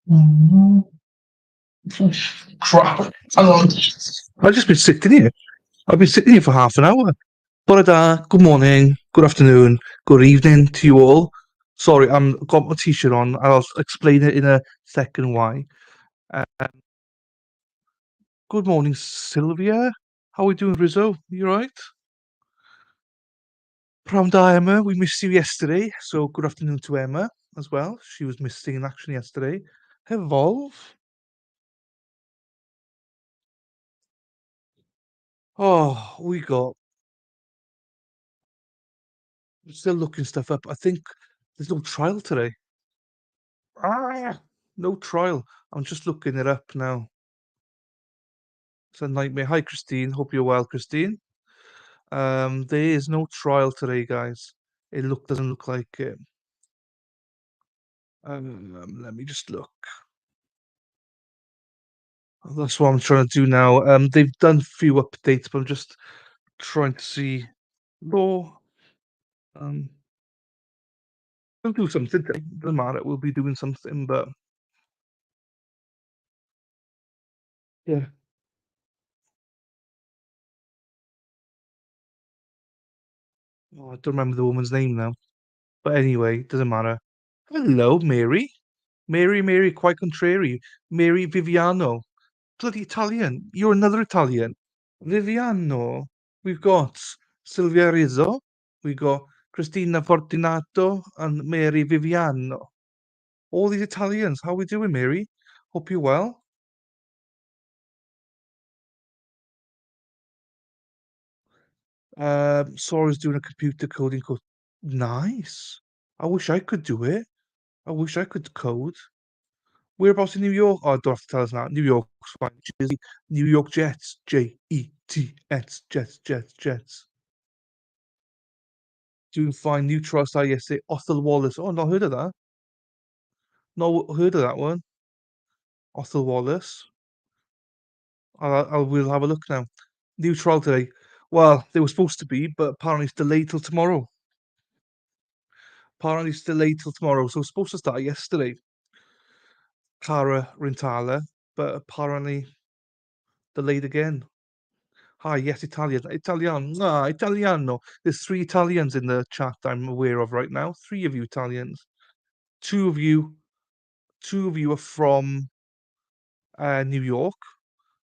Mhm. Crap. Hang on. I've just been sitting here. I've been sitting here for half an hour. Bore da, good morning, good afternoon, good evening to you all. Sorry, I'm got my t-shirt on. I'll explain it in a second why. Uh, good morning, Sylvia. How are we doing, Rizzo? You right? Pram da, Emma. We missed you yesterday, so good afternoon to Emma as well. She was missing in action yesterday. Evolve. Oh, we got still looking stuff up. I think there's no trial today. Ah, no trial. I'm just looking it up now. It's a nightmare. Hi, Christine. Hope you're well, Christine. There is no trial today, guys. It doesn't look like it. Let me just look. That's what I'm trying to do now. They've done few updates, but I'm just trying to see. Law. Um, we'll do something today. Doesn't matter. We'll be doing something, but yeah. Oh, I don't remember the woman's name now. But anyway, doesn't matter. Hello, Mary. Mary, quite contrary. Mary Viviano. Bloody Italian. You're another Italian. Viviano. We've got Silvia Rizzo. We got Cristina Fortunato and Mary Viviano. All these Italians. How we doing, Mary? Hope you're well. Sora's doing a computer coding course. Nice. I wish I could do it. I wish I could code. Whereabouts in New York? Oh, don't have to tell us now. New York's fine. Jersey. New York Jets. Jets. Jets. Doing fine. New trust I yesterday. Othal Wallace. Oh, not heard of that. Not heard of that one. Othal Wallace. We'll have a look now. New trial today. Well, they were supposed to be, but apparently it's delayed till tomorrow. Apparently it's delayed till tomorrow. So it's supposed to start yesterday. Cara Rintala, but apparently delayed again. Hi, yes, Italian. Italiano. There's three Italians in the chat I'm aware of right now. Three of you Italians. Two of you, two of you are from New York.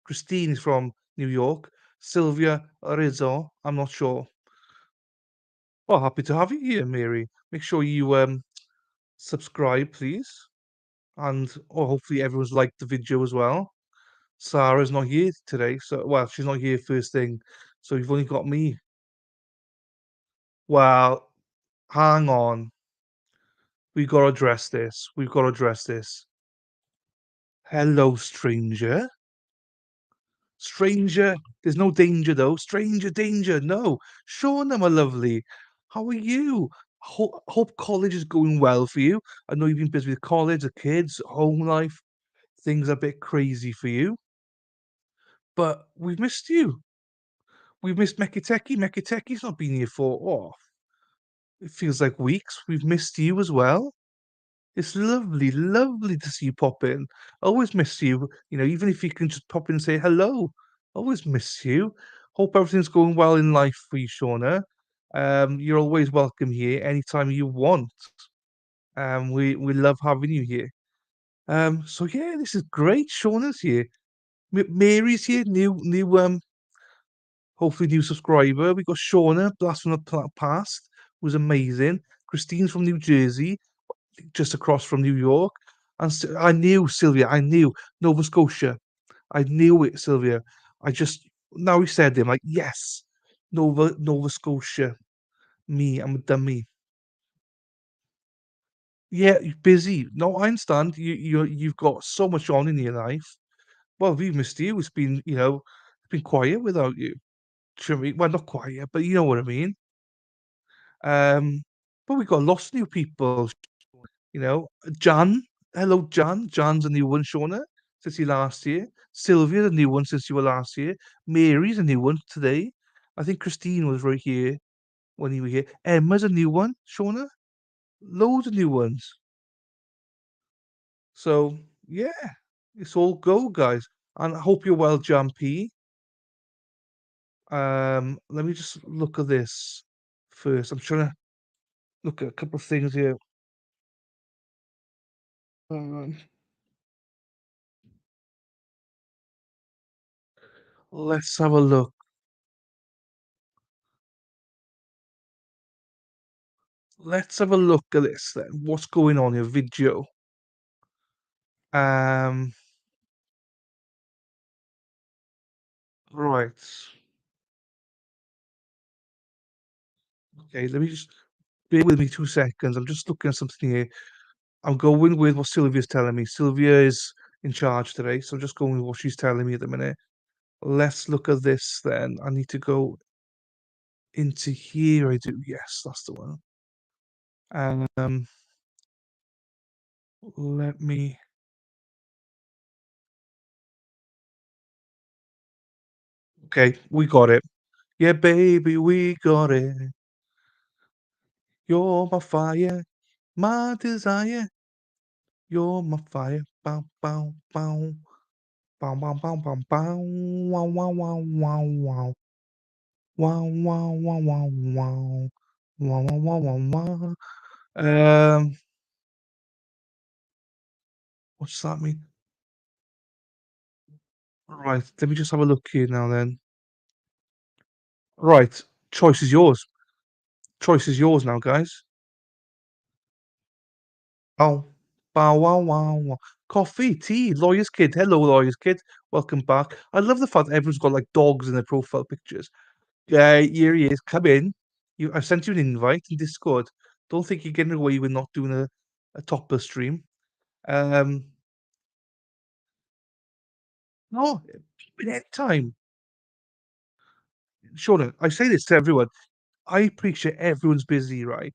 Christine is from New York. Sylvia Rizzo, I'm not sure. Well, happy to have you here, Mary. Make sure you subscribe, please. And hopefully everyone's liked the video as well. Sarah's not here today, so well, she's not here first thing, so you've only got me. Well, hang on. We gotta address this. We've got to address this. Hello, stranger. Stranger, there's no danger though. Stranger, danger. No. Shauna, my lovely. How are you? Hope college is going well for you. I know you've been busy with college, the kids, home life. Things are a bit crazy for you. But we've missed you. We've missed Mekiteki. Mekiteki's not been here for, it feels like weeks. We've missed you as well. It's lovely, lovely to see you pop in. I always miss you. Even if you can just pop in and say hello. Always miss you. Hope everything's going well in life for you, Shauna. You're always welcome here anytime you want. We love having you here. So yeah, this is great. Shauna's here. Mary's here. Hopefully new subscriber. We got Shauna, Blast from the Past, was amazing. Christine's from New Jersey, just across from New York. And I knew Sylvia. I knew Nova Scotia. I knew it, Sylvia. I just now he said it, I'm like, yes, Nova Scotia. Me, I'm a dummy. Yeah, you're busy. No, I understand. You've got so much on in your life. Well, we've missed you. It's been quiet without you. Do you know what I mean? Well, not quiet, but you know what I mean. Um, but we got lots of new people. Jan. Hello, Jan. Jan's a new one, Shauna, since you last year. Sylvia's a new one since you were last year. Mary's a new one today. I think Christine was right here when you were here. Emma's a new one, Shauna. Loads of new ones. So, yeah, it's all go, guys, and I hope you're well, Jumpy. Let me just look at this first. I'm trying to look at a couple of things here. Um, let's have a look. Let's have a look at this then. What's going on here? Video. Um, right. Okay, let me just bear with me 2 seconds. I'm just looking at something here. I'm going with what Sylvia's telling me. Sylvia is in charge today, so I'm just going with what she's telling me at the minute. Let's look at this then. I need to go into here. I do. Yes, that's the one. Um, let me. Okay, we got it. Yeah, baby, we got it. You're my fire, my desire. You're my fire. Bow, bow, bow. Bow, bow, bow, bow, bow. Wow, wow, wow, wow, wow. Wow, wow, wow, wow, wow. Wow, wow, wow, wow, wow. Um, what's that mean? Right, let me just have a look here now then. Right, choice is yours. Choice is yours now, guys. Oh, bow wow wow wow. Coffee, tea, lawyer's kid. Hello, lawyer's kid. Welcome back. I love the fact that everyone's got like dogs in their profile pictures. Yeah, here he is. Come in. I've sent you an invite in Discord. Don't think you're getting away with not doing a topper stream. Um, no, at time. Shona, I say this to everyone. I appreciate everyone's busy, right?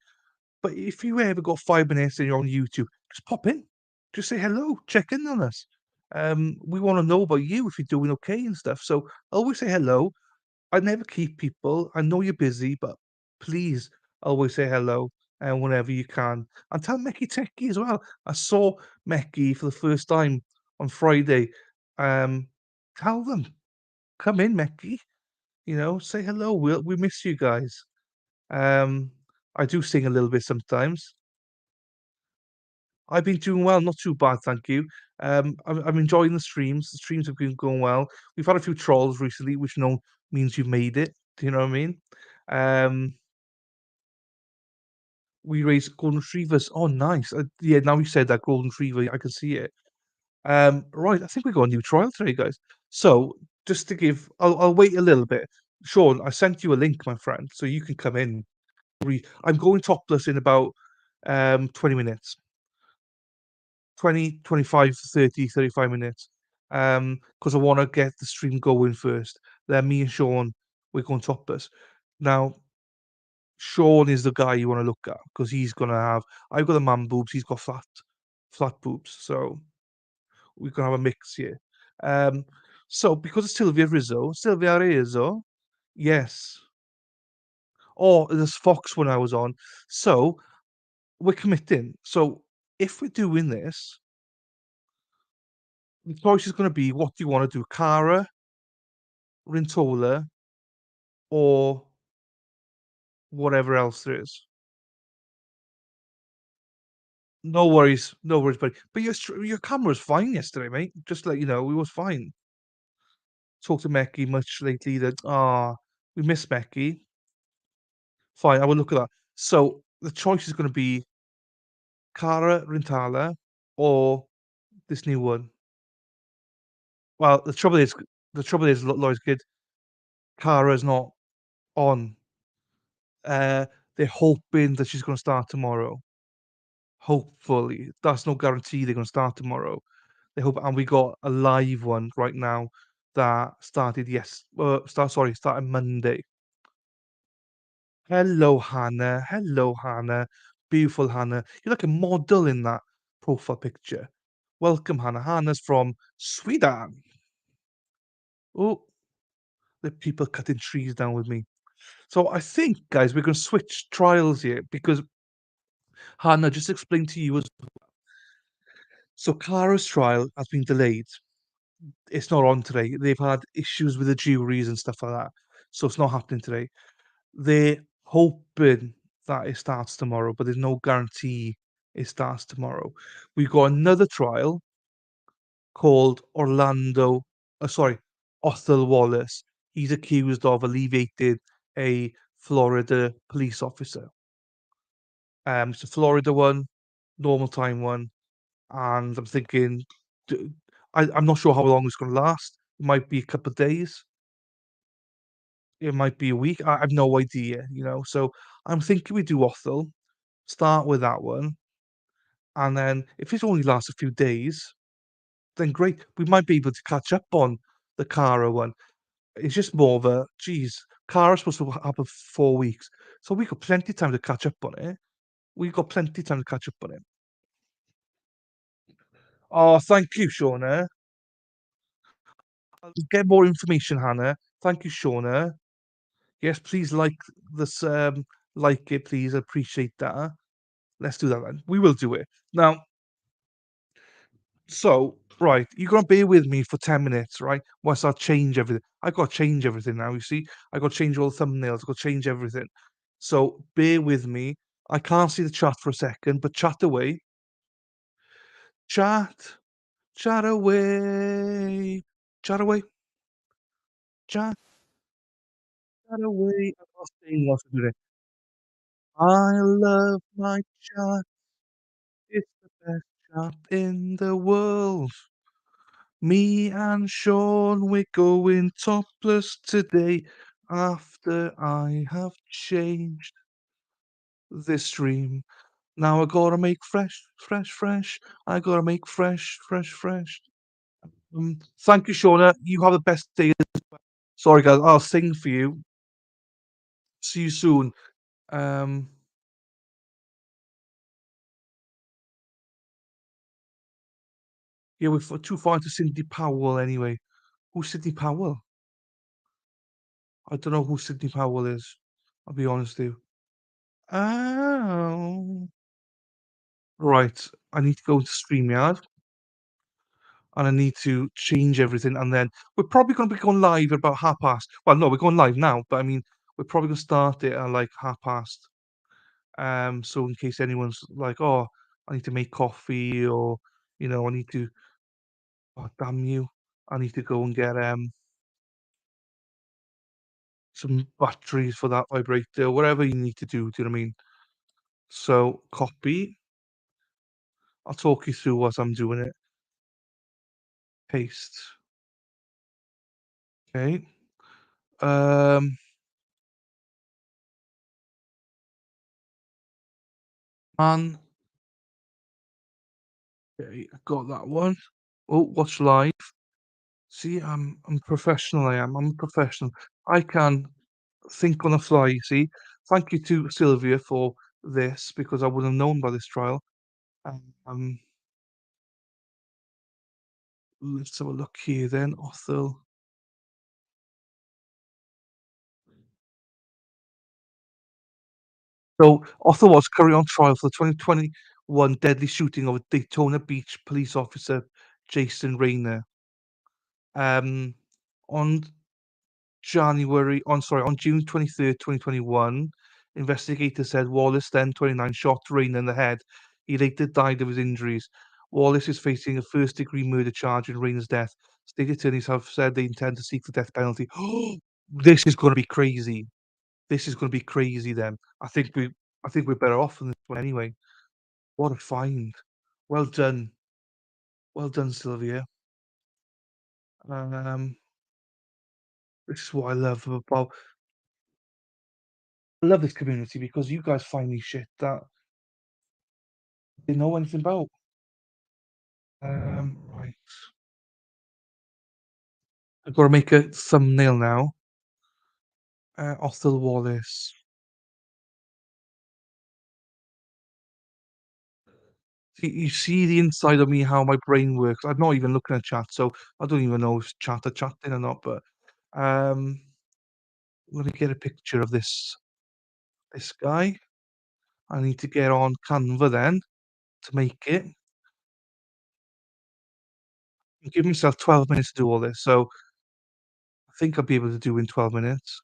But if you ever got 5 minutes and you're on YouTube, just pop in. Just say hello, check in on us. We want to know about you if you're doing okay and stuff. So always say hello. I never keep people. I know you're busy, but please always say hello and whenever you can. And tell Mecky Techie as well. I saw Mecky for the first time on Friday. Um, tell them, come in, Mecky. Say hello. We miss you guys. Um, I do sing a little bit sometimes. I've been doing well, not too bad, thank you. I'm enjoying the streams. The streams have been going well. We've had a few trolls recently, which means you've made it. Do you know what I mean? Um, we raised golden retrievers. Oh, nice. Yeah, now you said that golden retriever, I can see it. Right, I think we got a new trial today, guys. So just to give, I'll wait a little bit. Sean, I sent you a link, my friend, so you can come in. I'm going topless in about 20 minutes. 20, 25, 30, 35 minutes. Because I want to get the stream going first. Then me and Sean, we're going topless. Now, Sean is the guy you want to look at because he's gonna have. I've got the man boobs. He's got flat boobs. So we're gonna have a mix here. Um, so because it's Sylvia Rizzo, yes. Or there's Fox when I was on. So we're committing. So if we're doing this, the choice is gonna be what do you want to do, Cara, Rintola, or whatever else there is. No worries, buddy. But your camera was fine yesterday, mate. Just to let you know, it was fine. Talked to Becky much lately that we miss Becky. Fine, I will look at that. So the choice is going to be Cara Rintala or this new one. Well, the trouble is, Lloyd's kid. Cara's not on. Uh, they're hoping that she's going to start tomorrow. Hopefully, that's no guarantee they're going to start tomorrow. They hope, and we got a live one right now that started started Monday. Hello, Hannah. Hello, Hannah. Beautiful Hannah. You're like a model in that profile picture. Welcome, Hannah. Hannah's from Sweden. Oh, the people cutting trees down with me. So I think, guys, we're going to switch trials here because Hannah just explained to you as So Cara's trial has been delayed. It's not on today. They've had issues with the juries and stuff like that, so it's not happening today. They're hoping that it starts tomorrow, but there's no guarantee it starts tomorrow. We've got another trial called Othal Wallace. He's accused of alleviating a Florida police officer. It's a Florida one, normal time one, and I'm thinking, d I'm not sure how long it's gonna last. It might be a couple of days, it might be a week, I've no idea, you know? So, I'm thinking we do Othel, start with that one, and then if it only lasts a few days, then great. We might be able to catch up on the Cara one. It's just more of a, geez, Cara's supposed to happen for 4 weeks, so we got plenty of time to catch up on it. We've got plenty of time to catch up on it. Oh, thank you, Shauna. I'll get more information, Hannah. Thank you, Shauna. Yes, please this, like it, please. I appreciate that. Let's do that then. We will do it. Now, so, right, you're gonna bear with me for 10 minutes, right? Whilst I change everything. I gotta change everything now, you see? I gotta change all the thumbnails, I gotta change everything. So bear with me. I can't see the chat for a second, but chat away. Chat, chat away, chat away, chat, chat away. I'm not saying what to do there. I love my chat. It's the best chat in the world. Me and Sean, we're going topless today after I have changed this stream. Now I gotta make fresh, fresh, fresh. I gotta make fresh, fresh, fresh. Thank you, Shauna. You have the best day. Sorry, guys. I'll sing for you. See you soon. Um, yeah, we're too far into Cindy Powell anyway. Who's Sydney Powell? I don't know who Sydney Powell is. I'll be honest with you. Oh. Right. I need to go into StreamYard and I need to change everything. And then we're probably going to be going live at about half past. Well, no, we're going live now, but I mean, we're probably going to start it at like half past. So in case anyone's like, oh, I need to make coffee or, I need to, oh, damn you. I need to go and get some batteries for that vibrator, whatever you need to do. Do you know what I mean? So copy. I'll talk you through what I'm doing it. Paste. Okay. Um, and okay, I got that one. Oh, watch live. See, I'm professional. I'm a professional. I can think on the fly. You see. Thank you to Sylvia for this because I wouldn't have known about this trial. Um, let's have a look here then. Othel. So Othel was currently on trial for the 2021 deadly shooting of a Daytona Beach police officer, Jason Raynor. Um, on on June 23rd, 2021, investigators said Wallace, then 29, shot Raynor in the head. He later died of his injuries. Wallace is facing a first-degree murder charge in Raynor's death. State attorneys have said they intend to seek the death penalty. This is gonna be crazy. This is gonna be crazy then. I think we're better off than this one anyway. What a find. Well done. Well done, Sylvia. Um, this is what I love about I love this community because you guys find me shit that they know anything about. Right. I've got to make a thumbnail now. Othel Wallace. You see the inside of me, how my brain works. I'm not even looking at chat, so I don't even know if chat are chatting or not. But um, let me get a picture of this guy. I need to get on Canva then to make it. I'm giving myself 12 minutes to do all this, so I think I'll be able to do in 12 minutes.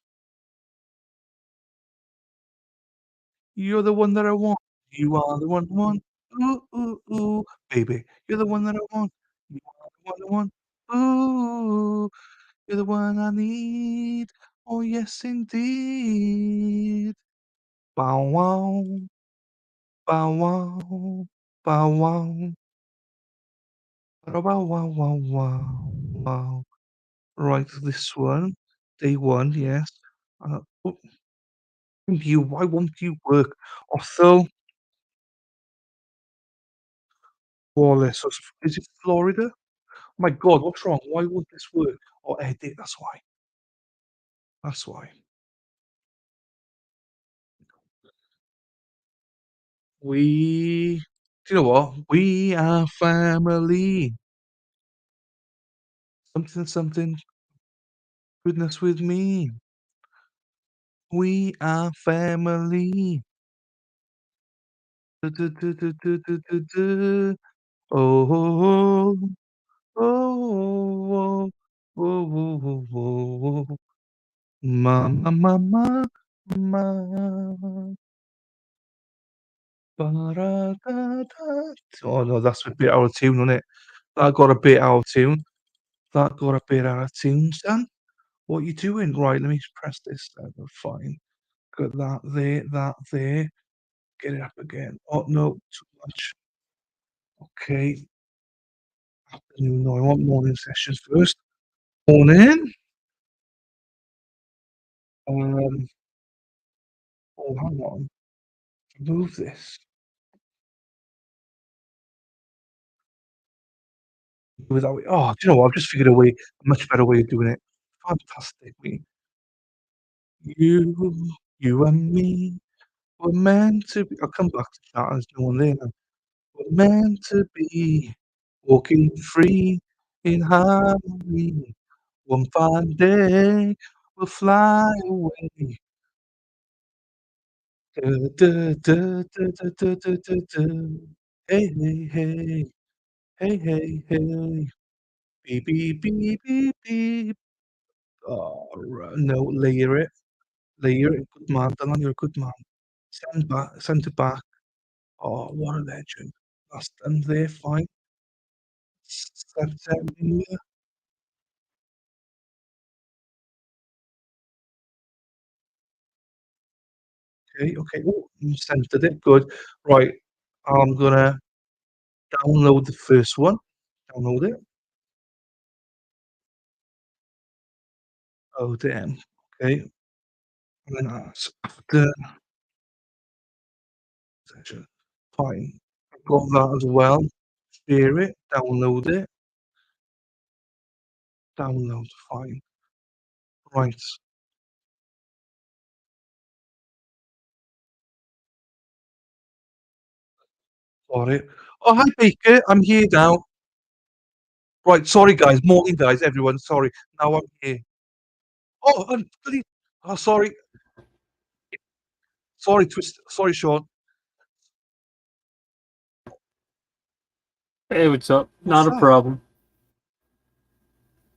You're the one that I want. You are the one I want. Ooh, ooh, ooh, baby, you're the one that I want. You are the one I want. Ooh, you're the one I need. Oh, yes, indeed. Bow wow, bow wow, bow wow, bow wow, wow, wow, wow. Right, this one, day one, yes. Oh, you, why won't you work? Othel Wallace, is it Florida? My God, what's wrong? Why won't this work? Oh, edit, that's why. That's why. Do you know what? We are family. Something, something, goodness with me. We are family. Du, du, du, du, du, du, du, du. Oh, oh, oh, oh, oh, oh, oh, oh, oh. Mama, mama, mama. Ba-da-da-da. Oh no, that's a bit out of tune, isn't it? That got a bit out of tune. That got a bit out of tune, son. What you doing? Right, let me just press this. Fine. Got that there, that there. Get it up again. Oh no, too much. Okay. Afternoon. No, I want morning sessions first. Morning. Um. Oh, hang on. Move this. Move it that way. Oh, do you know what? I've just figured a much better way of doing it. Fantastic. You, you and me. We're meant to be. I'll come back to that. There's no one there now. We're meant to be walking free in harmony. One fine day we'll fly away. Da, da, da, da, da, da, da, da, da. Hey, hey, hey, hey, hey, hey. Beep, beep, beep, beep, beep. Oh, no, layer it. Good man, Dylan, you're a good man. Send it back. Oh, what a legend. That's done there, fine. September. Okay, okay. Oh, you centered it. Good. Right. I'm gonna download the first one. Download it. Oh, damn. Okay. And then that's after section. Fine. I've got that as well. Share it. Download it. Download. Fine. Right. Got it. Oh, hi, Baker. I'm here now. Right. Sorry, guys. Morning, guys. Everyone. Sorry. Now I'm here. Oh, bloody. Oh, sorry. Sorry, Twist. Sorry, Sean. Hey, what's up? What's Not a that? problem.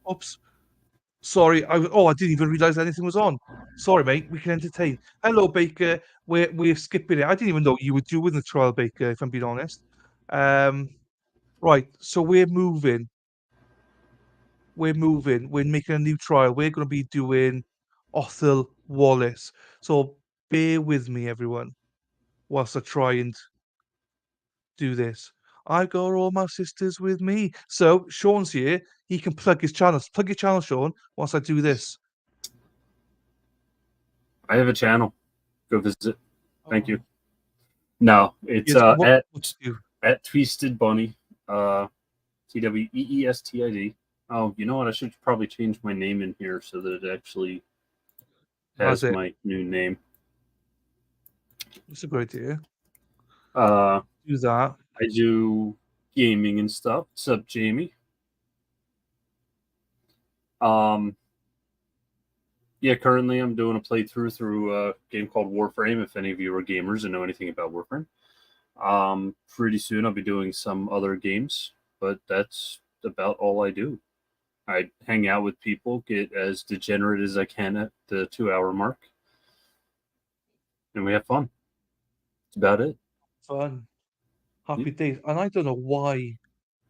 Oops. Sorry, I didn't even realise anything was on. Sorry, mate. We can entertain. Hello, Baker. We're skipping it. I didn't even know you were doing the trial, Baker. If I'm being honest. Um, right. So we're moving. We're moving. We're making a new trial. We're going to be doing Othal Wallace. So bear with me, everyone, whilst I try and do this. I've got all my sisters with me. So Sean's here. He can plug his channel. Plug your channel, Sean. Whilst I do this. I have a channel. Go visit. Thank you. Oh, No, it's yes. What's you? at Twisted Bunny. TWEESTID. Oh, you know what? I should probably change my name in here so that it actually Has has it? my new name. It's a great idea. Uh, Do that. I do gaming and stuff. What's up, Jamie? Um, yeah, currently I'm doing a playthrough through a game called Warframe. If any of you are gamers and know anything about Warframe, pretty soon I'll be doing some other games, but that's about all I do. I hang out with people, get as degenerate as I can at the 2 hour mark, and we have fun. That's about it. Fun. Yeah. Happy days. And I don't know why,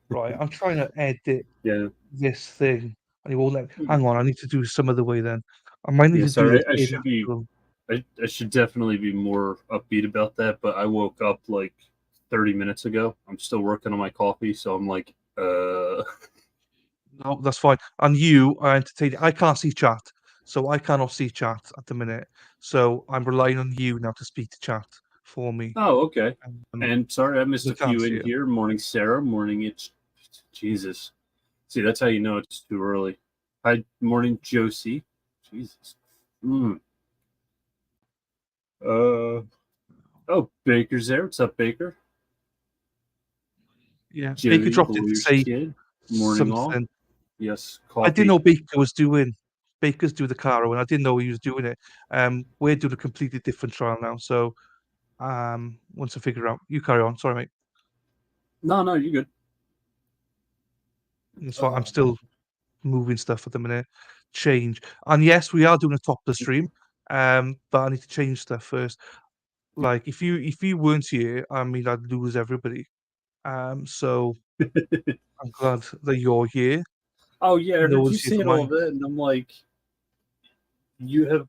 right? I'm trying to edit Yeah. this thing, and it won't let. Hang on, I need to do some other way then. I might need Yeah. to do this Sorry, I in should be. actual. I should definitely be more upbeat about that, but I woke up like 30 minutes ago. I'm still working on my coffee, so I'm like, No, that's fine. And you are entertaining. I can't see chat, so I cannot see chat at the minute. So I'm relying on you now to speak to chat for me. oh, okay. Um, And sorry, I missed I a can't few see in it. here. Morning, Sarah. Morning, it's Jesus. See, that's how you know it's too early. Hi, morning, Josie. Jesus. Mm. Uh. Oh, Baker's there. What's up, Baker? Yeah, Baker Jody, the dropped in to lawyer's say kid. Morning, all. something. Yes, I didn't coffee. know Baker was doing. Baker's doing the Caro, and I didn't know he was doing it. We're doing a completely different trial now. So, once I figure out, you carry on. Sorry, mate. No, no, you're good. It's fine. I'm still moving stuff at the minute. Change, and yes, we are doing a topless stream. But I need to change stuff first. Like if you weren't here, I mean, I'd lose everybody. So I'm glad that you're here. Oh yeah, I No heard you one's here for saying all mine. that, and I'm like, you have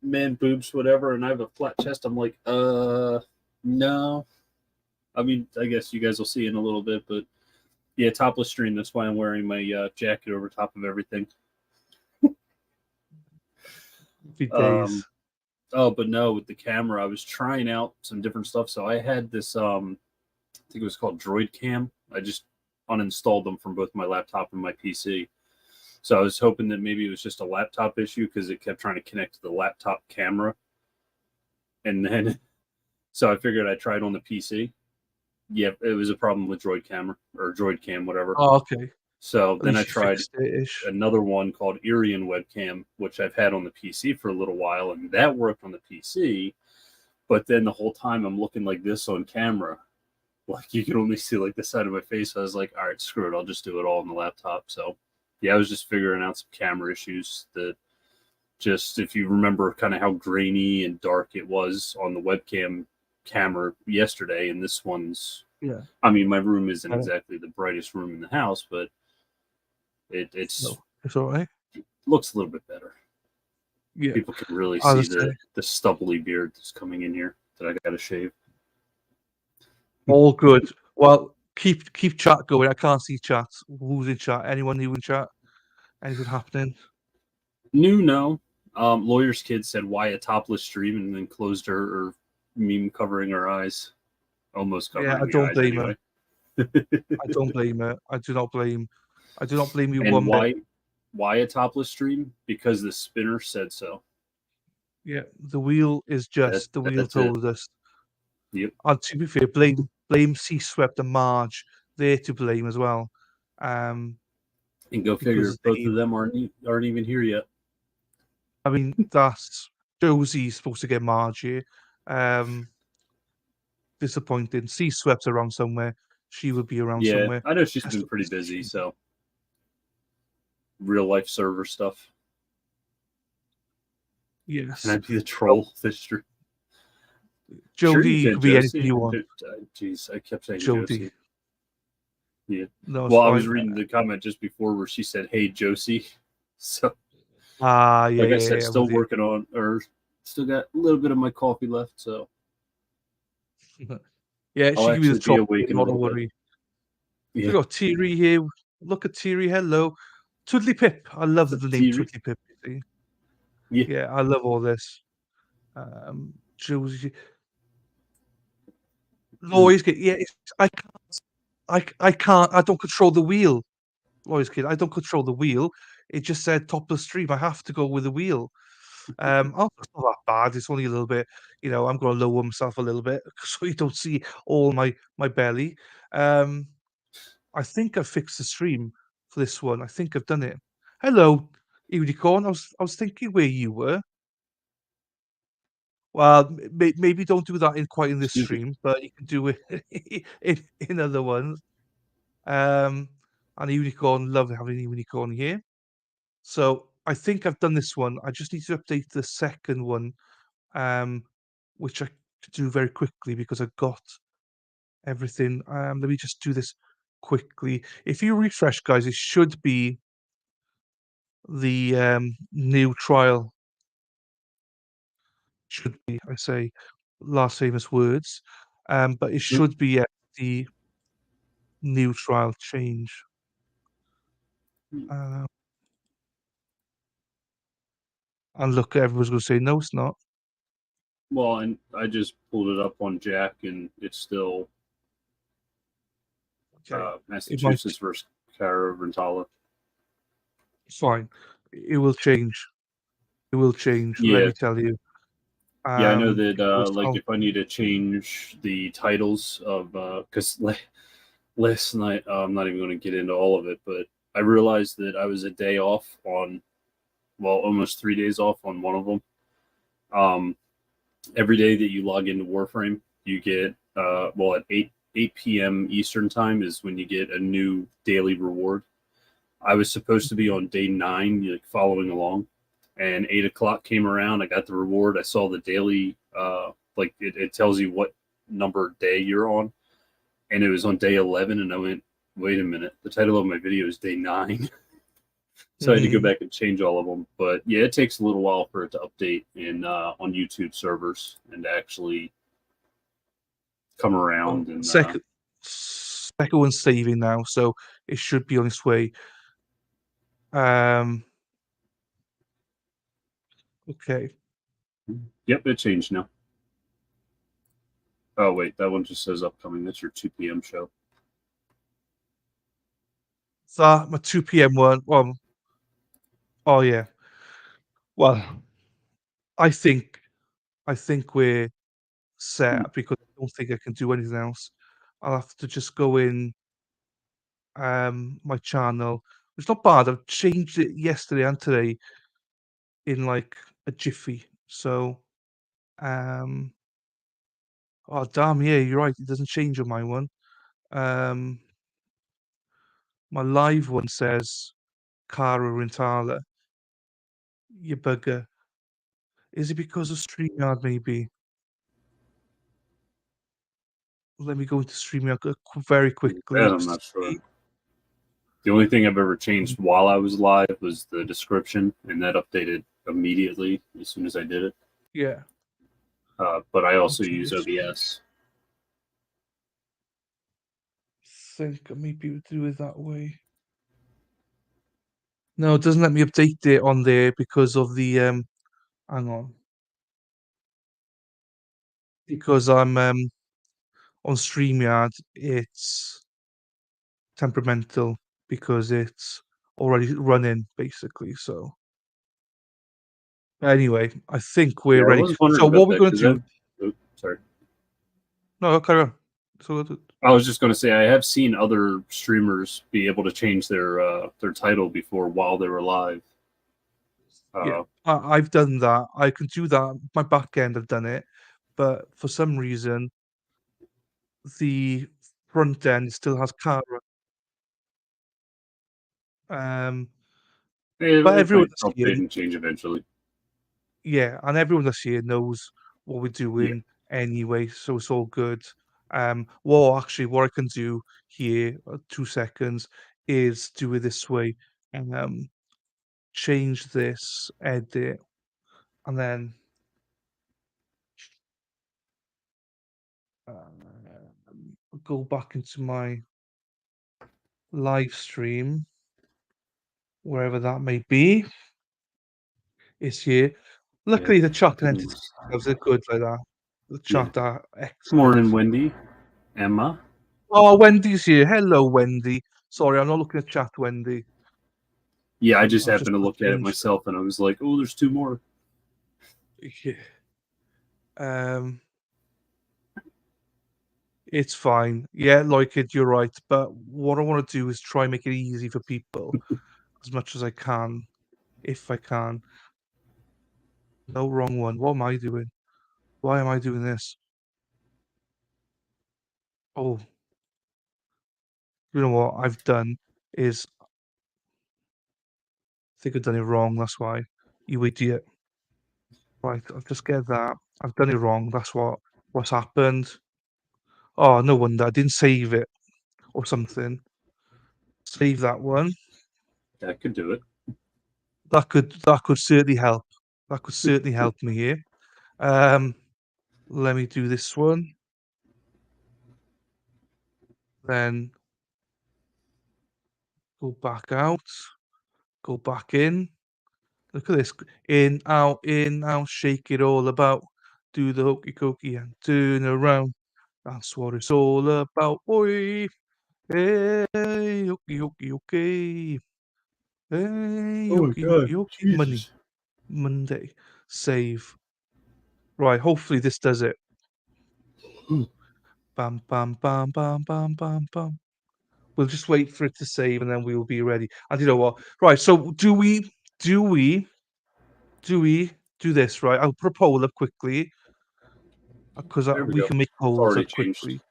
man boobs, whatever, and I have a flat chest. I'm like, no. I mean, I guess you guys will see in a little bit, but yeah, topless stream. That's why I'm wearing my jacket over top of everything. Happy Um, days. oh, but no, with the camera, I was trying out some different stuff. So I had this, I think it was called Droid Cam. I just uninstalled them from both my laptop and my PC. So I was hoping that maybe it was just a laptop issue because it kept trying to connect to the laptop camera. And then, so I figured I'd try it on the PC. Yeah, it was a problem with Droid Camera or Droid Cam, whatever. Oh, okay. So At then I least you tried fixed it ish. another one called Irian Webcam, which I've had on the PC for a little while, and that worked on the PC. But then the whole time I'm looking like this on camera, like you can only see like the side of my face. I was like, all right, screw it, I'll just do it all on the laptop. So yeah, I was just figuring out some camera issues that just if you remember kind of how grainy and dark it was on the webcam camera yesterday, and this one's Yeah. I mean, my room isn't Uh, exactly the brightest room in the house, but it's so it's all right. looks a little bit better. Yeah. People can really As I see say, the stubbly beard that's coming in here that I got to shave. all good. Well, keep chat going. I can't see chat. Who's in chat? Anyone new in chat? Anything happening? New, no. Lawyer's kid said, "Why a topless stream?" and then closed her meme covering her eyes, almost Yeah, I covering the don't eyes blame her. anyway. I don't blame her. I do not blame. I do not blame you And one bit. why a topless stream? Because the spinner said so. Yeah, the wheel is just. The wheel That's it. told us. Yep. And to be fair, blame C Swept and Marge. They're to blame as well. Um, And go figure, because both they. of them aren't even here yet. I mean, that's Josie's supposed to get Marge here. Um, disappointing. C Swept around somewhere. She would be around Yeah, somewhere. I know she's Just been pretty always busy, confusing. so real life server stuff. Can I Yes. be the So, troll this stream? Sure, Jodie, you you can, could be anything Josie. you want. Jeez, I kept saying Jodie. Josie. Yeah. No, it's Well, I was fine. reading the comment just before where she said, "Hey, Josie." So, Yeah, like I yeah, said, yeah, with still you. working on, or still got a little bit of my coffee left, so Yeah, I'll she could be the actually be top, awake in a not to little bit. worry. We Yeah, got Thierry here. Look at Thierry. Hello. Twiddly Pip. I love the the name theory. Twiddly Pip. You see? Yeah. Yeah, I love all this. Josie. Mm. Lawyer's Kid. Yeah, I can't. I don't control the wheel. Lawyer's Kid. I don't control the wheel. It just said topless stream. I have to go with the wheel. Oh, it's not that bad. It's only a little bit. I'm going to lower myself a little bit so you don't see all my belly. Um, I think I fixed the stream for this one. I think I've done it. Hello, Unicorn. I was thinking where you were. Well, maybe don't do that in quite in this Excuse me. stream, but you can do it in other ones. Um, and a unicorn. Love having a unicorn here. So I think I've done this one. I just need to update the second one, which I could do very quickly because I've got everything. Let me just do this quickly. If you refresh, guys, it should be the new trial. Should be, I say, last famous words. But it Mm, should be the new trial change. Uh, and look, everyone's going to say, no, it's not. Well, and I just pulled it up on Jack, and it's still Okay. It might, Massachusetts versus Cara Rentala. fine. It will change. It will change. Let Yeah, me tell you. yeah, I know that. Because Like, I'll, if I need to change the titles of, because last night, I'm not even going to get into all of it, but I realized that I was a day off on, well, almost 3 days off on one of them. Um, every day that you log into Warframe, you get, well, at 8 p.m. Eastern time is when you get a new daily reward. I was supposed to be on day 9, like following along, and 8 o'clock came around. I got the reward. I saw the daily, like it tells you what number day you're on, and it was on day 11. And I went, wait a minute, the title of my video is day 9. So I had to go Mhm. back and change all of them. But yeah, it takes a little while for it to update in on YouTube servers and to actually come Well, around. And second one's saving now, so it should be on its way. Um, okay. yep, it changed now. Oh wait, that one just says upcoming. That's your 2 p.m. show. That my 2 p.m. one. Oh yeah. Well, I think we're Hmm. set because I don't think I can do anything else. I'll have to just go in my channel. It's not bad. I've changed it yesterday and today in like a jiffy. So um oh damn, yeah, you're right. It doesn't change on my one. Um my live one says Cara Rintala. You bugger. Is it because of StreamYard maybe? Let me go into StreamYard very That quickly I'm just to not sure. see. The only thing I've ever Mm, changed while I was live was the description, and that updated immediately as soon as I did it. yeah, But I I'll also do use this one. OBS. Think I maybe do it that way. No, it doesn't let me update it on there because of the hang on. Because I'm on StreamYard, it's temperamental because it's already running basically. So anyway, I think we're Yeah, I ready. was wondering So about what we're that gonna because do? sorry. No, carry on. So I was just going to say I have seen other streamers be able to change their title before while they were live. yeah, Uh, I've done that. I can do that. My back end, I've done it, but for some reason, the front end still has Cara. Um, but it everyone might that's here, update and change eventually. yeah, and everyone that's here knows what we're Yeah. doing anyway, so it's all good. Well, actually, what I can do here, 2 seconds, is do it this way, and change this, edit, and then go back into my live stream, wherever that may be. It's here. Yeah. Luckily, the chat can entertain Good themselves. They're good like that. The chat are excellent. morning, Wendy. Emma. Oh, Wendy's here. Hello, Wendy. Sorry, I'm not looking at chat, Wendy. Yeah, I just I've just happened to look at it changed. myself and I was like, oh, there's two more. Yeah. Um, it's fine. Yeah, like it, you're right. But what I want to do is try and make it easy for people as much as I can, if I can. No, wrong one. What am I doing? Why am I doing this? Oh, you know what I've done? is I think I've done it wrong, that's why. You idiot. Right, I'll just get that. I've done it wrong, that's what's happened. Oh, no wonder I didn't save it or something. Save that one. That could do it. That could certainly help. That could certainly help me here. Let me do this one. Then go back out. Go back in. Look at this. In, out, shake it all about. Do the hokey cokey and turn around. That's what it's all about, boy. Hey, hokey hokey hokey. Hey, Oh my hokey hokey god, hokey. Jesus. Monday. Save. Right, hopefully this does it. Bam, bam, bam, bam, bam, bam, bam. We'll just wait for it to save and then we will be ready. And you know what? Right, so do we do this, right? I'll put a poll up quickly because There we we go. can make It's polls already up changed. quickly.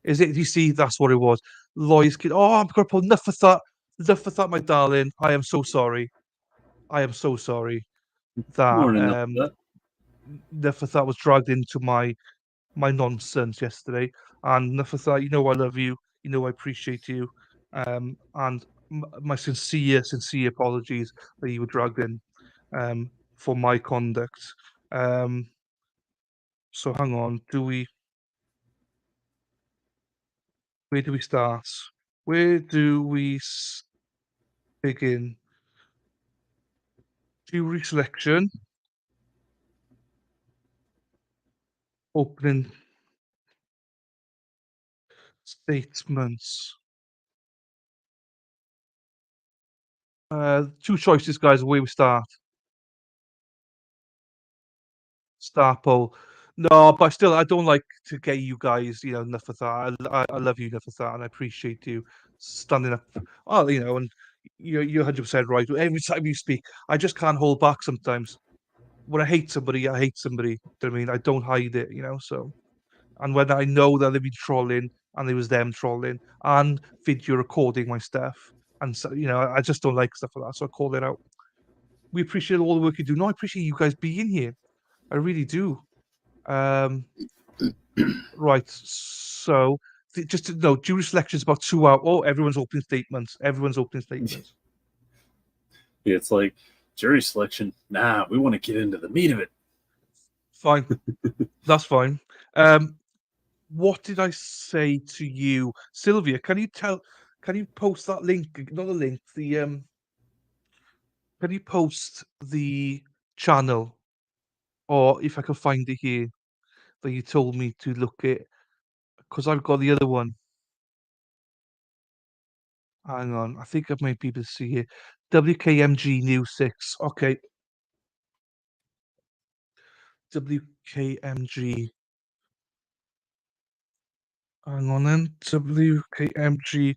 Is it? You see, that's what it was. Loy's kid. Oh, I'm gonna put enough of that. Enough of that, my darling. I am so sorry. I am so sorry that More than enough of that. enough of that was dragged into my nonsense yesterday. And enough of that. You know I love you. You know I appreciate you. And my sincere apologies that you were dragged in for my conduct. Um, so hang on. Where do we start? Where do we begin? Jewelry selection, opening statements. Two choices, guys. Where we start. Star poll. No, but still, I don't like to get you guys, enough of that. I love you enough of that, and I appreciate you standing up. Oh, and you're 100% right. Every time you speak, I just can't hold back sometimes. When I hate somebody, I hate somebody. Do you know what I mean? I don't hide it, so. And when I know that they've been trolling and it was them trolling and video recording my stuff, and so, I just don't like stuff like that. So I call it out. We appreciate all the work you do. No, I appreciate you guys being here. I really do. Um, right. So just to know, jury selection is about 2 hours. Oh, everyone's opening statements. Everyone's opening statements. Yeah, it's like jury selection. Nah, we want to get into the meat of it. Fine. That's fine. What did I say to you, Sylvia? Can you post that link? Not the link. Can you post the channel, or if I can find it here that you told me to look at? Because I've got the other one. Hang on, I think I might be able to see it. WKMG News 6. Okay, WKMG. Hang on then. WKMG.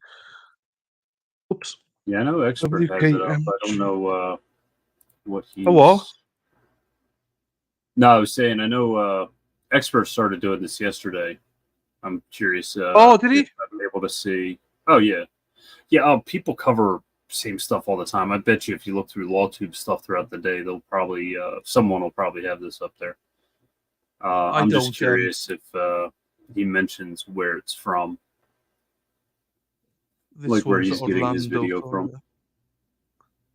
Oops. Yeah, I know Expert has it up. I don't WKMG. know what Oh, what? he's. No, I was saying I know Expert started doing this yesterday. I'm curious Oh, did if he? I'm able to see. Oh yeah, yeah. People cover same stuff all the time. I bet you if you look through LawTube stuff throughout the day, they'll probably someone will probably have this up there. I I'm just don't. curious if he mentions where it's from, This like where one's he's getting his Orlando, video from. Florida.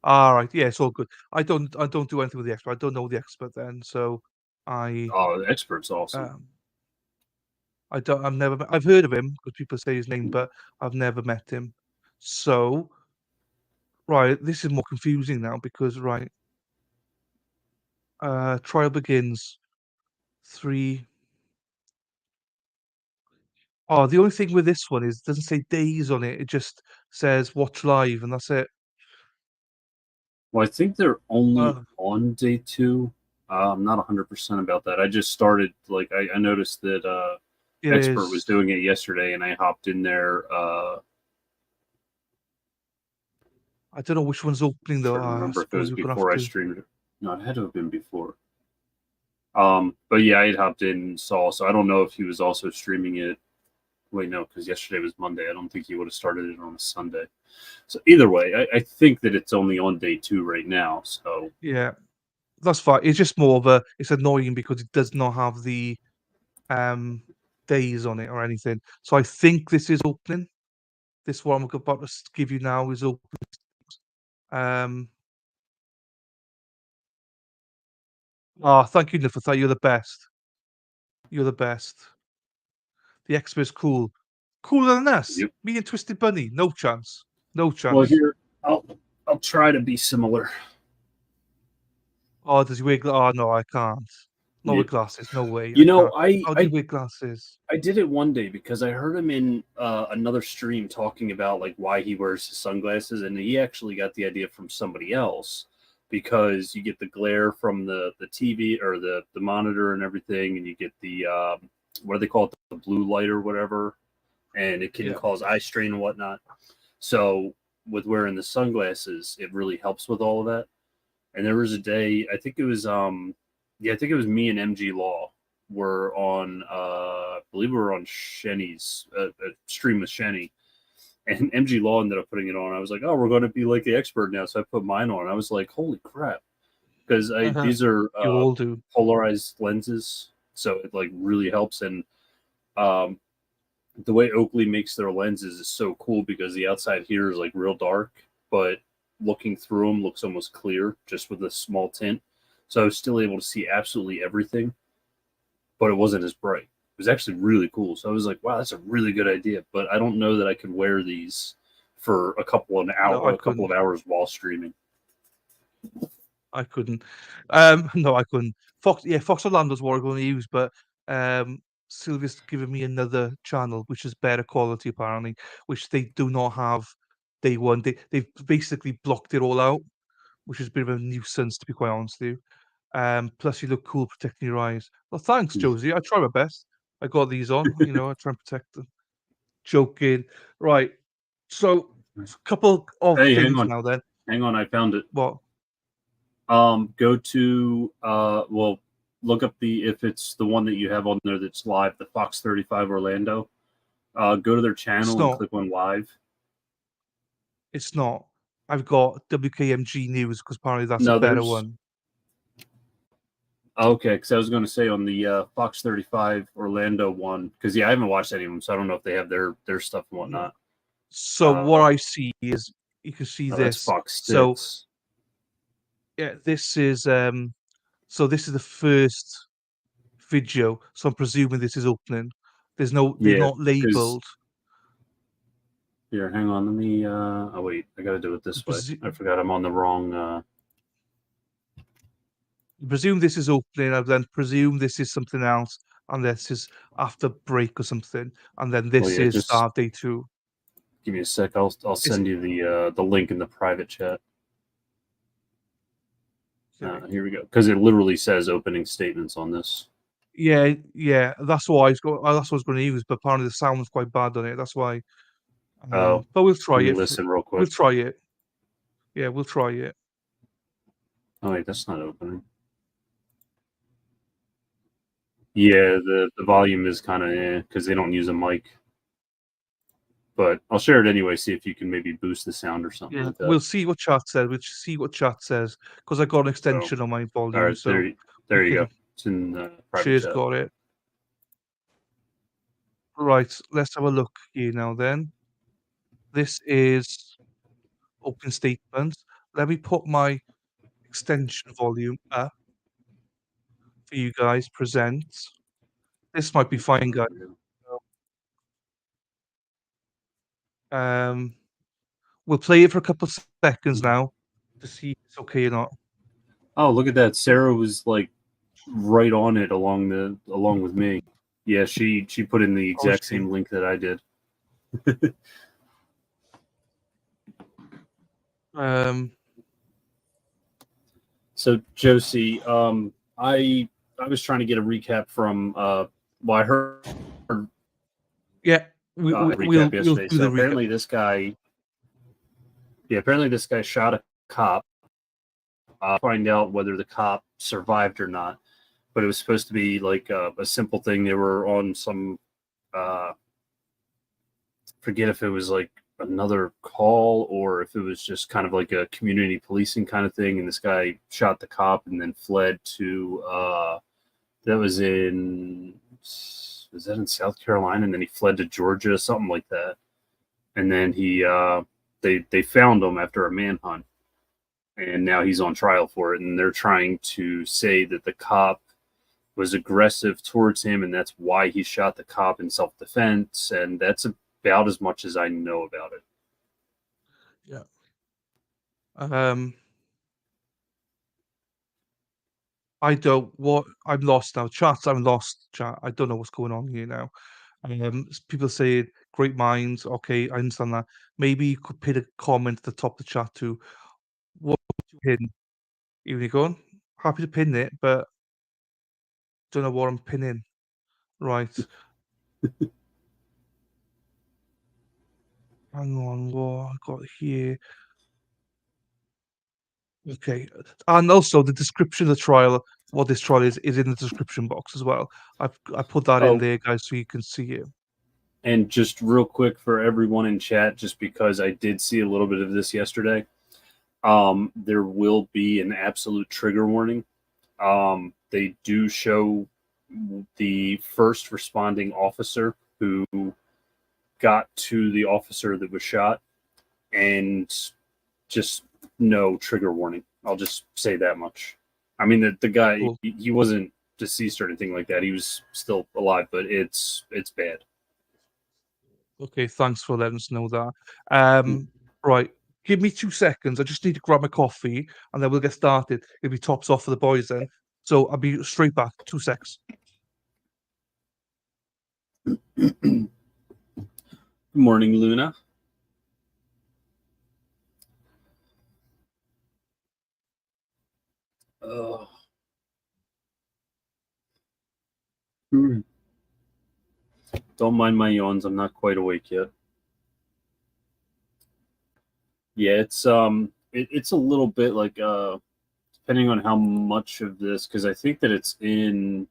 All right. Yeah, it's all good. I don't do anything with the expert. I don't know the expert then, so I Oh, the Expert's awesome. um I've never I've heard of him because people say his name, but I've never met him. So, right, this is more confusing now because right, trial begins 3. Oh, the only thing with this one is it doesn't say days on it. It just says watch live and that's it. Well, I think they're only Uh, on day two. I'm not 100% about that. I just started, like, I noticed that it Expert was is. doing it yesterday, and I hopped in there. I don't know which one's opening though. Trying to I remember if it suppose was we're gonna have before I to. streamed it. No, it had to have been before. But yeah, I had hopped in and saw, so I don't know if he was also streaming it Wait, no, because yesterday was Monday. I don't think he would have started it on a Sunday. So either way, I think that it's only on day 2 right now. So Yeah, that's fine. It's just more of a it's annoying because it does not have the, um, days on it or anything. So I think this is opening. This one I'm about to give you now is open. Um, thank you, Niffatha, you're the best. You're the best. The expert's cool. Cooler than us. yep. Me and Twisted Bunny, no chance. No Well, chance. here I'll try to be similar. Oh, does he wear oh, no, I can't. Not Yeah. with glasses, no way, I You know, can't. How do you wear glasses? I did it one day because I heard him in another stream talking about like why he wears his sunglasses, and he actually got the idea from somebody else because you get the glare from the TV or the monitor and everything, and you get the what do they call it, the blue light or whatever, and it can Yeah. cause eye strain and whatnot. So with wearing the sunglasses, it really helps with all of that. And there was a day, I think it was yeah, I think it was me and MG Law were on I believe we were on Shenny's a stream with Shenny. And MG Law ended up putting it on. I was like, oh, we're going to be like the expert now. So I put mine on. I was like, holy crap. Because these are You all do. polarized lenses. So it like really helps. And um, the way Oakley makes their lenses is so cool because the outside here is like real dark, but looking through them looks almost clear just with a small tint. So I was still able to see absolutely everything, but it wasn't as bright. It was actually really cool. So I was like, wow, that's a really good idea. But I don't know that I could wear these for No, I a couple couldn't. of hours while streaming. I couldn't. No, I couldn't. Fox Orlando's what I'm going to use, but Sylvia's given me another channel which is better quality apparently, which they do not have day one. They've basically blocked it all out, which is a bit of a nuisance to be quite honest with you. Plus you look cool protecting your eyes. Well, thanks, Josie. I try my best. I got these on, I try and protect them. Joking. Right. So a couple of Hey, things now then. hang on, I found it. What? Go to well, look up the if it's the one that you have on there that's live, the Fox 35 Orlando. Go to their It's channel and not. click on live. It's not. I've got WKMG News because apparently that's a No, better there's one. okay. Because I was going to say on the Fox 35 Orlando one, because yeah, I haven't watched any of them, so I don't know if they have their stuff and No. whatnot. So what I see is you can see No, that's this. Fox So 6. yeah, this is this is the first video. So I'm presuming this is opening. They're Yeah, not because labeled. here, hang on. Let me. Oh wait, I got to do it this way. I forgot I'm on the wrong. Presume this is opening. I then presume this is something else, and this is after break or something, and then Well, this yeah, is just start day 2. give me a sec. I'll It's send you the link in the private chat. okay. Here we go. Because it literally says opening statements on this. Yeah, that's what I was going. That's what I was going to use, but apparently the sound was quite bad on it. That's why. Oh, But we'll try let me it. listen real We'll quick. try it. Yeah, we'll try it. Oh wait, that's not opening. Yeah, the volume is kind of because they don't use a mic. But I'll share it anyway. See if you can maybe boost the sound or something Yeah, like that. we'll see what chat says. We'll see what chat says because I got an So, extension on my all volume, right, so we there you go. can. It's in the private Cheers, chat. got it. Right, let's have a look here now. Then this is open statements. Let me put my extension volume up for you guys. Present. This might be fine, guys. Um, we'll play it for a couple of seconds now to see if it's okay or not. Oh, look at that! Sarah was like right on it along with me. Yeah, she put in the Oh, is exact she? same link that I did. Um, So Josie, I was trying to get a recap from well, I heard yeah, a recap we'll yesterday. do So the recap. apparently this guy shot a cop. Find out whether the cop survived or not. But it was supposed to be like a simple thing. They were on some forget if it was like another call or if it was just kind of like a community policing kind of thing. And this guy shot the cop and then fled to, that was that in South Carolina? And then he fled to Georgia, something like that. And then they found him after a manhunt. And now he's on trial for it. And they're trying to say that the cop was aggressive towards him, and that's why he shot the cop in self-defense. And that's about as much as I know about it. Yeah. I don't what I'm lost now. Chat, I'm lost, chat. I don't know what's going on here now. People say great minds. Okay, I understand that. Maybe you could pin a comment at the top of the chat to what would you pin. Unicorn. Happy to pin it, but don't know what I'm pinning. Right. Hang on, what I got here. Okay. And also the description of the trial, what this trial is in the description box as well. I put that in Oh, there, guys, so you can see it. and just real quick for everyone in chat, just because I did see a little bit of this yesterday, there will be an absolute trigger warning. They do show the first responding officer who got to the officer that was shot, and just no trigger warning. I'll just say that much. I mean, the guy, Cool. he wasn't deceased or anything like that. He was still alive, but it's bad. Okay, thanks for letting us know that. Right. Give me 2 seconds. I just need to grab my coffee, and then we'll get started. It'll be tops off for the boys then. So I'll be straight back. 2 secs. Good morning, Luna. Oh. Don't mind my yawns. I'm not quite awake yet. Yeah, it's a little bit like depending on how much of this, because I think that it's in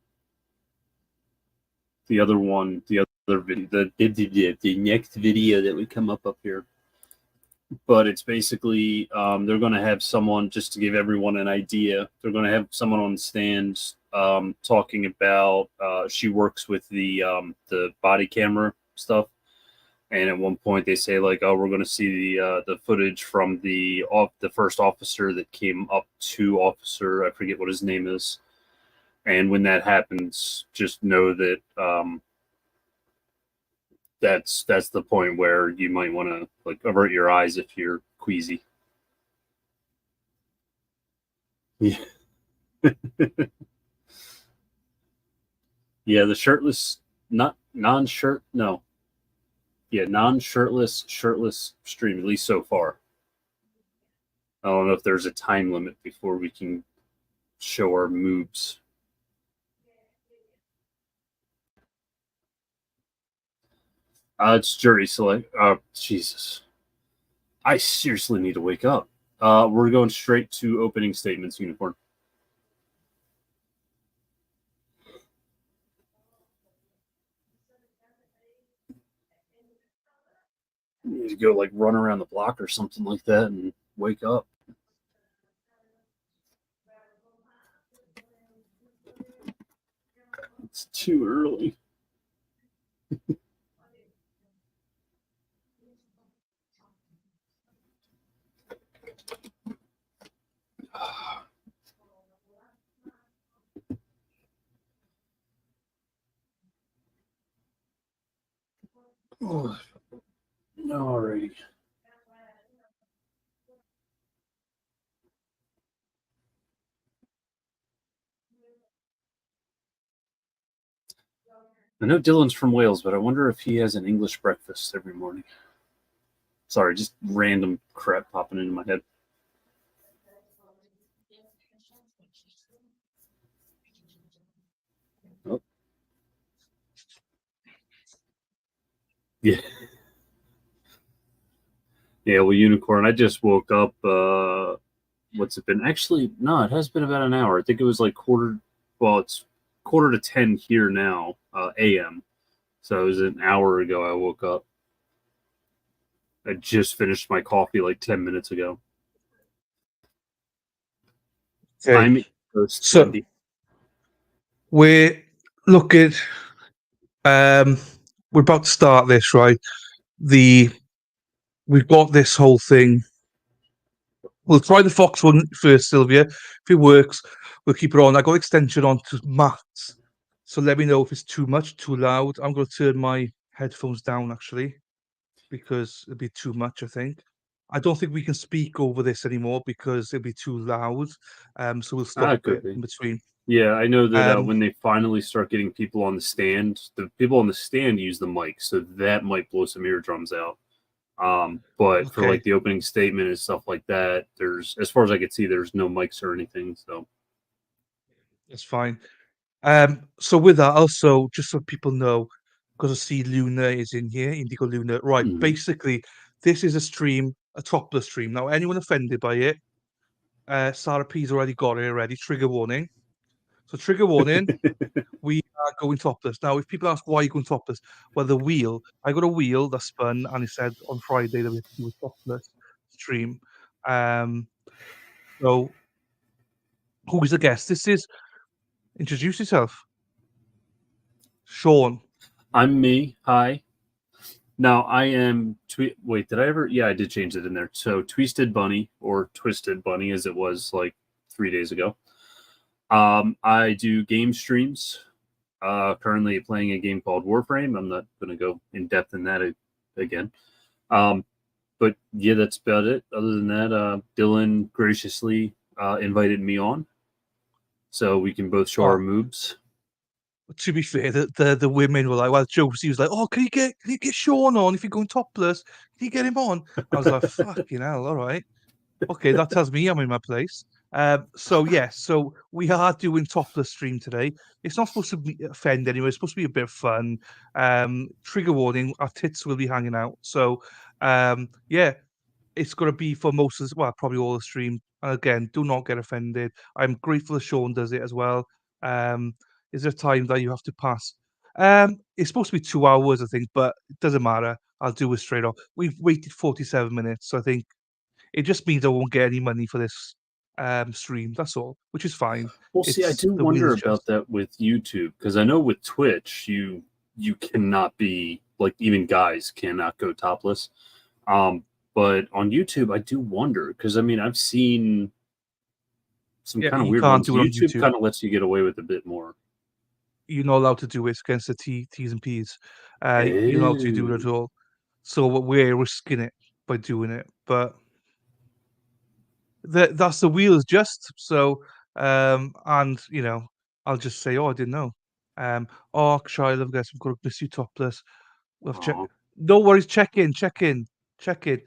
the other one, the other video, the next video that would come up here. But it's basically they're going to have someone, just to give everyone an idea, they're going to have someone on stand talking about she works with the body camera stuff. And at one point they say like, oh, we're going to see the footage from the first officer that came up to officer, I forget what his name is. And when that happens, just know that that's the point where you might want to like avert your eyes if you're queasy. Yeah. Yeah, the shirtless, not non-shirt, no. Yeah, non-shirtless, shirtless stream, at least so far. I don't know if there's a time limit before we can show our moves. It's jury select. Jesus. I seriously need to wake up. We're going straight to opening statements, Unicorn. You need to go like run around the block or something like that and wake up. It's too early. Oh, alrighty. I know Dylan's from Wales, but I wonder if he has an English breakfast every morning. Sorry, just random crap popping into my head. Oh. Yeah. Yeah, well, Unicorn, I just woke up. What's it been? Actually, no, it has been about an hour. I think it was like it's quarter to 10 here now, AM. So it was an hour ago I woke up. I just finished my coffee like 10 minutes ago. Okay. I'm East Coast, So Wendy. we're looking. Um, we're about to start this, right? The We've got this whole thing. We'll try the Fox one first, Sylvia. If it works, we'll keep it on. I got extension on to max, so let me know if it's too much, too loud. I'm going to turn my headphones down actually because it'll be too much. I think. I don't think we can speak over this anymore because it'll be too loud. So we'll stop It could it be. in between. Yeah, I know that Um, when they finally start getting people on the people on the stand use the mic, so that might blow some eardrums out. But for okay, like the opening statement and stuff like that, there's, as far as I could see, there's no mics or anything. So that's fine. So with that, also, just so people know, because I see Luna is in here, Indigo Luna. Right, mhm. basically, this is a stream, a topless stream. Now, anyone offended by it, Sarah P's already got it already. Trigger warning. So, trigger warning. We are going topless. Now, if people ask why you going topless, well, the wheel. I got a wheel that spun, and it said on Friday that we had to do a topless stream. Um, so who is the guest? This is introduce yourself, Sean. I'm me. Hi. Now I am. Wait, did I ever? Yeah, I did change it in there. So Twisted Bunny, or Twisted Bunny, as it was like 3 days ago. I do game streams. Currently playing a game called Warframe. I'm not going to go in depth in that again. Um, but yeah, that's about it. Other than that, Dylan graciously invited me on so we can both show our Oh, moves. to be fair, the women were like, well, Josie was like, "Oh, can you get Sean on if you're going topless? Can you get him on?" I was like, "Fucking hell, all right, okay, that tells me I'm in my place." So yes, so we are doing topless stream today. It's not supposed to offend anyone. It's supposed to be a bit of fun. Trigger warning: our tits will be hanging out. So, yeah, it's going to be for most of well, probably all the stream. And again, do not get offended. I'm grateful that Sean does it as well. Um, is there time that you have to pass? It's supposed to be 2 hours, I think, but it doesn't matter. I'll do it straight off. We've waited 47 minutes, so I think it just means I won't get any money for this stream. That's all, which is fine. Well, see, I It's do the wheel wonder is about just that with YouTube because I know with Twitch you cannot be like, even guys cannot go topless. Um, but on YouTube, I do wonder because I mean I've seen some yeah. kind of You weird can't ones. do it on YouTube YouTube. kind of lets you get away with a bit more. You're not allowed to do it. It's against the T's and P's. You're not allowed to do it at Ew. all. So we're risking it by doing it. But that's the wheel is just so. And I'll just say, oh, I didn't know. Oh, Shiloh, guys, I'm gonna miss you topless. We'll check. Aw. No worries. Check in. Check in. Check in.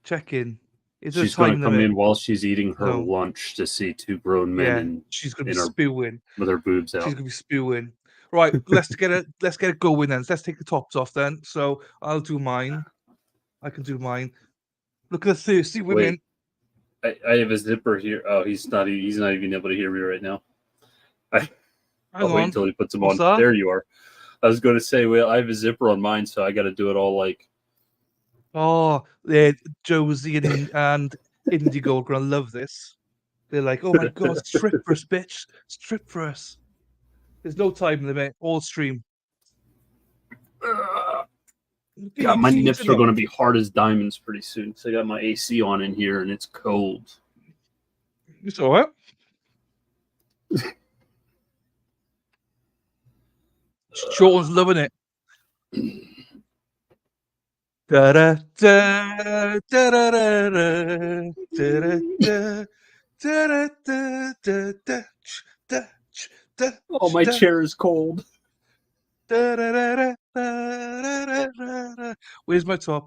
Check in. Is there a She's gonna time come limit? in while she's eating her No. lunch to see two grown men Yeah, she's gonna be in her spewing. with her boobs She's out. gonna be spewing. Right, let's get it going then. Let's take the tops off then. So I'll do mine. I can do mine. Look at the thirsty Wait, women. I have a zipper here. Oh, he's not even able to hear me right now. Hang I'll wait on. until he puts them What's on. that? There you are. I was going to say, well, I have a zipper on mine, so I got to do it all like. Oh, yeah, Josie and Indigo are gonna love this. They're like, oh my god, strip for us, bitch. Strip for us. There's no time limit. All stream. Look at God, you my teasing nips are them. going to be hard as diamonds pretty soon. So I got my AC on in here, and it's cold. It's all right. Sean's loving it. Da da da da da da da da da da da da da da da Oh, my da chair is cold. Where's my top?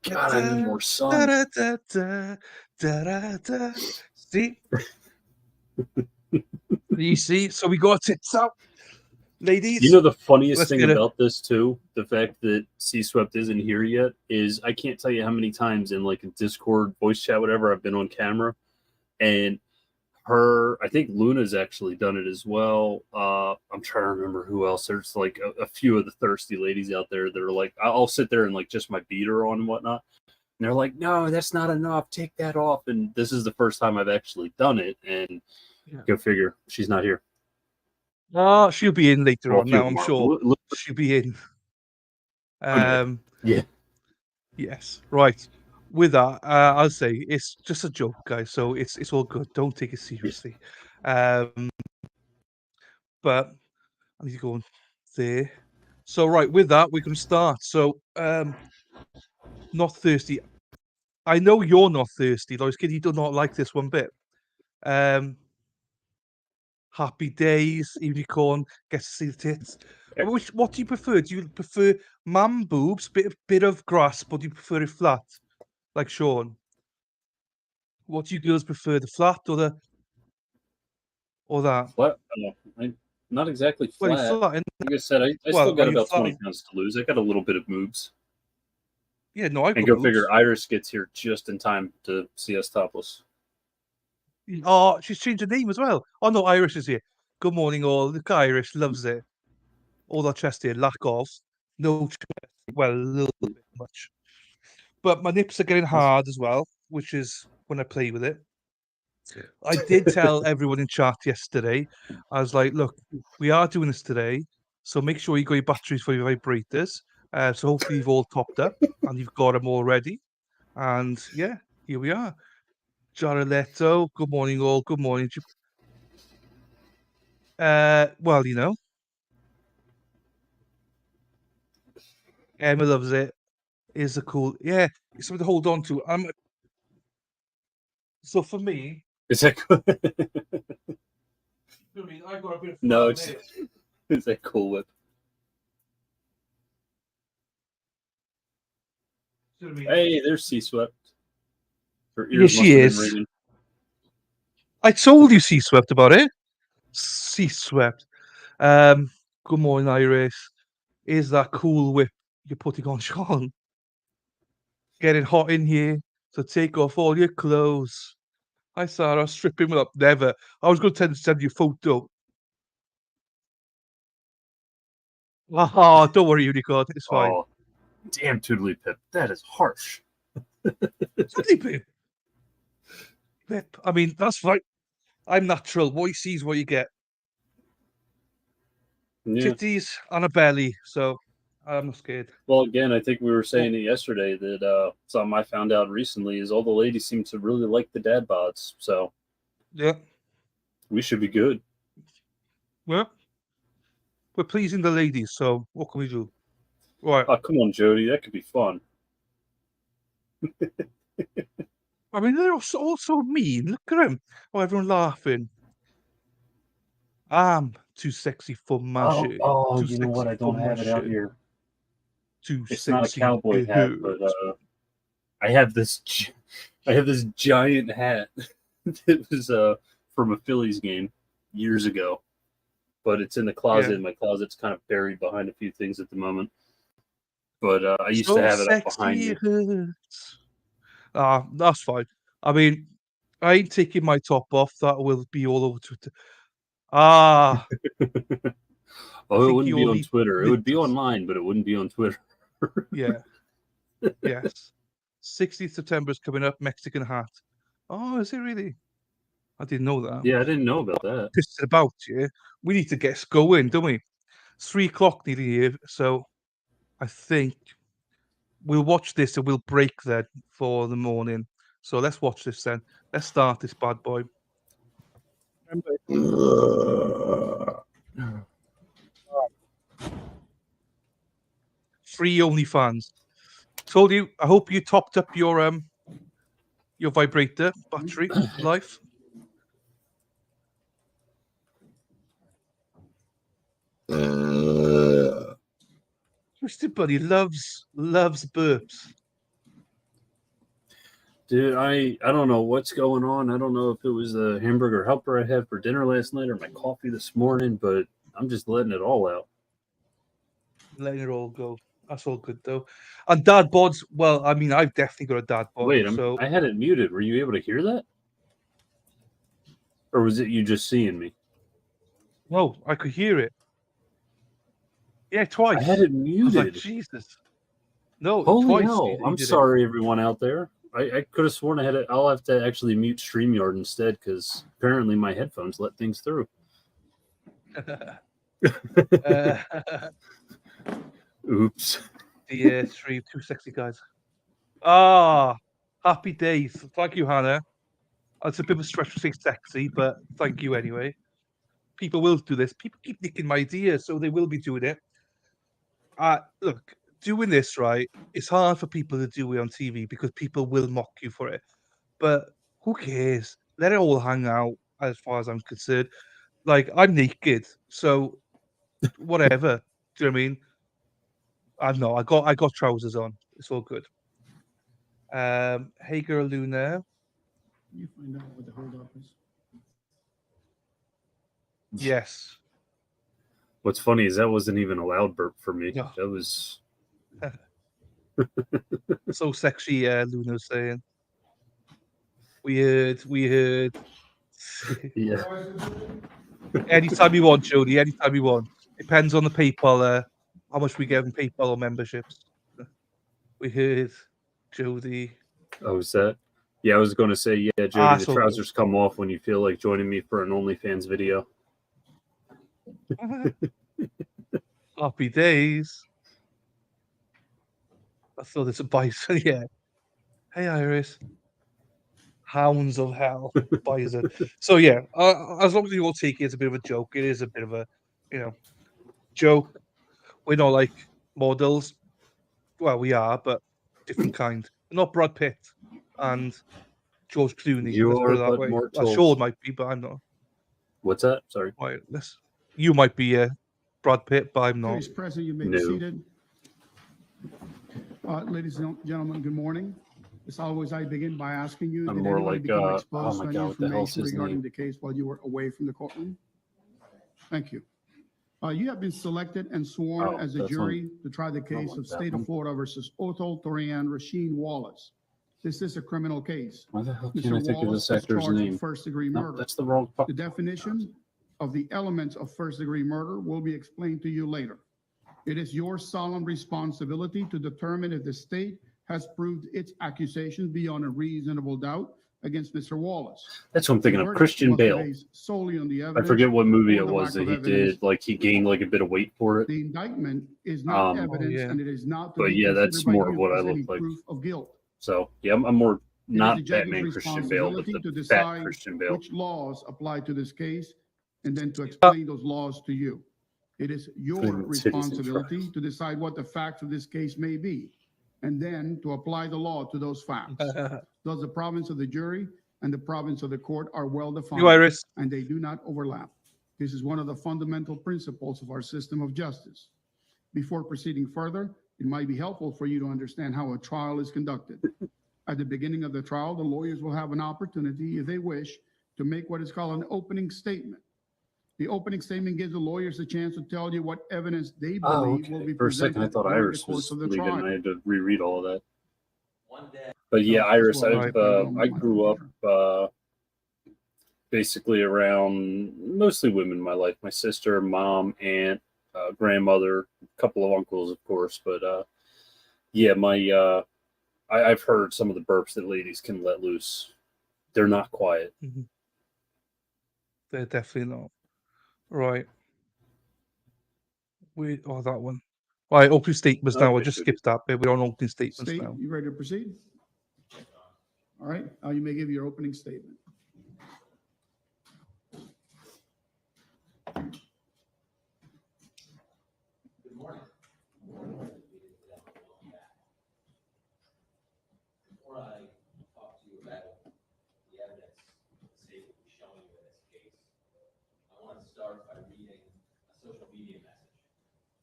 God, I need more sun. See? You see? So we got tits out. You Ladies, know the funniest let's thing get it. about this too, the fact that C Swept isn't here yet, is I can't tell you how many times in like a Discord voice chat, whatever, I've been on camera, and I think Luna's actually done it as well. I'm trying to remember who else. There's like a few of the thirsty ladies out there that are like, I'll sit there and like just my beater on and whatnot, they're like, no, that's not enough. Take that off. And this is the first time I've actually done it. And go figure, she's not here. Oh, she'll be in later Well, on now, I'm sure. look, She'll be in. yeah. Yes, right. With that, I'll say it's just a joke, guys. So it's all good. Don't take it seriously. But I need to go on there. So right, with that, we're gonna start. So not thirsty. I know you're not thirsty, Lois Kid. You do not like this one bit. Um, Happy Days, Unicorn, gets to see the tits. What do you prefer? Do you prefer man boobs, bit of grasp, or do you prefer it flat, like Sean? What do you girls prefer, the flat or that? Flat, not exactly Well, you flat. flat, Like I said, I still well, are got you about flat? 20 pounds to lose. I got a little bit of moves. Yeah, no, I've And got go moves. figure, Iris gets here just in time to see us topless. Oh, she's changed her name as well. Oh no, Irish is here. Good morning, all. Look, Irish loves it. All that chest here, lack of. No chest. Well, a little bit much. But my nips are getting hard as well, which is when I play with it. I did tell everyone in chat yesterday. I was like, look, we are doing this today, so make sure you got your batteries for your vibrators. So hopefully you've all topped up and you've got them all ready. And yeah, here we are. Jaraletto, good morning, all. Good morning. Well, Emma loves it. Is a cool, yeah. It's something to hold on to. So for me, Is that cool? I got a bit of No, fun there. it's that Cool Whip. Hey, there's Sea Swept. Her Yeah, ears must she have been is. ringing. I told you Sea Swept about it. Sea Swept. Um, Good morning, Iris. Is that cool whip you're putting on, Sean? Getting hot in here, so take off all your clothes. Hi, Sarah. Stripping me up. Never. I was going to send you a photo. Oh, don't worry, Unicorn. It's fine. Oh, damn Toodly Pip. That is harsh. Totally Pip. Pip. I mean, that's fine. I'm natural. What you see is what you get. Yeah. Titties and a belly, so I'm not scared. Well, again, I think we were saying it yesterday that something I found out recently is all the ladies seem to really like the dad bods. So Yeah. we should be good. Well, we're pleasing the ladies, so what can we do? Right. Oh, come on, Jody. That could be fun. I mean, they're all so mean. Look at them. Oh, everyone laughing. I'm too sexy for my shit. Too You know what? sexy I for don't my have it out shit. here. Too It's not a sexy. cowboy It hat, but hurts. I have this. I have this giant hat. It was from a Phillies game years ago, but it's in the closet. Yeah. And my closet's kind of buried behind a few things at the moment. But I used to So have it up behind sexy me. it hurts. Ah, that's fine. I mean, I ain't taking my top off. That will be all over Twitter. Ah, I Oh, it think wouldn't you be all on need Twitter. It would be lifters. online, but it wouldn't be on Twitter. Yeah. Yes. 16th September is coming up. Mexican hat. Oh, is it really? I didn't know that. Yeah, I didn't know about that. Pissed about, yeah. We need to get going, don't we? 3 o'clock nearly here, so I think we'll watch this and we'll break then for the morning. So let's watch this then. Let's start this bad boy. Free OnlyFans. Told you. I hope you topped up your vibrator battery life. Twisted Buddy loves burps. Dude, I don't know what's going on. I don't know if it was the hamburger helper I had for dinner last night or my coffee this morning, but I'm just letting it all out. Letting it all go. That's all good though. And dad bods. Well, I mean, I've definitely got a dad bod. Wait, So I had it muted. Were you able to hear that? Or was it you just seeing me? no, I could hear it. Yeah, I twice. had it I was like, muted. Jesus. No, Holy twice hell! he I'm did it. sorry, everyone out there. I could have sworn I had it. I'll have to actually mute StreamYard instead because apparently my headphones let things through. uh, Oops. the stream, too sexy guys. Ah, happy days. Thank you, Hannah. It's a bit of a stretch to say sexy, but thank you anyway. People will do this. People keep nicking my ideas, so they will be doing it. Look, doing this right, it's hard for people to do it on TV because people will mock you for it. But who cares? Let it all hang out, as far as I'm concerned. Like I'm naked, so whatever. Do you know what I mean? I know. I got trousers on. It's all good. Hey girl, Luna. Can you find out what the holdup is? Yes. What's funny is that wasn't even a loud burp for me. No. That was So sexy. Luna's saying. We heard. yeah. Anytime you want, Jody. Anytime you want. Depends on the PayPal. How much we get in PayPal or memberships. We heard Jody. Oh, is that? Yeah, I was going to say, yeah, Jody, the So good. trousers come off when you feel like joining me for an OnlyFans video. Happy days. I thought it's a bison. Yeah. Hey, Iris. Hounds of hell. Bison. So yeah, as long as you all take it as a bit of a joke, it is a bit of a, joke. We're not like models. Well, we are, but different kind. We're not Brad Pitt and George Clooney. You Let's put are it that but way. mortals. Sean might be, but I'm not. What's that? Sorry. Right, you might be Brad Pitt, but I'm not. Curious President, you may be seated. Ladies and gentlemen, good morning. As always, I begin by asking you, I'm did more anyone like, become oh exposed my to God, any what the hell's information his regarding name? the case while you were away from the courtroom? Thank you. You have been selected and sworn as a jury to try the case of State of Florida versus Othal Wallace. This is a criminal case. Why the hell can't Mr. I think of Wallace this is actor's charged name? with first-degree No, murder. that's the wrong. The definition of the elements of first-degree murder will be explained to you later. It is your solemn responsibility to determine if the state has proved its accusation beyond a reasonable doubt against Mr. Wallace. That's what I'm thinking The of. verdict Christian must be Bale. based solely on the I evidence forget what movie or it the was lack that of he evidence. did. Like he gained like a bit of weight for it. The indictment is not evidence, yeah. and it is not to But be yeah, considered that's by more you of what I as look any like. proof of guilt. So yeah, I'm more It is not the judge's Batman Christian Bale, but responsibility to the fat decide Christian Bale. which laws apply to this case and then to explain those laws to you. It is your Clean the titties and responsibility tries. to decide what the facts of this case may be and then to apply the law to those facts. Thus, the province of the jury and the province of the court are well defined You, Iris. and they do not overlap. This is one of the fundamental principles of our system of justice. Before proceeding further, it might be helpful for you to understand how a trial is conducted. At the beginning of the trial, the lawyers will have an opportunity, if they wish, to make what is called an opening statement. The opening statement gives the lawyers a chance to tell you what evidence they believe will be For a second, I presented thought during the Iris course was of the leaving. trial. I had to reread all of that. But yeah, No, Iris, that's what I grew up basically around mostly women in my life. My sister, mom, aunt, grandmother, a couple of uncles, of course. But yeah, I've heard some of the burps that ladies can let loose. They're not quiet. Mm-hmm. They're definitely not. Right. That one. Right, opening statements now. Okay, I'll just good. skip that bit. We're on opening statements State, now. you ready to proceed? All right, you may give your opening statement. Good morning. Before I talk to you about the evidence the state will be showing you in this case, I want to start by reading a social media message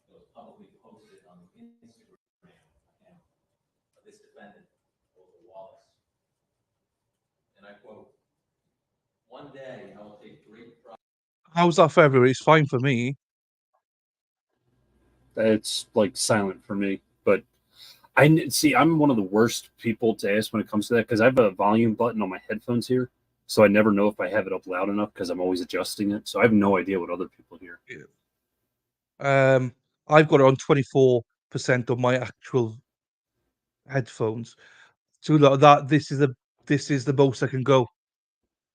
that was publicly posted on the Instagram account of this defendant, Othal Wallace. And I quote, "One day I will take great pride." How's that for everybody? It's fine for me. It's like silent for me. But I see I'm one of the worst people to ask when it comes to that because I have a volume button on my headphones here, so I never know if I have it up loud enough because I'm always adjusting it. So I have no idea what other people hear. I've got it on 24% of my actual headphones. So look, that this is the most I can go,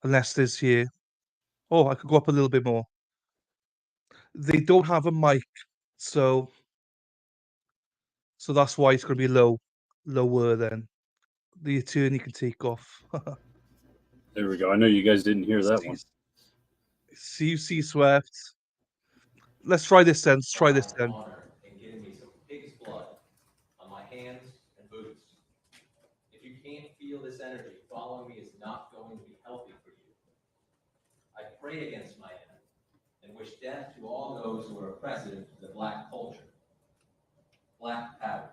unless there's here. Oh, I could go up a little bit more. They don't have a mic, so that's why it's gonna be lower then. The attorney can take off. There we go. I know you guys didn't hear that See, one. see Swift. Let's try this then. Let's try this Pride, then. honor, and giving me some pig's blood on my hands and boots. If you can't feel this energy, following me is not going to be healthy for you. I pray against my enemy and wish death to all those who are oppressive to the black culture. Black power.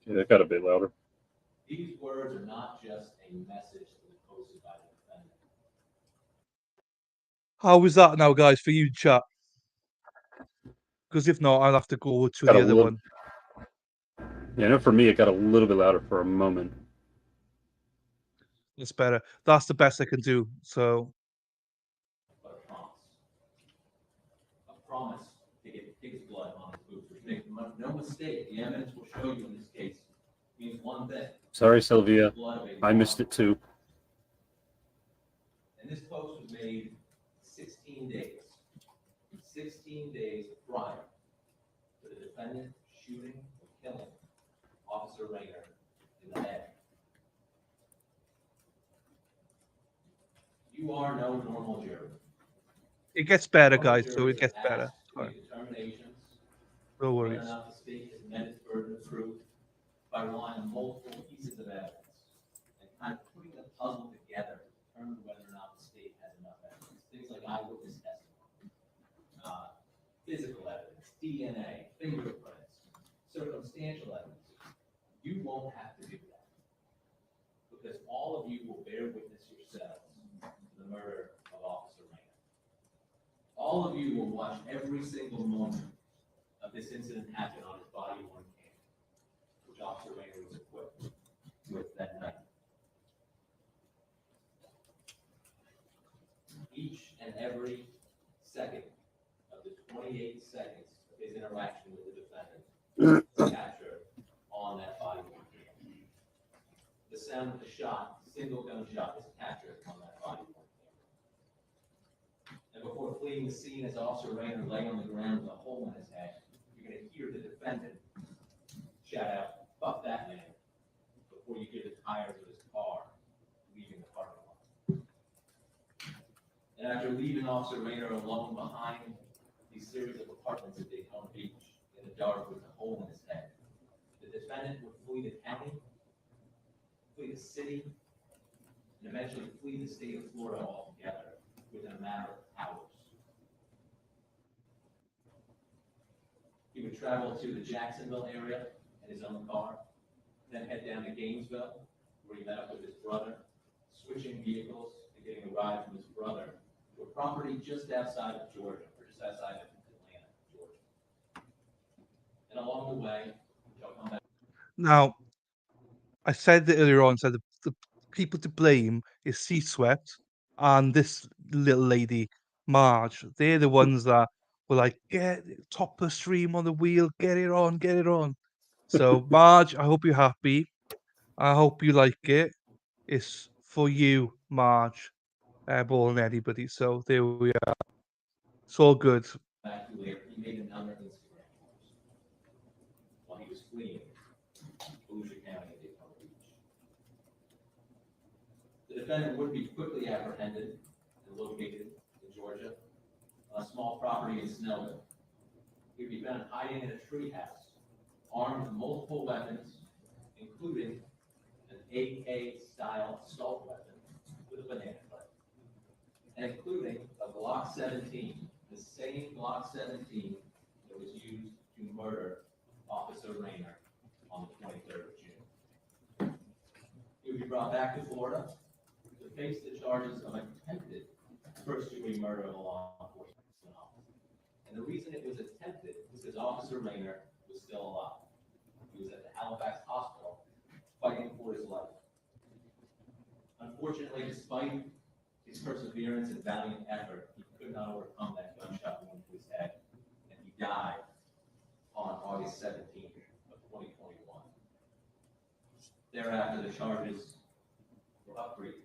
Okay, that got a bit louder. These words are not just a message that was posted by the defendant. How was that now, guys, for you, chat? Because if not, I'll have to go to Got the a other little. one. Yeah, I know for me it got a little bit louder for a moment. It's better. That's the best I can do. So But a promise. A promise to get pig's blood on his boots, which make no mistake, the evidence will show you in this case means one thing. Sorry, Sylvia. Blood of a I missed it too. And this post was made 16 days. 16 days prior to the defendant shooting and killing Officer Raynor in the head. You are no normal jury. it gets better, Normal guys. So it juries are gets better. asked to Alright, make determinations no whether or worries. not the state has met its burden of proof by relying on multiple pieces of evidence and kind of putting the puzzle together to determine whether or not the state has enough evidence. Things like eyewitness testimony, physical evidence, DNA, fingerprints, circumstantial evidence. You won't have to do that because all of you will bear witness yourselves to the murder of Officer Raynor. All of you will watch every single moment of this incident happen on his body-worn camera, which Officer Raynor was equipped with that night. Each and every second of the 28 seconds of his interaction with the defendant is captured on that body-worn camera. The sound of the shot, single gunshot, is captured on that body-worn camera. And before fleeing the scene, as Officer Raynor lay on the ground with a hole in his head, you're going to hear the defendant shout out, "Fuck that man," before you hear the tires of his car leaving the parking lot. And after leaving Officer Raynor alone behind these series of apartments at Daytona Beach in the dark with a hole in his head, the defendant would flee the county, flee the city, and eventually flee the state of Florida altogether within a matter of hours. He would travel to the Jacksonville area in his own car, then head down to Gainesville, where he met up with his brother, switching vehicles and getting a ride from his brother to a property just outside of Georgia, or just outside of Atlanta, Georgia. And along the way, which I'll come back. Now, I said it earlier on, said the people to blame is C-Swept and this little lady, Marge. They're the ones that were like, get top of stream on the wheel, get it on, get it on. So, Marge, I hope you're happy. I hope you like it. It's for you, Marge, more than anybody. So there we are. It's all good. Back to later, he made another Instagram post while he was fleeing Volusia County at Daytona Beach. The defendant would be quickly apprehended and located in Georgia on a small property in Snellville. He would be found hiding in a treehouse, armed with multiple weapons, including an AK-style assault weapon with a banana clip, and including a Glock 17, the same Glock 17 that was used to murder Officer Raynor on the 23rd of June. He would be brought back to Florida to face the charges of attempted first-degree murder of a law enforcement officer. And the reason it was attempted was because Officer Raynor was still alive. He was at the Halifax hospital fighting for his life. Unfortunately, despite his perseverance and valiant effort, he could not overcome that gunshot wound to his head, and he died on August 17th of 2021. Thereafter, the charges were upgraded,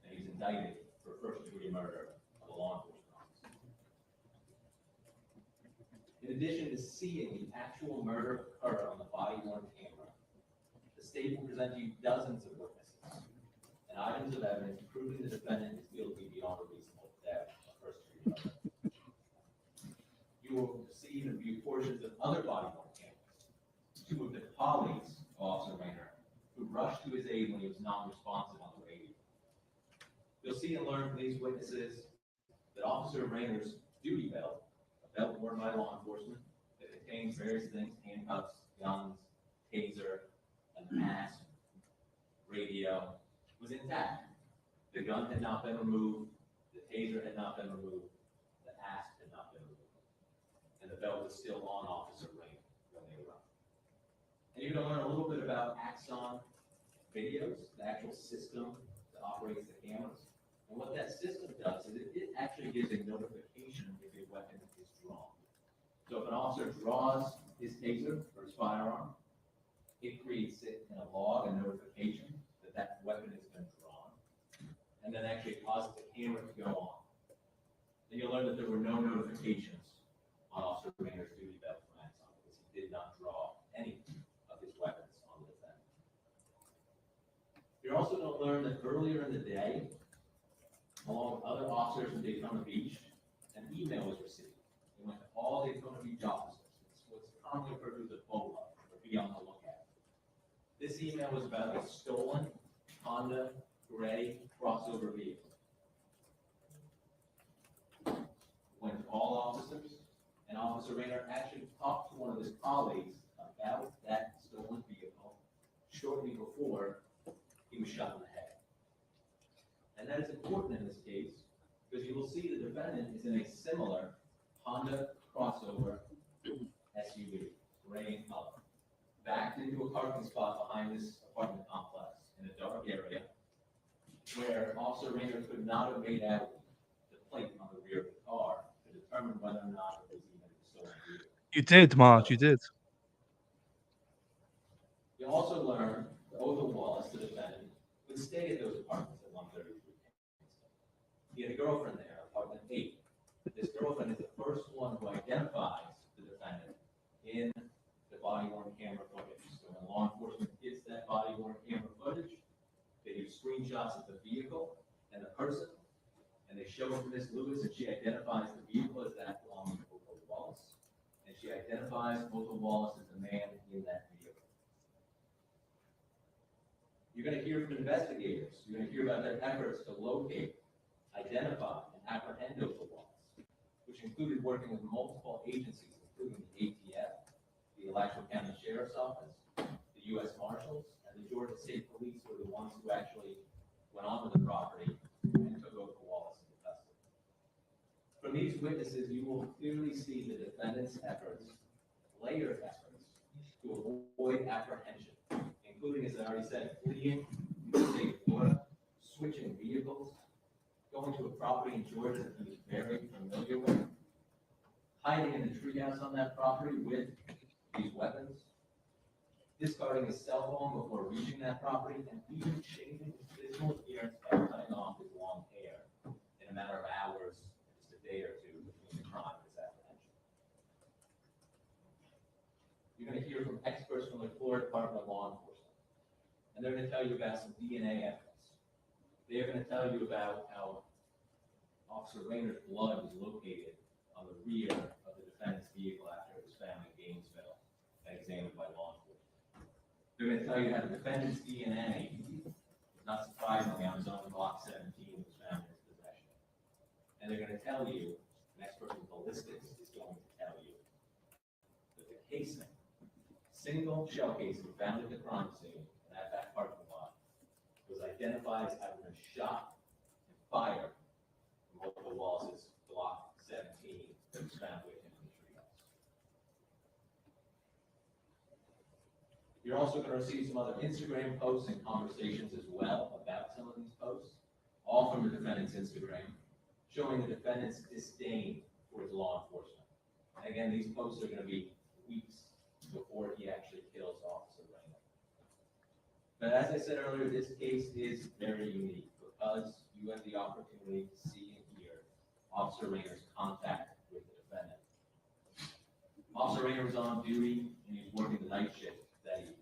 and he was indicted for first-degree murder of a law enforcement officer. In addition to seeing the actual murder occur on the body-worn camera, the state will present you dozens of witnesses and items of evidence proving the defendant is guilty beyond a reasonable doubt of first-degree murder. You will see and view portions of other body-worn cameras. Two of the colleagues of Officer Raynor who rushed to his aid when he was non-responsive on the radio. You'll see and learn from these witnesses that Officer Raynor's duty belt, a belt worn by law enforcement that contains various things, handcuffs, guns, taser, a mask, radio, was intact. The gun had not been removed, the taser had not been removed, the mask had not been removed, and the belt was still on Officer Raynor when they arrived. And you're going to learn a little bit about Axon videos, the actual system that operates the cameras. And what that system does is it actually gives a notification if a weapon is drawn. So if an officer draws his taser or his firearm, it creates it in a log, a notification that that weapon has been drawn, and then actually causes the camera to go on. And you'll learn that there were no notifications on Officer Raynor's duty belt from Axon because he did not draw any of his weapons on the defendant. You're also going to learn that earlier in the day, along with other officers from Daytona Beach, an email was received. It went to all Daytona Beach officers. It's what's commonly referred to as a BOLA, or be on the lookout. This email was about a stolen Honda gray crossover vehicle. It went to all officers, and Officer Raynor actually talked to one of his colleagues about that stolen vehicle shortly before he was shot in the head. And that is important in this case because you will see the defendant is in a similar Honda crossover SUV, gray in color, backed into a parking spot behind this apartment complex in a dark area where Officer Raynor could not have made out the plate on the rear of the car to determine whether or not it was even a stolen vehicle. You did, Marge, you did. You'll also learn that Othal Wallace, the defendant, would stay at those apartments at 133. He had a girlfriend there, apartment 8. This girlfriend is the first one who identifies the defendant in the body-worn camera footage. So when law enforcement gets that body-worn camera footage, they do screenshots of the vehicle and the person, and they show it to Miss Lewis, and she identifies the vehicle as that belonging to Othal Wallace, and she identifies Othal Wallace as the man in that vehicle. You're going to hear from investigators. You're going to hear about their efforts to locate, identify, and apprehend Othal Wallace, which included working with multiple agencies, including the ATF, the Alachua County Sheriff's Office, the U.S. Marshals, and the Georgia State Police were the ones who actually went onto the property and took Othal Wallace into custody. From these witnesses, you will clearly see the defendant's efforts, layered efforts, to avoid apprehension, including, as I already said, fleeing to the state of Florida, switching vehicles, going to a property in Georgia that he was very familiar with, hiding in the treehouse on that property with these weapons, discarding his cell phone before reaching that property, and even changing his physical appearance by cutting off his long hair in a matter of hours, just a day or two between the crime and his apprehension. You're going to hear from experts from the Florida Department of Law Enforcement, and they're going to tell you about some DNA evidence. They're going to tell you about how Officer Raynor's blood was located on the rear of the defendant's vehicle after it was found in Gainesville and examined by law enforcement. They're going to tell you how the defendant's DNA, not surprisingly, on his own Glock 17 was found in his possession. And they're going to tell you, an expert in ballistics is going to tell you, that the casing, single shell casing found at the crime scene in that back parking lot, was identified as having been shot and fired from Othal Wallace's Glock 17 that was found with him in the treehouse. You're also going to receive some other Instagram posts and conversations as well about some of these posts, all from the defendant's Instagram, showing the defendant's disdain towards law enforcement. And again, these posts are going to be weeks before he actually kills Officer Raynor. But as I said earlier, this case is very unique because you have the opportunity to see and hear Officer Raynor's contact with the defendant. Officer Raynor was on duty and he was working the night shift that evening.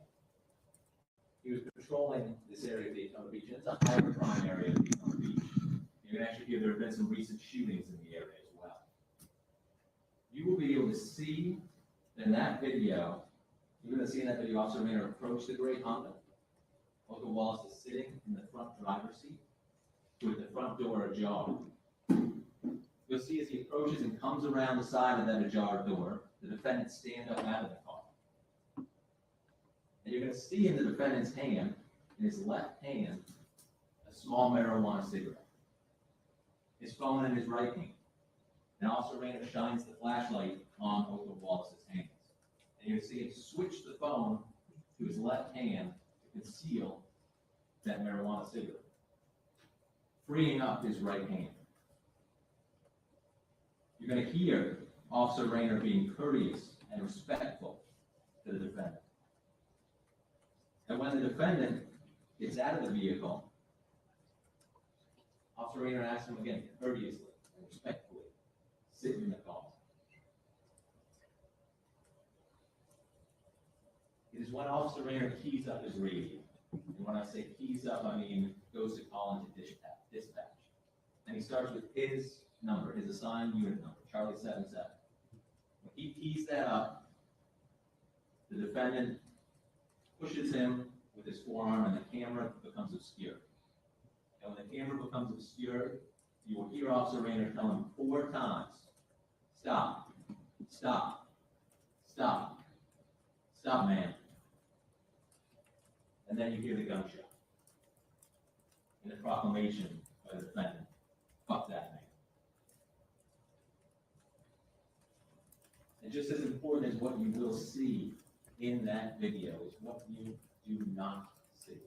He was patrolling this area of Daytona Beach, and it's a high crime area of Daytona Beach. You can actually hear there have been some recent shootings in the area as well. You will be able to see in that video, you're going to see in that video Officer Raynor approach the gray Honda. Othal Wallace is sitting in the front driver's seat with the front door ajar. You'll see as he approaches and comes around the side of that ajar door, the defendant stand up out of the car. And you're going to see in the defendant's hand, in his left hand, a small marijuana cigarette. His phone in his right hand. And Officer Raynor shines the flashlight on Othal Wallace's hands. And you're going to see him switch the phone to his left hand to conceal that marijuana cigarette, freeing up his right hand. You're going to hear Officer Raynor being courteous and respectful to the defendant. And when the defendant gets out of the vehicle, Officer Raynor asks him again, courteously and respectfully, sit in the car. It is when Officer Raynor keys up his radio. And when I say keys up, I mean goes to call into dispatch. And he starts with his number, his assigned unit number, Charlie 77. When he keys that up, the defendant pushes him with his forearm and the camera becomes obscured. And when the camera becomes obscured, you will hear Officer Raynor tell him 4 times, stop, stop, stop, stop, man. And then you hear the gunshot. And the proclamation by the defendant, fuck that man. And just as important as what you will see in that video is what you do not see.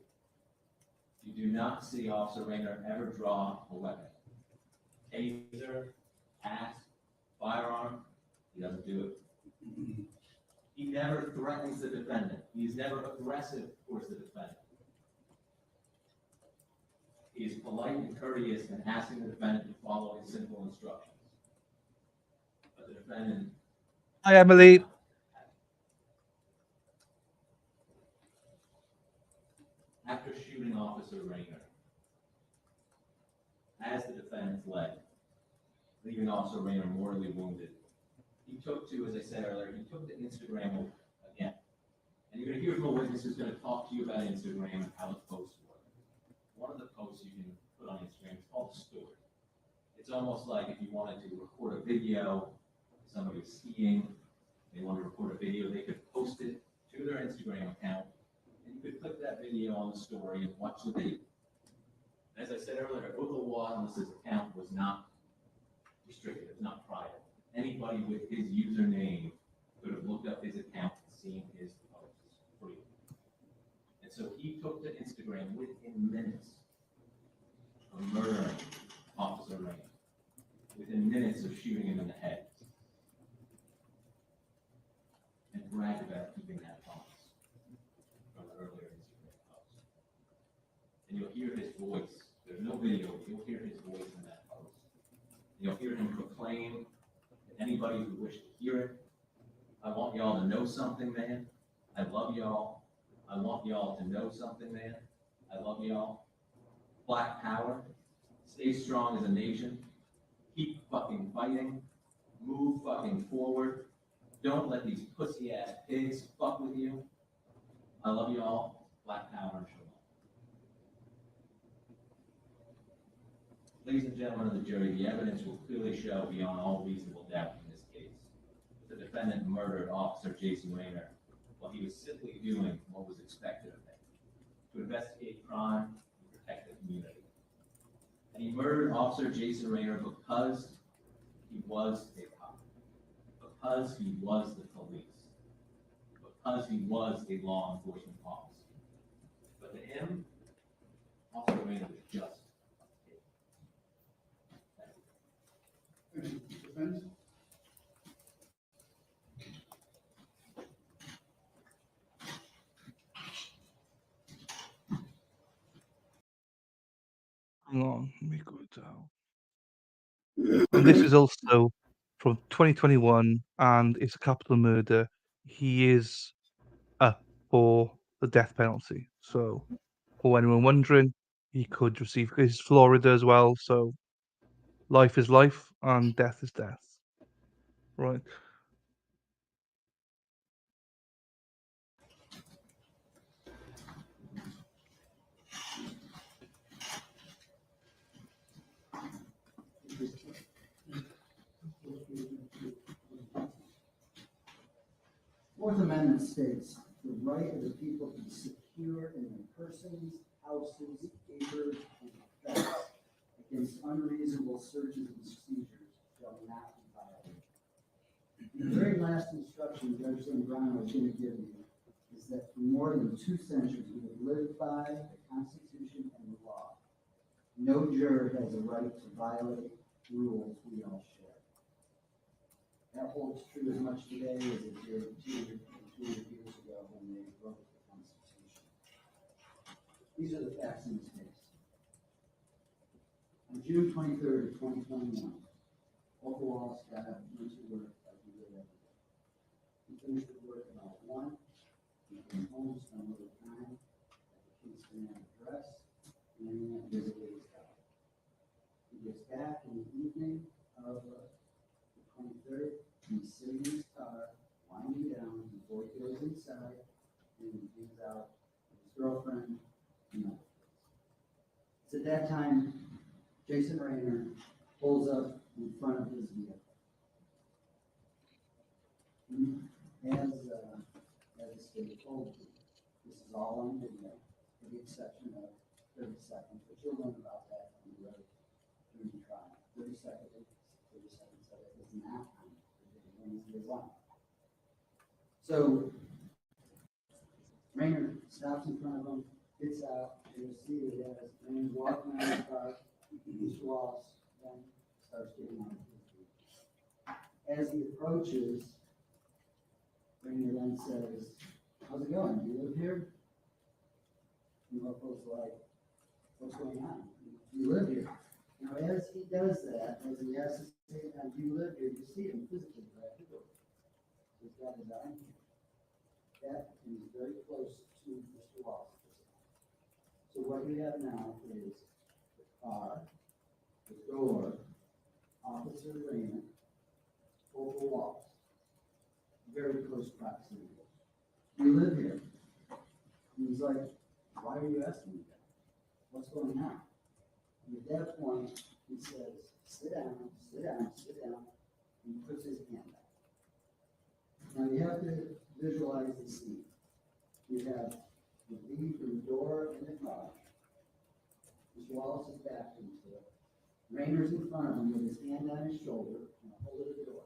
You do not see Officer Raynor ever draw a weapon. Taser, axe, firearm, he doesn't do it. He never threatens the defendant. He is never aggressive towards the defendant. He is polite and courteous in asking the defendant to follow his simple instructions. But the defendant... Hi, Emily. After shooting Officer Raynor, as the defendant's leg, leaving Officer Raynor mortally wounded, he took to, as I said earlier, he took to Instagram again. And you're going to hear from a witness who's going to talk to you about Instagram and how the posts work. One of the posts you can put on Instagram is called a story. It's almost like if you wanted to record a video, somebody was skiing, they wanted to record a video, they could post it to their Instagram account, and you could click that video on the story and watch the video. As I said earlier, Othal Wallace's account was not restricted, it was not private. Anybody with his username could have looked up his account and seen his posts freely. And so he took to Instagram within minutes of murdering Officer Raynor, within minutes of shooting him in the head, and bragged about keeping that promise from the earlier Instagram post. And you'll hear his voice. There's no video, but you'll hear his voice in that post. You'll hear him proclaim to anybody who wished to hear it, I want y'all to know something, man. I love y'all. I want y'all to know something, man. I love y'all. Black power. Stay strong as a nation. Keep fucking fighting. Move fucking forward. Don't let these pussy ass pigs fuck with you. I love y'all. Black power and shalom. Ladies and gentlemen of the jury, the evidence will clearly show beyond all reasonable doubt in this case that the defendant murdered Officer Jason Raynor while he was simply doing what was expected of him, to investigate crime and protect the community. And he murdered Officer Jason Raynor because he was a cop, because he was the police, because he was a law enforcement officer. But to him, Officer Raynor was just a kid. Thank you. Defense? Hang on, let me go down. And this is also from 2021, and it's a capital murder. He is up for the death penalty. So, for anyone wondering, he could receive. It's Florida as well, so life is life and death is death. Right. Fourth Amendment states, the right of the people to be secure in their persons, houses, papers, and effects against unreasonable searches and seizures shall not be violated. The very last instruction Judge St. Brown was going to give you is that for more than 2 centuries we have lived by the Constitution and the law. No juror has a right to violate rules we all share. That holds true as much today as it did 200 years ago when they wrote the Constitution. These are the facts in this case. On June 23rd of 2021, Othal Wallace got up and went to work like he did every day. He finished his work about 1. He came home, spent a little time at the Kingston address, and then he went to visit his daughter. He gets back in the evening of the 23rd. He's sitting in his car, winding down before he goes inside, and he hangs out with his girlfriend. It's at that time, Jason Raynor pulls up in front of his vehicle. As the state told you, this is all on video, with the exception of 30 seconds, but you'll learn about that on the road during the trial. 30 seconds of it is not on video. So Raynor stops in front of him, gets out, and you'll see that as Raynor walking out of the car, Mr. Wallace then starts getting on his feet. As he approaches, Raynor then says, "How's it going? Do you live here?" And Othal's like, "What's going on? Do you live here?" Now, as he does that, as he asks the same time, "Do you live here?" you see him physically right at the door. He's got his arm here. That is very close to Mr. Wallace. So what you have now is the car, the door, Officer Raynor, Othal Wallace. Very close proximity. You live here. And he's like, "Why are you asking me that? What's going on?" And at that point, he says, "Sit down, sit down, sit down," and he puts his hand up. Now you have to visualize the scene. You have the lead from the door in the car. Mr. Wallace is back into it. Raynor's in front of him with his hand on his shoulder and a hold of the door.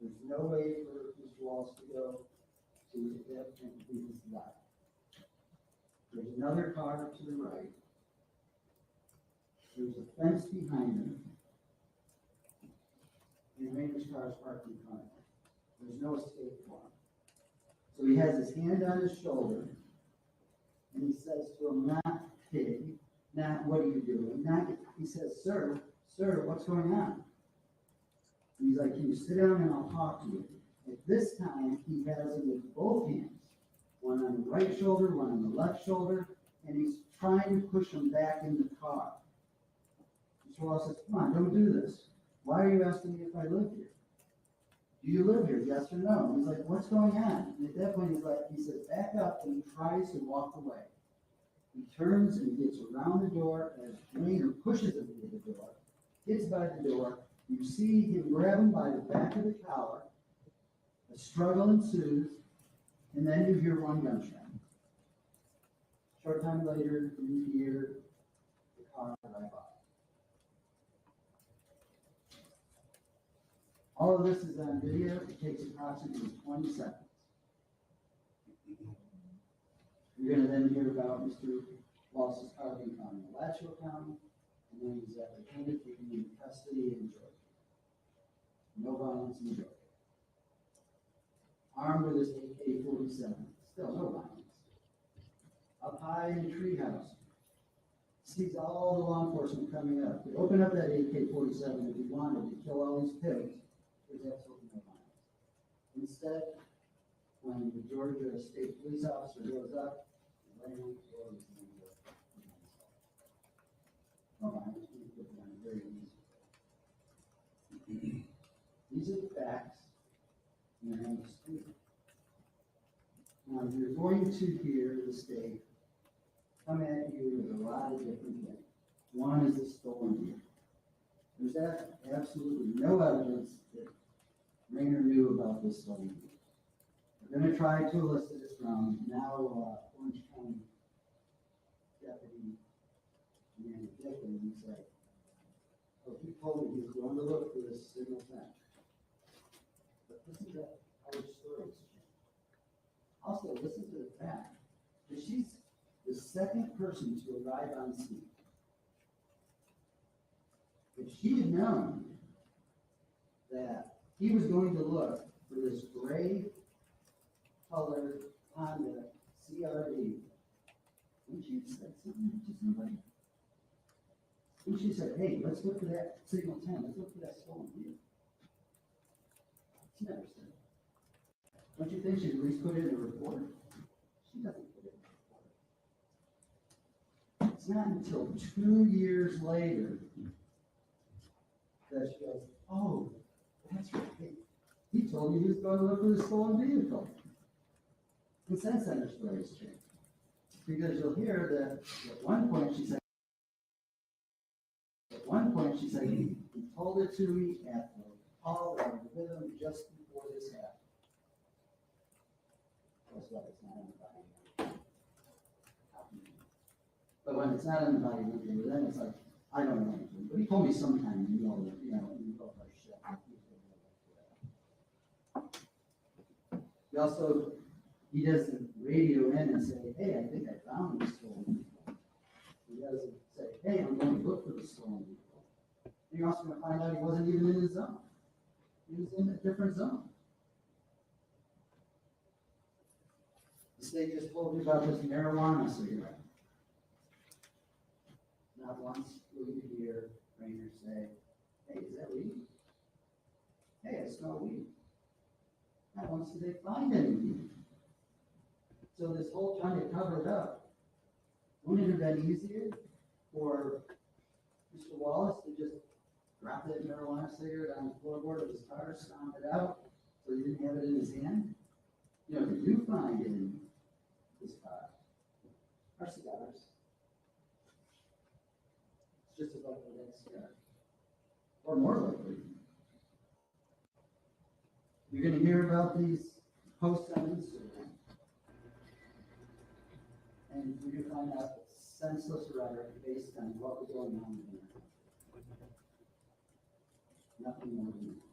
There's no way for Mr. Wallace to go to that and complete his life. There's another car to the right. There's a fence behind him. And Raynor's car is parked in front of him. There's no escape for him. So he has his hand on his shoulder, and he says to him, not pig, not what are you doing, not, he says, sir, what's going on? And he's like, can you sit down and I'll talk to you. At this time, he has him with both hands, one on the right shoulder, one on the left shoulder, and he's trying to push him back in the car. Mr. Wallace says, come on, don't do this. Why are you asking me if I live here? Do you live here, yes or no? And he's like, what's going on? And at that point, he says, back up, and he tries to walk away. He turns and gets around the door as Raynor pushes him into the door, gets by the door. You see him grab him by the back of the collar. A struggle ensues, and then you hear one gunshot. Short time later, you hear the car drive by. All of this is on video. It takes approximately 20 seconds. You're going to then hear about Mr. Wallace's car being found in Alachua County, and then he's apprehended for being in custody in Georgia. No violence in Georgia. Armed with his AK-47, still no violence. Up high in the treehouse, sees all the law enforcement coming up. To open up that AK-47 if he wanted to kill all these pigs, there's absolutely no violence. Instead, when the Georgia State Police officer goes up, Raynor goes and goes. No violence, we put it on a very easy way. These are the facts, and they're undisputed. Now, you're going to hear the state come at you with a lot of different things. One is the stolen vehicle. There's absolutely no evidence that Raynor knew about this stolen vehicle. We're going to try to elicit it from now Orange County Deputy Amanda Dickens and say, oh, he told me he was going to look for this signal fence. But listen to how her story is changed. Also, listen to the fact that she's the second person to arrive on scene. If she had known that he was going to look for this gray colored Honda CRV, wouldn't she have said something to somebody? Wouldn't she have said, hey, let's look for that signal 10, let's look for that stolen vehicle? She never said that. Don't you think she'd at least put it in a report? She doesn't put it in a report. It's not until 2 years later that she goes, oh, that's right. He told me he was going to look for the stolen vehicle. And since then, her story has changed. Because you'll hear that at one point she said, he told it to me at the call that I was with him just before this happened. Guess what? It's not in the body. But when it's not in the body, then it's like, I don't know anything. But he told me sometime, you know, our shit. He doesn't radio in and say, hey, I think I found the stolen vehicle. He doesn't say, hey, I'm going to look for the stolen vehicle. And you're also going to find out he wasn't even in his zone. He was in a different zone. The state just told me about this marijuana cigarette. Not once will you hear Raynor say, hey, is that weed? Hey, I smell weed. Not once did they find any weed. So this whole trying to cover it up, wouldn't it have been easier for Mr. Wallace to just drop that marijuana cigarette on the floorboard of his car, stomp it out, so he didn't have it in his hand? You know, if you do find it in his car, are cigars. It's just as likely that cigar. Or more likely. You're going to hear about these posts on Instagram. And you're going to find out it's senseless rhetoric based on what was going on in there. Nothing more than that.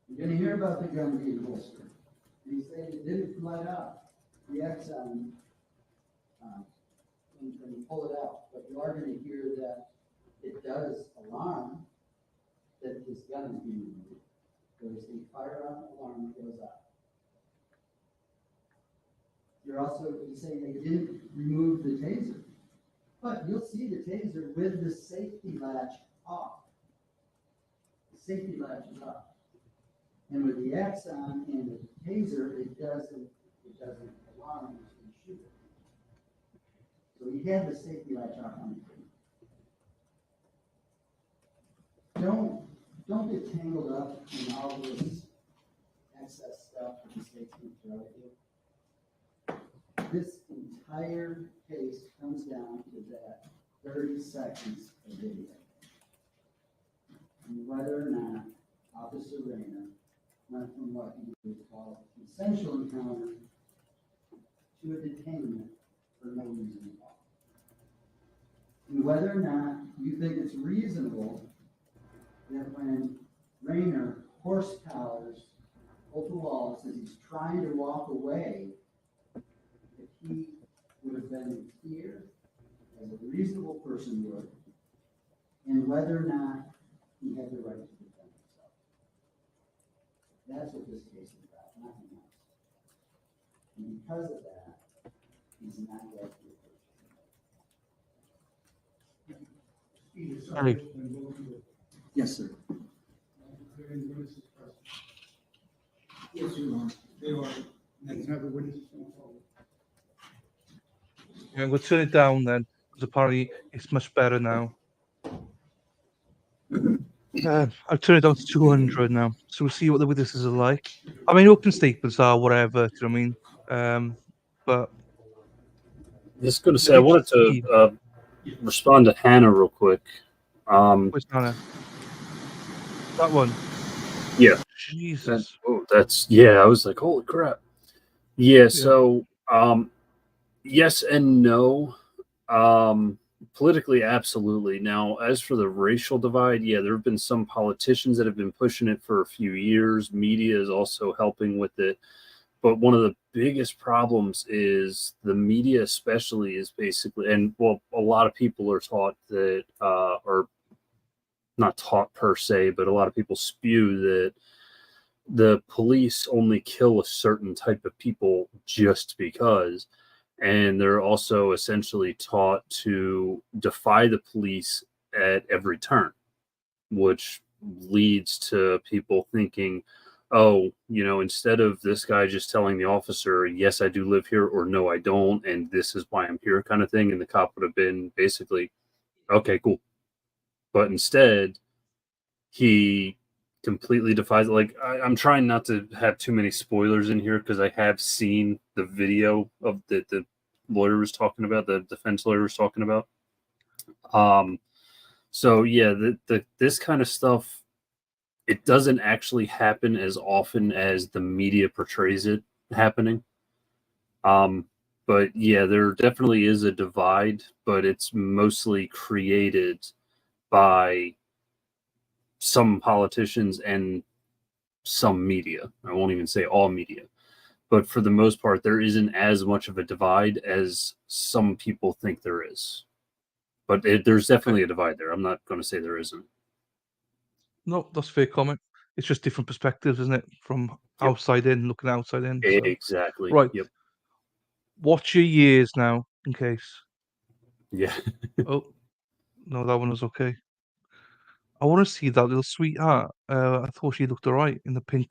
You're going to hear about the gun being holstered. And he said it didn't let out the Exxon when you pull it out. But you are going to hear that it does alarm that this gun is being removed. There's a firearm alarm that goes out. You're also saying they didn't remove the taser. But you'll see the taser with the safety latch off. The safety latch is off. And with the Exxon and the taser, it doesn't alarm when you shoot it. So he had the safety latch off on the tree. Don't get tangled up in all this excess stuff that the state's going to throw at you. This entire case comes down to that 30 seconds of video. And whether or not Officer Raynor went from what he would call a consensual encounter to a detainment for no reason at all. And whether or not you think it's reasonable that when Raynor horse collars Othal Wallace as he's trying to walk away, that he would have been in fear, as a reasonable person would, and whether or not he had the right to defend himself. That's what this case is about, nothing else. And because of that, he's not guilty of torture. Hey, Yes, sir. Yes, Your Honor. They are. And have the witnesses come forward. yeah, I'm going to turn it down then, because apparently it's much better now. I've turned it down to 200 now, so we'll see what the witnesses are like. I mean, open statements are whatever, do you know what I mean? But Just going to say, I let me wanted see. to respond to Hannah real quick. Where's Hannah? That one. Yeah, Jesus. that's yeah. I was like, holy crap. Yeah. So, yes and no. Politically, absolutely. Now, as for the racial divide, yeah, there have been some politicians that have been pushing it for a few years. Media is also helping with it. But one of the biggest problems is the media, especially, is basically, and well, a lot of people are taught that, or not taught per se, but a lot of people spew that the police only kill a certain type of people just because. And they're also essentially taught to defy the police at every turn, which leads to people thinking, oh, instead of this guy just telling the officer, yes, I do live here, or no, I don't, and this is why I'm here, kind of thing. And the cop would have been basically, okay, cool. But instead, he completely defies it. Like, I'm trying not to have too many spoilers in here because I have seen the video of the lawyer was talking about, the defense lawyer was talking about. So yeah, this kind of stuff, it doesn't actually happen as often as the media portrays it happening. But yeah, there definitely is a divide, but it's mostly created by some politicians and some media. I won't even say all media, but for the most part, there isn't as much of a divide as some people think there is. But there's definitely a divide there. I'm not going to say there isn't. No, that's a fair comment. It's just different perspectives, isn't it? From Yep. outside in, looking outside in. So. Exactly. Right. Yep. Watch your years now, in case. Yeah. Oh, no, that one was okay. I want to see that little sweetheart. I thought she looked alright in the pink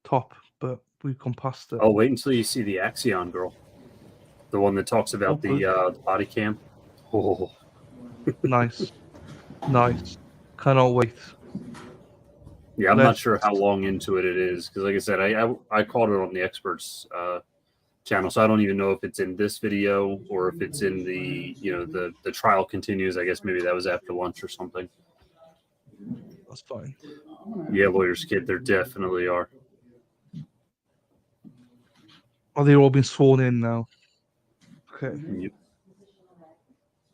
top, but we've gone past it. I'll wait until you see the Axion girl, the one that talks about good. the body cam. Oh, Nice. Nice. Cannot wait. yeah. I'm not Let's sure how long into it is because, like I said, I called it on the experts channel, so I don't even know if it's in this video or if it's in the trial continues. I guess maybe that was after lunch or something. That's fine. Yeah, lawyers kid, there definitely are. Oh, they've all been sworn in now. Okay. Yep.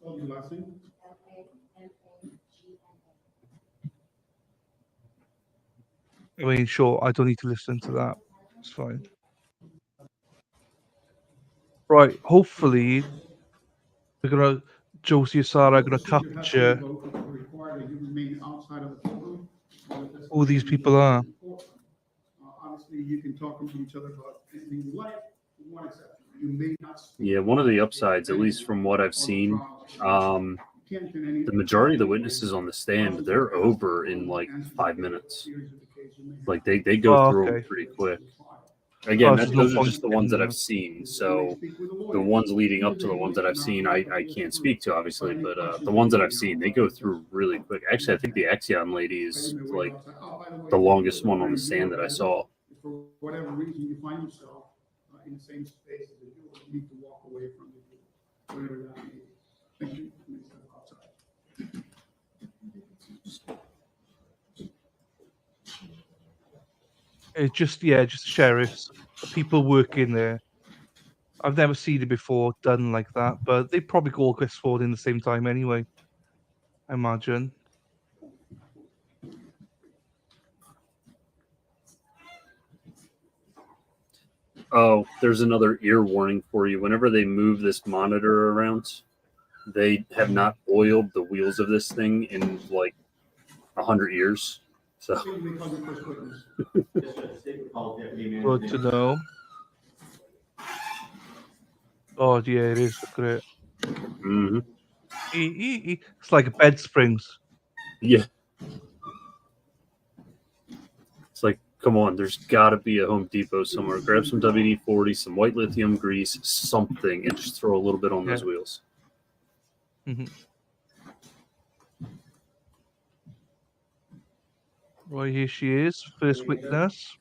Spell your last name. I mean, sure, I don't need to listen to that. It's fine. Right. Hopefully, we're gonna Josie and Sarah are gonna Procedure has to be capture invoked to require that you remain outside of the courtroom. who these people are. Obviously, you can talk to each other about anything you like, with one exception. You may not. Yeah, one of the upsides, at least from what I've seen, the majority of the witnesses on the stand, they're over in like 5 minutes. Like they go through them pretty quick. Again, there's no those are point just the ones in, that I've seen. So the ones leading up to the ones that I've seen, I can't speak to obviously, but the ones that I've seen, they go through really quick. Actually, I think the Axion lady is like the longest one on the stand that I saw. For whatever reason you find yourself in the same space as the door, you need to walk away from the door, whatever that may be. Thank you. Outside. It's just sheriffs, people working there. I've never seen it before done like that, but they probably all get sworn in the same time anyway. I imagine. Oh, there's another ear warning for you. Whenever they move this monitor around, they have not oiled the wheels of this thing in like 100 years. So Good to know. Oh yeah, it is. Look at it. mm-hmm. It's like bed springs. Yeah. It's like, come on, there's got to be a Home Depot somewhere. Grab some WD-40, some white lithium grease, something, and just throw a little bit on those wheels. Mm-hmm. Right, here she is, first witness.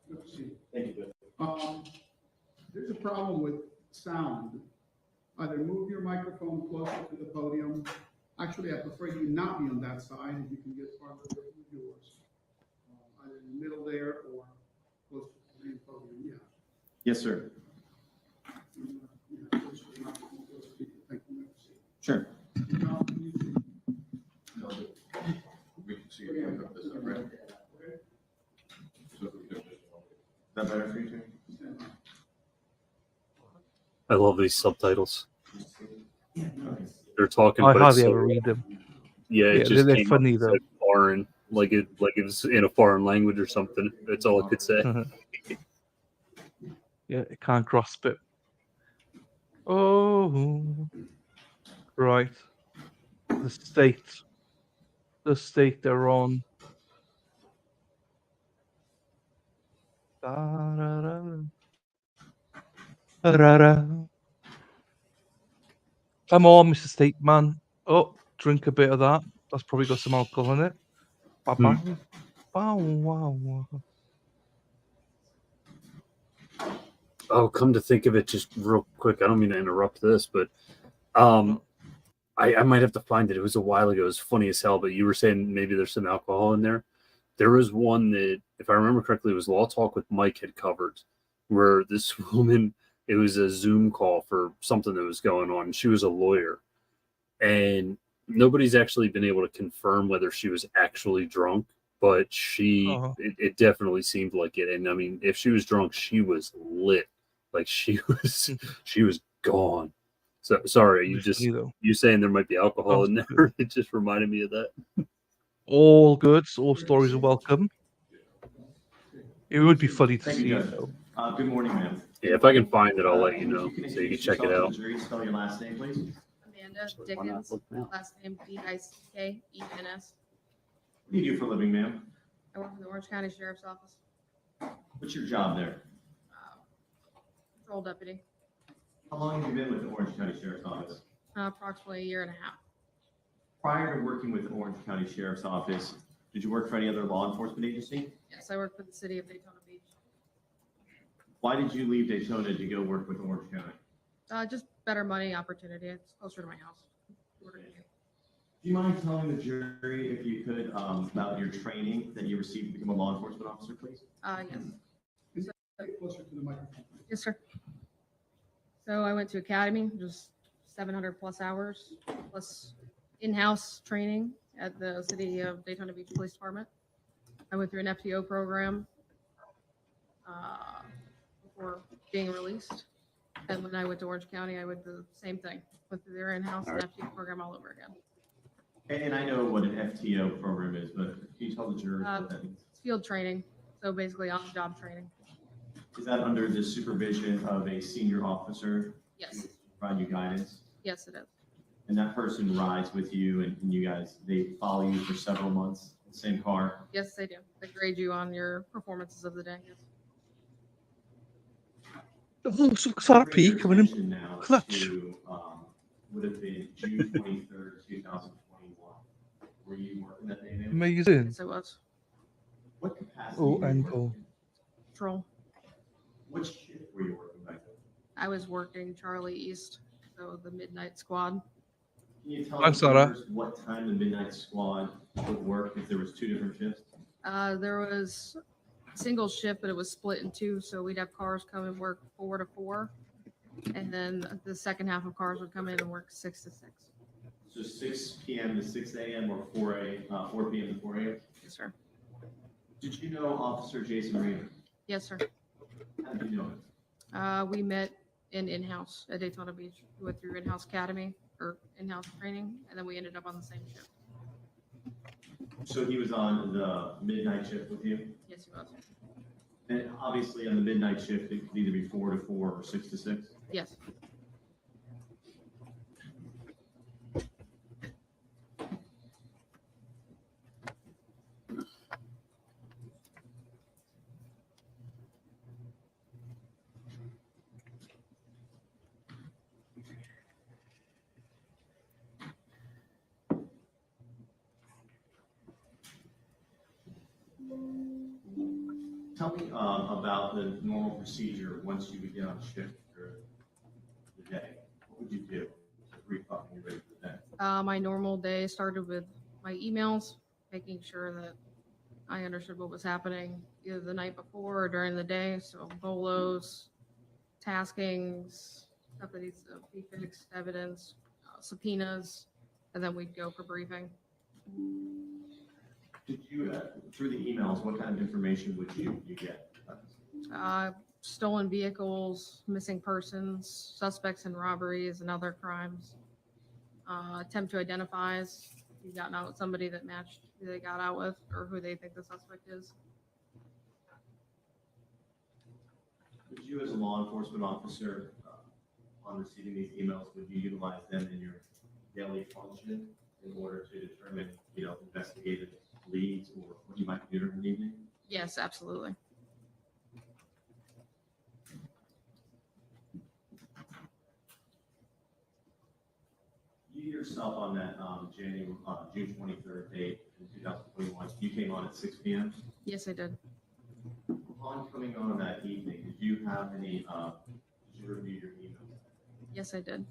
Let's see. There's a problem with sound. Either move your microphone closer to the podium. Actually, I prefer you not be on that side if you can get farther away from yours. Either in the middle there or close to the main podium, yeah. Yes, sir. Yeah, close to the microphone, close to the- thank you. Sure. Now, can you see? No, we can see it coming up this up, right? Okay. So if we could just- Is that better for you, too? Stand by. I love these subtitles. Okay. They're talking, I but hardly it's ever so, read them. yeah, it Yeah, just they're came funny up though. said foreign, like it was in a foreign language or something. That's all I could say. Yeah, it can't grasp it. Oh, right. The state they're on. Da-da-da. Da-da-da. Come on, Mr. State Man. Oh, drink a bit of that. That's probably got some alcohol in it. Ba-bam. Bow, wow, wow. Oh, come to think of it, just real quick, I don't mean to interrupt this, but I might have to find it. It was a while ago. It was funny as hell, but you were saying maybe there's some alcohol in there. There was one that, if I remember correctly, it was Law Talk with Mike had covered, where this woman, it was a Zoom call for something that was going on. She was a lawyer, and nobody's actually been able to confirm whether she was actually drunk, but it definitely seemed like it. And I mean, if she was drunk, she was lit. Like she was gone. So sorry, Funny though. you saying there might be alcohol in there. It just reminded me of that. All good. All stories are welcome. It would be funny to Thank see you, it Judge. though. Good morning, ma'am. Yeah, if I can find it, I'll let you Would know so you can introduce check it yourself out. to the jury? Spell your last name, please. Amanda Why not Dickens, look now? last name Dickens. What do you do for a living, ma'am? I work for the Orange County Sheriff's Office, What's your job there? patrol deputy, How long have you been with the Orange County Sheriff's Office? approximately a year and a half. Prior to working with the Orange County Sheriff's Office, did you work for any other law enforcement agency? Yes, I work for the city of Daytona Beach. Why did you leave Daytona to go work with Orange County? Just better money opportunity. It's closer to my house. Do you mind telling the jury, if you could, about your training that you received to become a law enforcement officer, please? Yes. Get closer to the microphone. Yes, sir. So I went to academy, just 700 plus hours, plus in-house training at the city of Daytona Beach Police Department. I went through an FTO program before being released. And when I went to Orange County, I went the same thing. Went through their in-house and FTO program all over again. And I know what an FTO program is, but can you tell the jurors what that means? It's field training, so basically on-the-job training. Is that under the supervision of a senior officer? Yes. To provide you guidance? Yes, it is. And that person rides with you and you guys, they follow you for several months, in the same car? Yes, they do. They grade you on your performances of the day. Yes. Oh, so Sarpi Your coming in attention now clutch. to, would have been June 23rd, 2021. Were you working that day, ma'am? Amazing. Yes, it was. What capacity Oh, were you and working oh. in? Patrol. What shift were you working back then? I was working Charlie East, so the midnight squad. Can you tell Thanks, us Sarah. what time the midnight squad would work if there was two different shifts? There was a single shift, but it was split in two. So we'd have cars come and work 4 to 4. And then the second half of cars would come in and work 6 to 6. So 6 p.m. to 6 a.m. or 4 p.m. to 4 a.m.? Yes, sir. Did you know Officer Jason Raynor? Yes, sir. How did you know him? We met in-house at Daytona Beach. We went through in-house academy or in-house training, and then we ended up on the same shift. So he was on the midnight shift with you? Yes, he was. And obviously on the midnight shift, it could either be 4 to 4 or 6 to 6? Yes. tell me about the normal procedure once you begin on shift for the day. What would you do to brief up and get ready for the day? My normal day started with my emails, making sure that I understood what was happening either the night before or during the day. So bolos, taskings, stuff that needs to be fixed, evidence, subpoenas, and then we'd go for briefing. Did you, through the emails, what kind of information would you get? Stolen vehicles, missing persons, suspects in robberies and other crimes. Attempt to identify if you've gotten out with somebody that matched who they got out with or who they think the suspect is. Would you, as a law enforcement officer, on receiving these emails, would you utilize them in your daily function in order to determine, investigative leads or what you might do during the evening? Yes, absolutely. You yourself on that June 23rd date in 2021, you came on at 6 p.m. Yes, I did. Upon coming on that evening, did you have any? Did you review your emails? Yes, I did.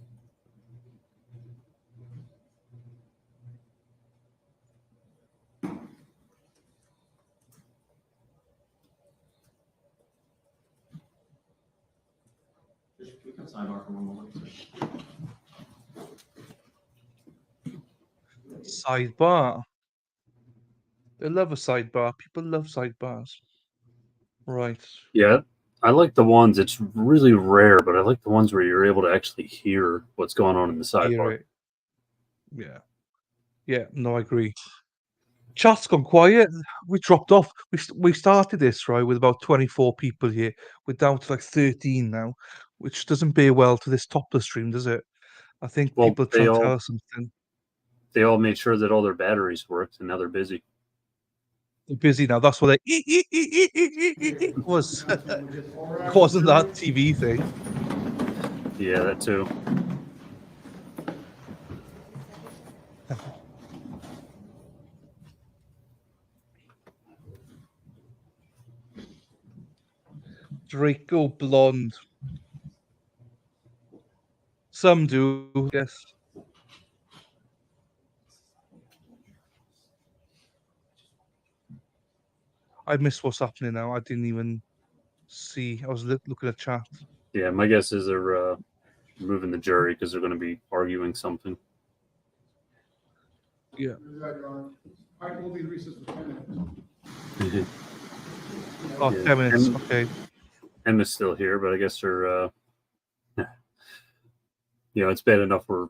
Just can we come sidebar for one moment? Sidebar. They love a sidebar. People love sidebars. Right. Yeah, I like the ones. It's really rare, but I like the ones where you're able to actually hear what's going on in the Hear sidebar. it. Yeah. Yeah, no, I agree. Chat's gone quiet. We dropped off. We started this, right, with about 24 people here. We're down to like 13 now, which doesn't bear well to this topless stream, does it? I think Well, people they trying to tell all us something. they all made sure that all their batteries worked, and now they're busy. They're busy now. That's what they was. Wasn't that TV thing? Yeah, that too. Draco blonde. Some do, yes. I missed what's happening now. I didn't even see. I was looking at chat. Yeah, my guess is they're moving the jury because they're going to be arguing something. Yeah. Mike will be in recess for 10 minutes. Oh, Yeah. 10 minutes. And- Okay. Emma's still here, but I guess they're it's bad enough we're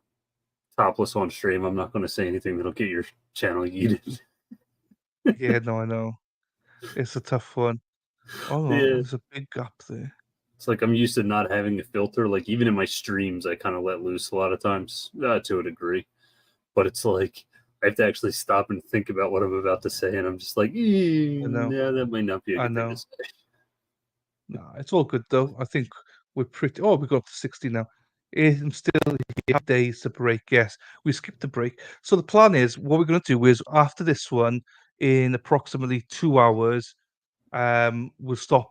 topless on stream. I'm not going to say anything that'll get your channel yeeted. Yeah, no, I know. It's a tough one. Oh, Yeah. there's a big gap there. It's like I'm used to not having a filter. Like even in my streams, I kind of let loose a lot of times, to a degree. But it's like I have to actually stop and think about what I'm about to say, and I'm just like, know. yeah, that might not be a I good thing know. to say. No, it's all good though. I think we're pretty. Oh, we got up to 60 now. I'm still here. Days to break. Yes, we skipped the break. So the plan is what we're going to do is after this one, in approximately 2 hours, we'll stop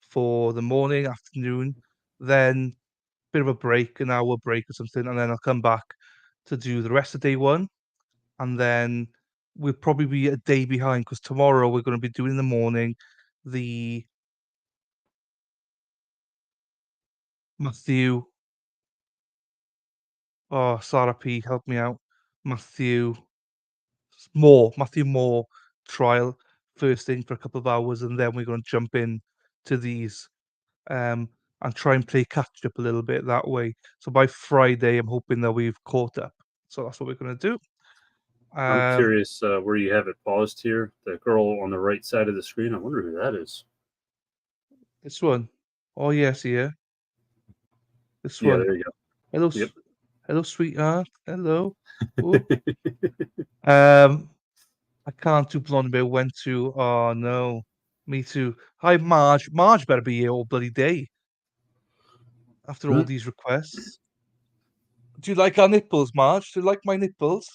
for the morning, afternoon, then bit of a break, an hour break or something, and then I'll come back to do the rest of day one, and then we'll probably be a day behind because tomorrow we're going to be doing in the morning the Matthew. Oh, Sarah P, help me out. Matthew Matthew Moore trial first thing for a couple of hours, and then we're going to jump in to these and try and play catch up a little bit that way. So by Friday, I'm hoping that we've caught up. So that's what we're going to do. I'm curious where you have it paused here. The girl on the right side of the screen. I wonder who that is. This one. Oh yes, yeah. This Yeah, one. there you go. Hello, Yep. hello, sweetheart. Hello. I can't do blonde bear. Went to. Oh no, me too. Hi, Marge. Marge better be here all bloody day. After all these requests. Do you like our nipples, Marge? Do you like my nipples?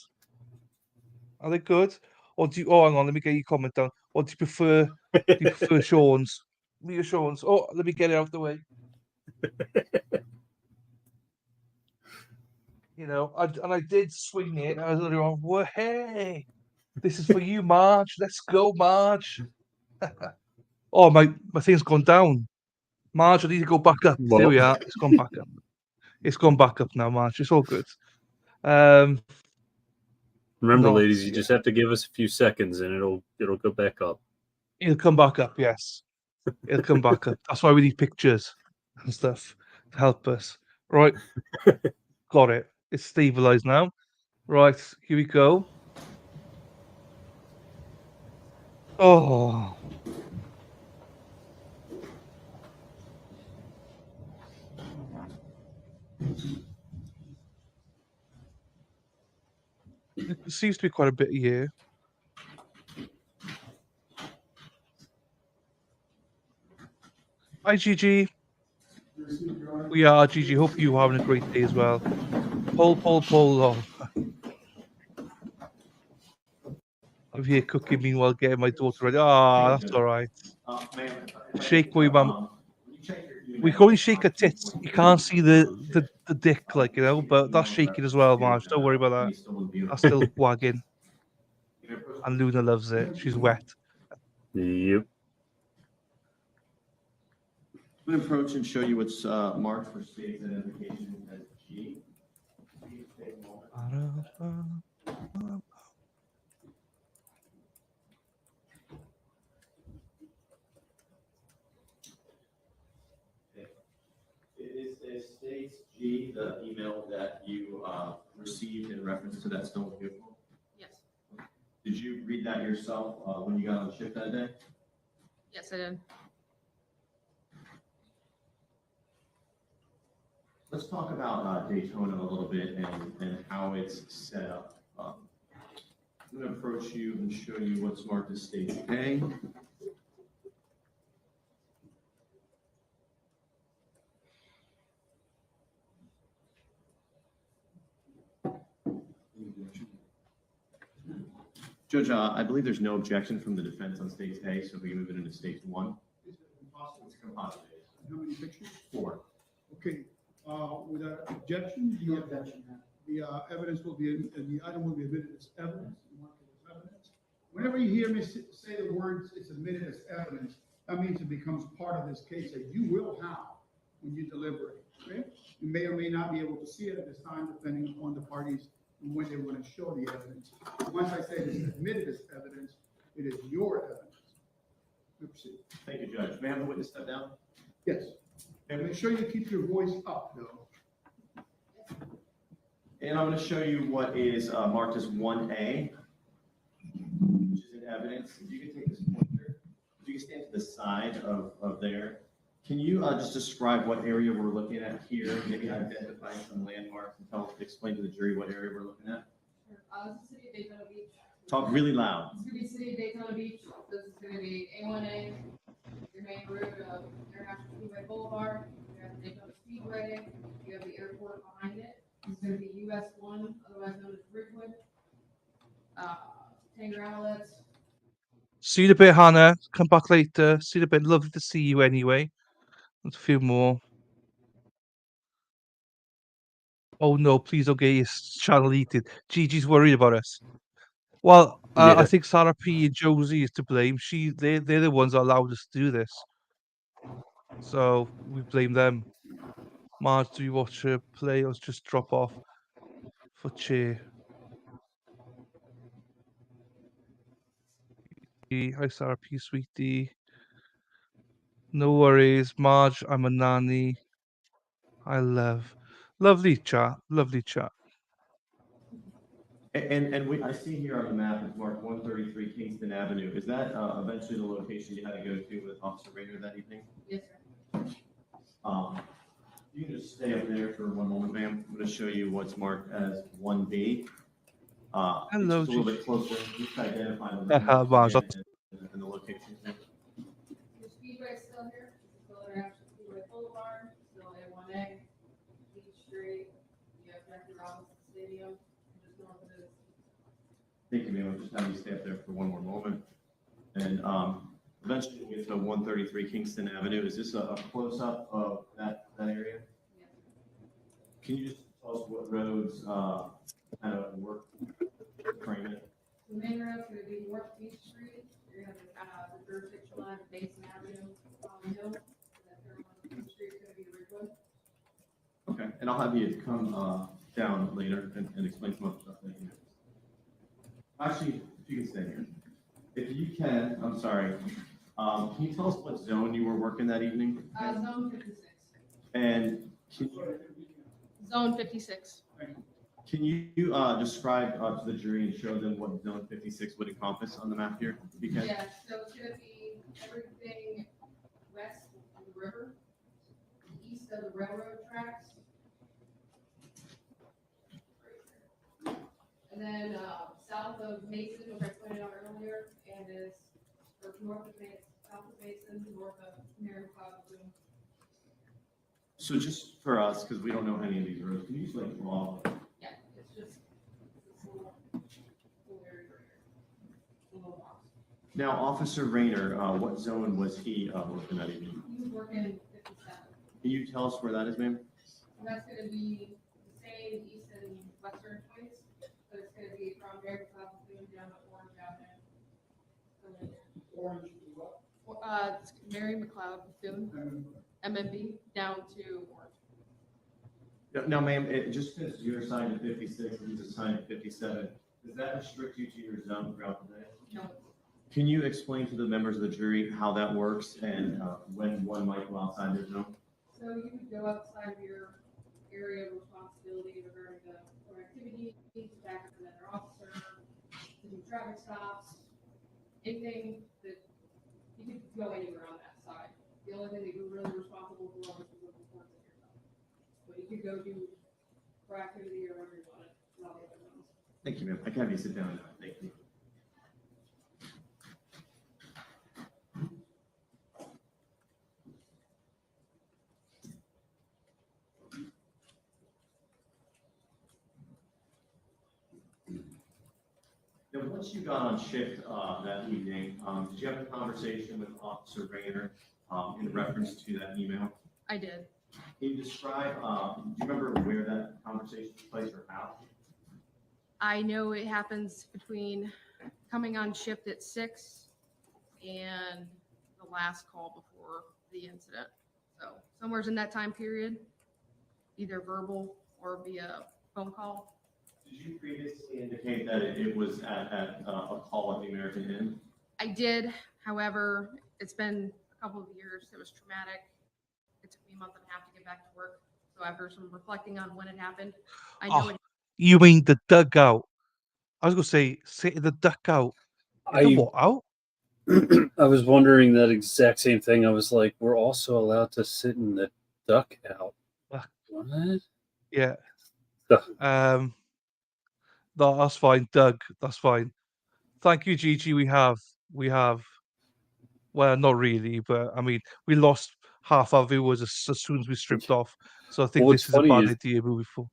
Are they good? Or do you? Oh, hang on. Let me get your comment down. Or do you prefer? Do you prefer Sean's? reassurance. Oh, let me get it out of the way. You know, I did swing it. I was literally going, well, hey, this is for you, Marge. Let's go, Marge. Oh, my thing's gone down. Marge, I need to go back up. There Well, we are. It's gone back up. It's gone back up now, Marge. It's all good. Um, remember, not ladies, you yet. just have to give us a few seconds, and it'll go back up. It'll come back up, yes. It'll come back up. That's why we need pictures and stuff to help us. Right, got it. It's stabilized now. Right, here we go. Oh, it seems to be quite a bit here. Hi, Gigi. We are, Gigi. Hope you're having a great day as well. Pull, pull, pull. Oh, I'm here cooking, meanwhile getting my daughter ready. Ah, that's all right. Ma'am, if I Shake could, my mum. when you check your We email, can only shake her tits. You can't see the dick, like, you know, but that's shaking as well, Marge. Don't worry about that. any stolen vehicle. That's still wagging. You know, approach- And Luna loves it. She's wet. Yep. I'm going to approach and show you what's marked for state identification as G. Please take a moment. It states G, the email that you received in reference to that stolen vehicle. Yes. Did you read that yourself when you got on shift that day? Yes, I did. Let's talk about Daytona a little bit and how it's set up. I'm going to approach you and show you what's marked as stage A. Judge, I believe there's no objection from the defense on stage A, so we can move it into stage 1. It's a composite. How many pictures? 4. Okay, with an objection, the evidence will be, the item will be admitted as evidence. Mark it as evidence. Whenever you hear me say the words, it's admitted as evidence, that means it becomes part of this case that you will have when you deliberate, okay? You may or may not be able to see it at this time, depending upon the parties and when they want to show the evidence. Once I say it's admitted as evidence, it is your evidence. Proceed. Thank you, Judge. May I have the witness step down? Yes. And make sure you keep your voice up, though. And I'm going to show you what is marked as 1A, which is in evidence. If you can take this pointer, if you can stand to the side of there. Can you just describe what area we're looking at here? Maybe identify some landmarks and explain to the jury what area we're looking at? This is City of Daytona Beach. Talk really loud. It's gonna be City of Daytona Beach. This is gonna be A1A, your main route of International Speedway Boulevard. You have the Daytona Speedway. You have the airport behind it. It's gonna be US 1, otherwise known as Bridgewood. Tanger Outlets. See you in a bit, Hannah. Come back later. See you in a bit. Lovely to see you anyway. There's a few more. Oh no, please don't get your channel deleted. Gigi's worried about us. Well, I Yeah. think Sarah P and Josie is to blame. They're the ones that allowed us to do this. So we blame them. Marge, do you watch her play or just drop off for cheer? Hi, Sarah P, sweetie. No worries, Marge. I'm a nanny. I love. Lovely chat. Lovely chat. And I see here on the map, it's marked 133 Kingston Avenue. Is that eventually the location you had to go to with Officer Raynor that evening? Yes, sir. You can just stay up there for one moment, ma'am. I'm going to show you what's marked as 1B. Hello, It's just a little Gigi. bit closer, just to identify the Marge, landmarks and the locations. Your Speedway is still here. It's still International Speedway Boulevard, still A1A, Beach Street. You have Jackie Robinson Stadium, just north of it. Thank you, ma'am. I'll just have you stay up there for one more moment. And Eventually we'll get to 133 Kingston Avenue. Is this a close-up of that area? Can you just tell us what roads kind of work frame it? The main road's gonna be North Beach Street, you're gonna have the jurisdiction line, Basin Avenue, Holly Hill, and then third one, Beach Street's gonna be Ridgewood. Okay, and I'll have you come down later and explain some other stuff that you know. Actually, if you can stay here. If you can, I'm sorry, can you tell us what zone you were working that evening? Zone 56. And Zone 56. can you describe to the jury and show them what zone 56 would encompass on the map here? If you can. Yeah, so it's gonna be everything west of the river, east of the railroad tracks. And then, south of Mason, which I pointed out earlier, and is, or north of Mason, south of Mason, north of Mary McLeod. So just for us, because we don't know any of these roads, can you just like draw? Yeah, it's just, it's a little area right here. A little box. Now, Officer Raynor, what zone was he working that evening? He was working 57. Can you tell us where that is, ma'am? And that's gonna be the same east and western points, but it's gonna be from Mary McLeod down to Orange Avenue. Orange to what? It's Mary McLeod Bethune, MMB, down to Orange. Now, ma'am, just because you're assigned to 56 and he's assigned to 57, does that restrict you to your zone throughout the day? No, Can you explain to the members of the jury how that works and when one might go outside their zone? so you could go outside of your area of responsibility regarding the activity, back up another officer, to do traffic stops, anything that, you could go anywhere on that side. The only thing that you're really responsible for is the reports of yourself. But you could go do proactivity or whatever you want it, not the other ones. Thank you, ma'am. I can have you sit down now. Thank you. Now, once you got on shift that evening, did you have a conversation with Officer Raynor in reference to that email? I did. Can you describe, do you remember where that conversation took place or how? I know it happens between coming on shift at 6 and the last call before the incident. So somewhere's in that time period, either verbal or via phone call. Did you previously indicate that it was at a call at the American Inn? I did, however, it's been a couple of years. It was traumatic. It took me a month and a half to get back to work. So after some reflecting on when it happened, I know Oh, it. you mean the dugout? I was gonna say, sit in the dugout. In the what out? I was wondering that exact same thing. I was like, we're also allowed to sit in the dugout. Duck. What? Yeah. Duh. No, that's fine, Doug. That's fine. Thank you, Gigi. We have. Well, not really, but I mean, we lost half our viewers as soon as we stripped off. So I think Well, what's this is a funny bad is- idea moving forward.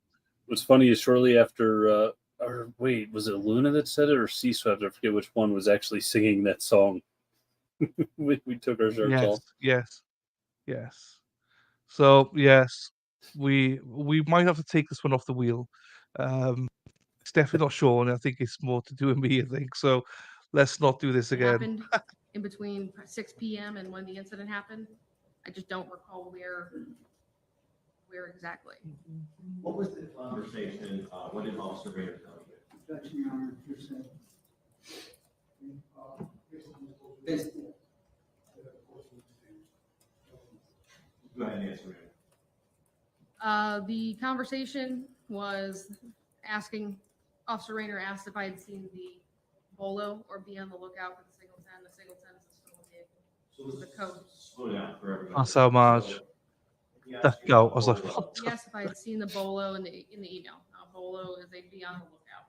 What's funny is shortly after, or wait, was it Luna that said it or C Swept? I forget which one was actually singing that song. we took our shirts Yes, off. yes. So yes, we might have to take this one off the wheel. It's definitely not Sean. I think it's more to do with me. I think so. Let's not do this It again. happened in between 6 p.m. and when the incident happened. I just don't recall where exactly. What was the conversation? What did Officer Raynor tell you? Objection, Your Honor, hearsay. Based Go ahead and answer, ma'am. The conversation was asking, Officer Raynor asked if I had seen the Bolo or be on the lookout for the Singleton. The Singleton is a stolen vehicle. So The code. slow down for everybody. That's how much. So, he asked Duck you out. about I was like, Bolo. what? Yes, if I had seen the Bolo in the email. Bolo is a be on the lookout.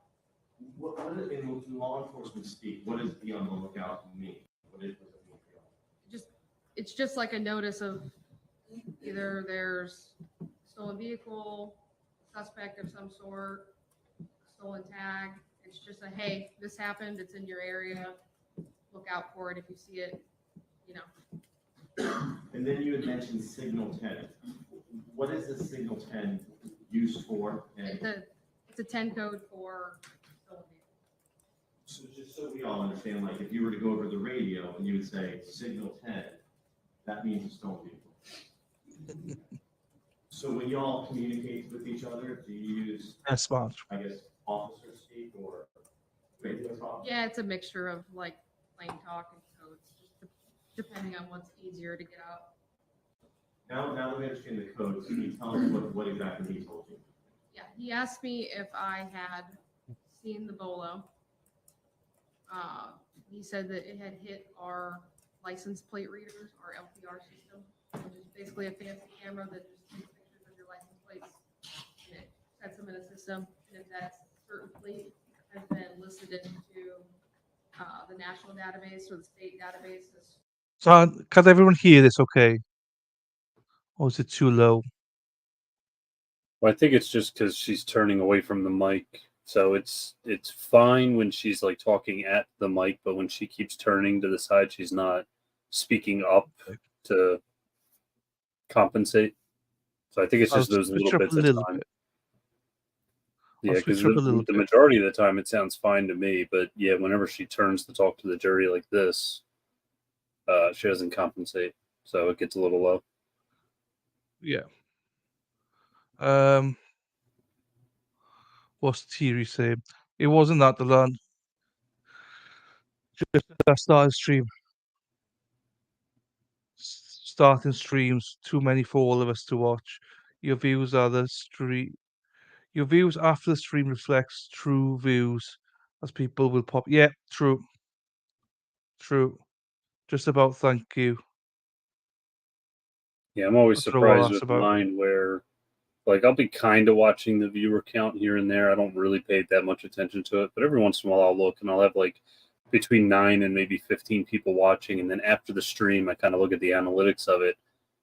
What is, in law enforcement speak, what does be on the lookout mean? What it mean? It's just like a notice of either there's stolen vehicle, suspect of some sort, stolen tag. It's just a, hey, this happened, it's in your area, look out for it if you see it. you know, And then you had mentioned Signal 10. What is the Signal 10 used for? And it's a 10 code for stolen vehicles. so just so we all understand, like if you were to go over the radio and you would say Signal 10, that means a stolen vehicle. So when y'all communicate with each other, do you use, That's smart. I guess, officer speak or radio talk? Yeah, it's a mixture of like plain talk and codes, just depending on what's easier to get out. Now that we understand the codes, can you tell us what exactly he told you? Yeah, he asked me if I had seen the Bolo. He said that it had hit our license plate readers, our LPR system, which is basically a fancy camera that just takes pictures of your license plates and it sets them in a system. And if that certain plate has been listed into the national database or the state databases. So, can everyone hear this okay? Or is it too low? Well, I think it's just because she's turning away from the mic. So it's fine when she's like talking at the mic, but when she keeps turning to the side, she's not speaking up to compensate. So I think it's I'll just those switch little up a bits of little time. bit. Yeah, because switch up a little the bit. majority of the time it sounds fine to me, but yeah, whenever she turns to talk to the jury like this, she doesn't compensate, so it gets a little low. Yeah. What's Thierry saying? It wasn't that the land. Just that started stream. Starting streams, too many for all of us to watch. Your views are the stream. Your views after the stream reflects true views, as people will pop. Yeah, true, true. Just about thank you. Yeah, I'm always That's all surprised that's with about. mine where, like, I'll be kind of watching the viewer count here and there. I don't really pay that much attention to it, but every once in a while I'll look and I'll have like between 9 and maybe 15 people watching, and then after the stream I kind of look at the analytics of it,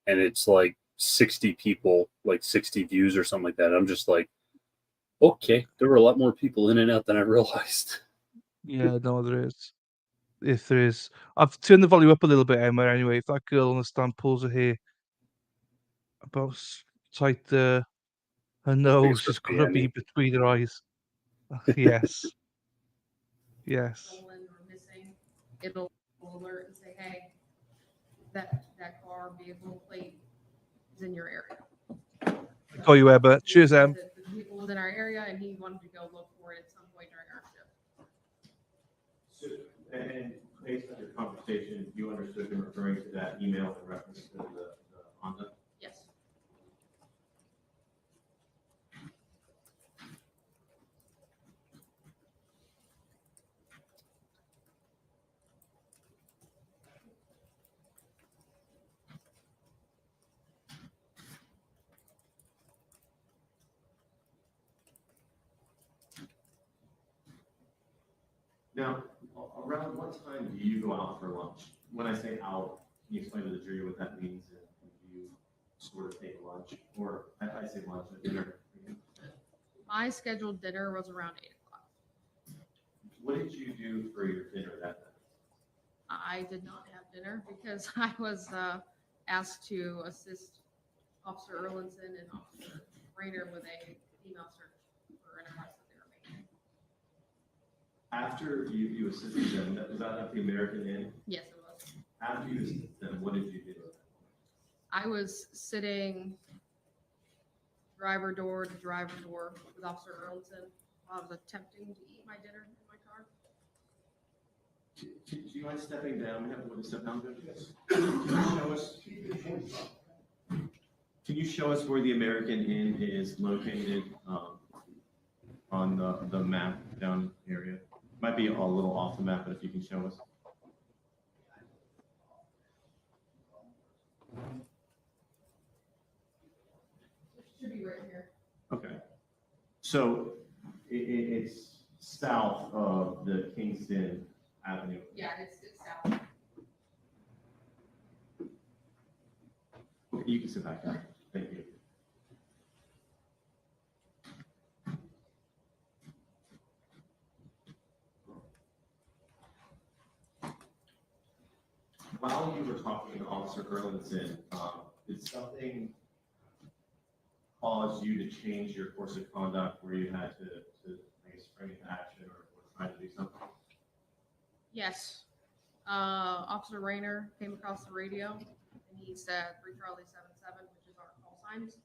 and it's like 60 people, like 60 views or something like that. I'm just like, okay, there were a lot more people in and out than I realized. Yeah, no, there is. If there is, I've turned the volume up a little bit, Emma. Anyway, if that girl on the stand pulls her hair about tight there, her I think nose it's has supposed to got be to be Emmy. between her eyes. Yes, yes. Stolen or missing, it'll alert and say, hey, that car vehicle plate is in your area. Got you, Emma. Cheers, Em. The vehicle was in our area and he wanted to go look for it at some point during our shift. So, and based on your conversation, you understood him referring to that email in reference to the Honda? Yes. Now, around what time do you go out for lunch? When I say out, can you explain to the jury what that means? And do you sort of take lunch, or I say lunch, a dinner? My scheduled dinner was around 8 o'clock. What did you do for your dinner that night? I did not have dinner because I was asked to assist Officer Erlinson and Officer Raynor with a email search for an arrest that they were making. After you assisted them, was that at the American Inn? Yes, it was. After you assisted them, what did you do? I was sitting driver door to driver door with Officer Erlinson while I was attempting to eat my dinner in my car. Do you mind stepping down? We have to step down. Can you show us where the American Inn is located on the map down area? Might be a little off the map, but if you can show us. It should be right here. Okay. So it's south of the Kingston Avenue. Yeah, it's south. Okay, you can sit back down. Thank you. while you were talking to Officer Erlinson, did something cause you to change your course of conduct where you had to I guess, spring into action or try to do something? Yes. Officer Raynor came across the radio and he said 3 Charlie 77, which is our call signs.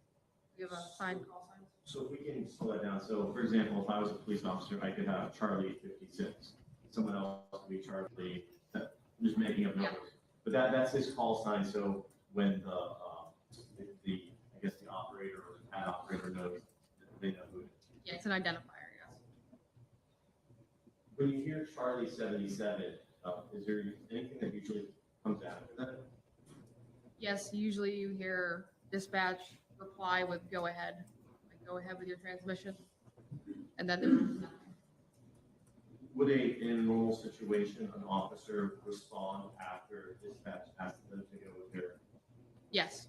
We have assigned call signs. So if we can slow that down. So for example, if I was a police officer, I could have Charlie 56. Someone else could be Charlie, I'm just making up numbers. But that's his call sign. So when the I guess the operator or the pad operator knows, they know who it is. Yeah, it's an identifier, yes. When you hear Charlie 77, is there anything that usually comes after that? Yes, usually you hear dispatch reply with go ahead. Like go ahead with your transmission. And then there's nothing. Would in a normal situation, an officer respond after dispatch asks them to go with their? Yes.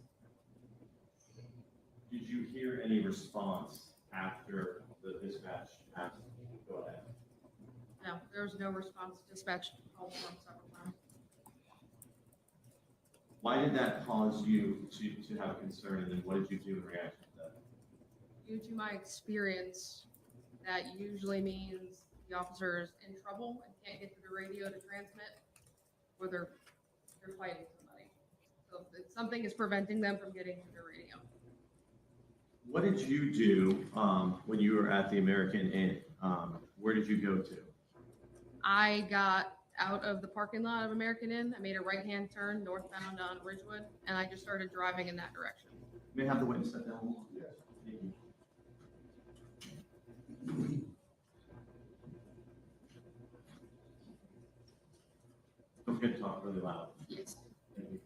Did you hear any response after the dispatch asked to go ahead? No, there was no response. Dispatch called for him several times. Why did that cause you to have a concern, and then what did you do in reaction to that? Due to my experience, that usually means the officer is in trouble and can't get to the radio to transmit, or they're fighting somebody. So if something is preventing them from getting to the radio. What did you do when you were at the American Inn? Where did you go to? I got out of the parking lot of American Inn. I made a right-hand turn northbound on Ridgewood, and I just started driving in that direction. May I have the witness sit down? Yes. Thank you. Don't forget to talk really loud. Yes. Thank you.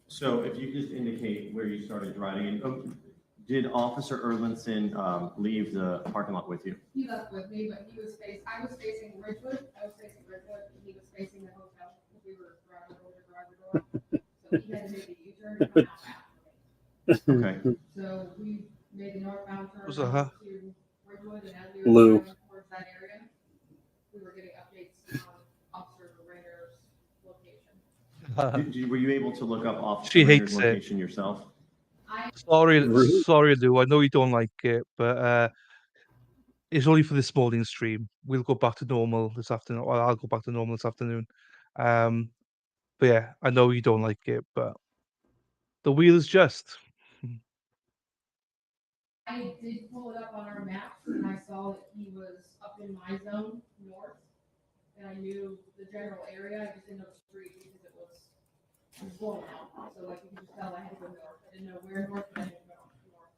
So if you just indicate where you started driving, did Officer Erlinson leave the parking lot with you? He left with me, but I was facing Ridgewood. I was facing Ridgewood, and he was facing the hotel. We were driver door to driver door. So he had to make a U-turn to come out after me. Okay. So we made the northbound turn Was that her? to Ridgewood, and as we Lou. were driving towards that area, we were getting updates on Officer Raynor's location. Were you able to look up Officer She Raynor's hates it. location yourself? Sorry, Really? sorry, Lou. I know you don't like it, but it's only for this morning stream. We'll go back to normal this afternoon. Or I'll go back to normal this afternoon. But yeah, I know you don't like it, but the wheel is just. I did pull it up on our maps, and I saw that he was up in my zone north, and I knew the general area. I just didn't know the street because it was blown out. So like you can just tell I had to go north. I didn't know where north, but I didn't go north.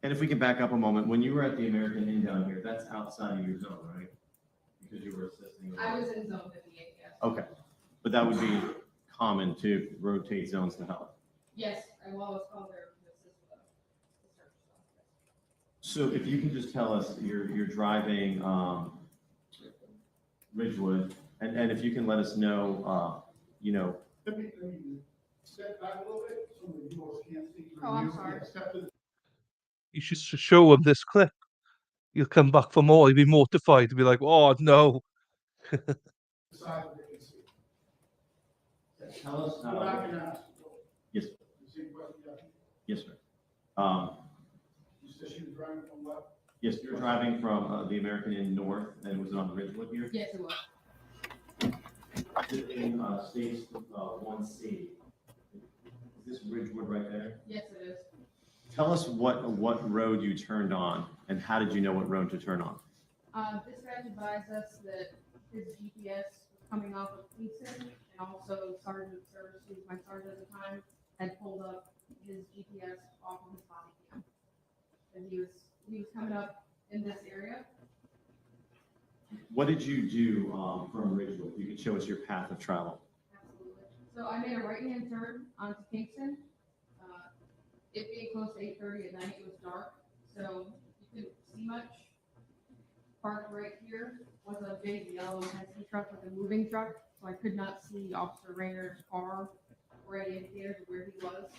And if we can back up a moment, when you were at the American Inn down here, that's outside of your zone, right? Because you were assisting. I was in zone 58, yes. Okay, but that would be common to rotate zones to help. Yes, I will always call there to assist with the search. So if you can just tell us, you're driving Ridgewood, and if you can let us know, Let me step back a little bit so the viewers can't see. Oh, I'm sorry. Step to the You should show him this clip. He'll come back for more. He'll be mortified. He'll be like, "Oh no." side of the AC. Tell us. What I can ask. Yes. The same question you asked me. Yes, sir. You said she was driving from what? Yes, you're driving from the American Inn north, and was it on Ridgewood here? Yes, it was. In States 1C. Is this Ridgewood right there? Yes, it is. Tell us what road you turned on, and how did you know what road to turn on? Dispatch advised us that his GPS was coming off of Cleveland, and also Sergeant Service, who was my sergeant at the time, had pulled up his GPS off of his body cam. And he was coming up in this area. What did you do from Ridgewood? You could show us your path of travel. Absolutely. So I made a right-hand turn onto Kingston. It being close to 8:30 at night, it was dark, so you couldn't see much. Parked right here was a big yellow Penske truck with a moving truck, so I could not see Officer Raynor's car or any indicators of where he was.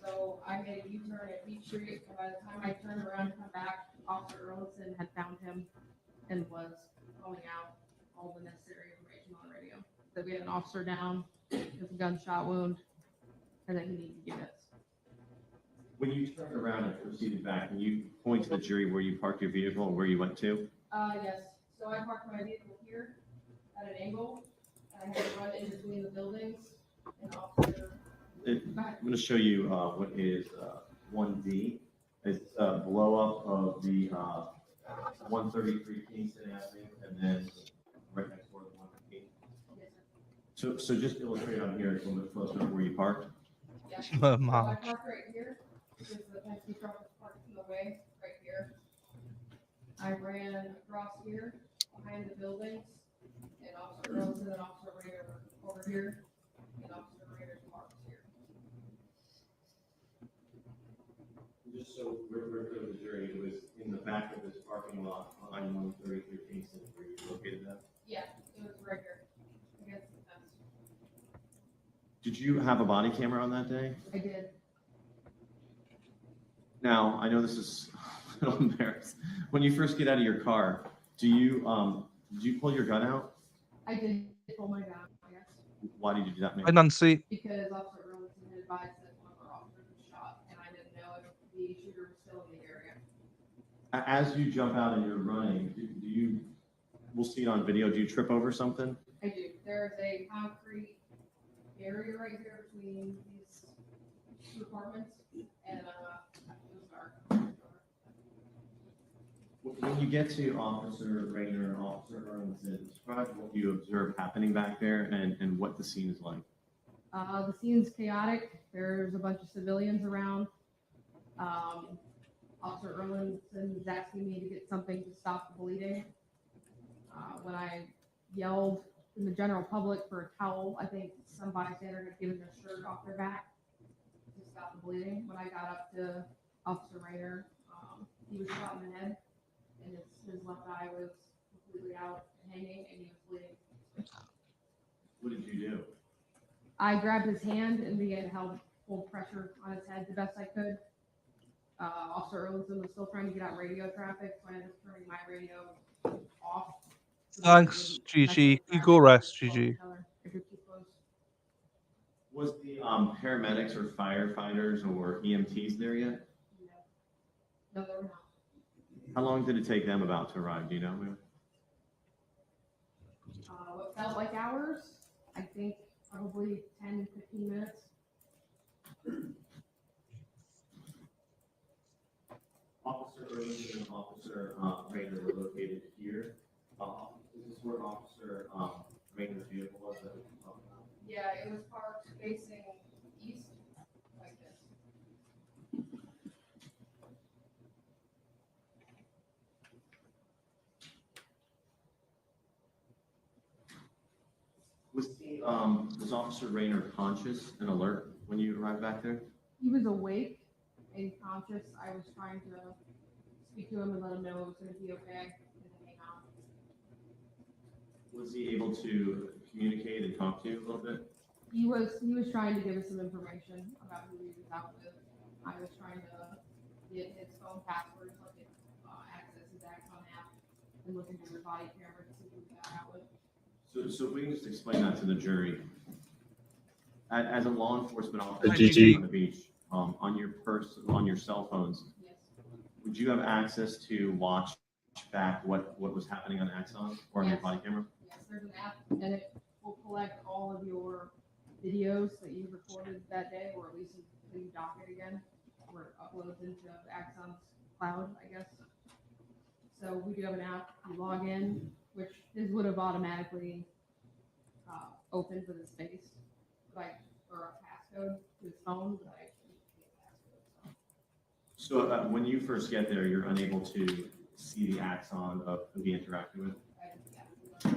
So I made a U-turn at Beach Street, and by the time I turned around to come back, Officer Erlinson had found him and was calling out all the necessary information on the radio. That we had an officer officer down with a gunshot wound, and then he needed units. When you turned around and proceeded back, can you point to the jury where you parked your vehicle and where you went to? Yes, so I parked my vehicle here at an angle, and I had to run in between the buildings, and officer. I'm going to show you what is 1D. It's a blow up of the 133 Kingston Avenue, and then right next door to 115. So just illustrate on here, it's a little bit closer to where you parked. Yeah. So I March. parked right here, because the taxi truck was parked in the way, right here. I ran across here, behind the buildings, and Officer Rose and then Officer Raynor were over here, and Officer Raynor's parked here. Just so we're clear with the jury, it was in the back of this parking lot behind 133 Kingston where you located that? Yeah, it was right here, against the fence. Did you have a body camera on that day? I did. Now, I know this is a little embarrassed. When you first get out of your car, did you pull your gun out? I did pull my gun, yes, Why did you do that, Hi, man? Nancy. because Officer Robinson had advised that one of our officers was shot, and I didn't know if the shooter was still in the area. As you jump out and you're running, do you, we'll see it on video, do you trip over something? I do. There's a concrete area right here between these two apartments, and it was dark. When you get to Officer Raynor and Officer Arlington, describe what you observe happening back there and what the scene is like. The scene's chaotic. There's a bunch of civilians around. Officer Erlinson is asking me to get something to stop the bleeding. When I yelled in the general public for a towel, I think some bystander had given their shirt off their back to stop the bleeding. When I got up to Officer Raynor, he was shot in the head, and his left eye was completely out and hanging, and he was bleeding. What did you do? I grabbed his hand and began to help hold pressure on his head the best I could. Officer Erlinson was still trying to get out radio traffic, so I ended up turning my radio off. so that it Thanks, wouldn't Gigi. mess with You traffic go and rest, call Gigi. each other if you're too close. Was the paramedics or firefighters or EMTs there yet? No, they were not. How long did it take them about to arrive? Do you know? What felt like hours, I think probably 10, 15 minutes. Officer Erlinson and Officer Raynor were located here. Is this where Officer Raynor's vehicle was? That we can talk about? Yeah, it was parked facing east, like this. Was Officer Raynor conscious and alert when you arrived back there? He was awake and conscious. I was trying to speak to him and let him know it was going to be okay and hang on. Was he able to communicate and talk to you a little bit? He was trying to give us some information about who he was out with. I was trying to get his phone passwords, so I could access his Axon app and look into his body camera to see who he got out with. So if we can just explain that to the jury. As a law enforcement officer Hi, Gigi. on the beach, on your cell phones, Yes. would you have access to watch back what was happening on Axon or on your Yes. body camera? Yes, there's an app and it will collect all of your videos that you recorded that day, or at least until you dock it again, or it uploads into Axon's cloud, I guess. So we do have an app, you log in, which his would have automatically opened with his face, like, or a passcode to his phone, but I actually can't passcode. So when you first get there, you're unable to see the Axon of who he interacted with? Yeah.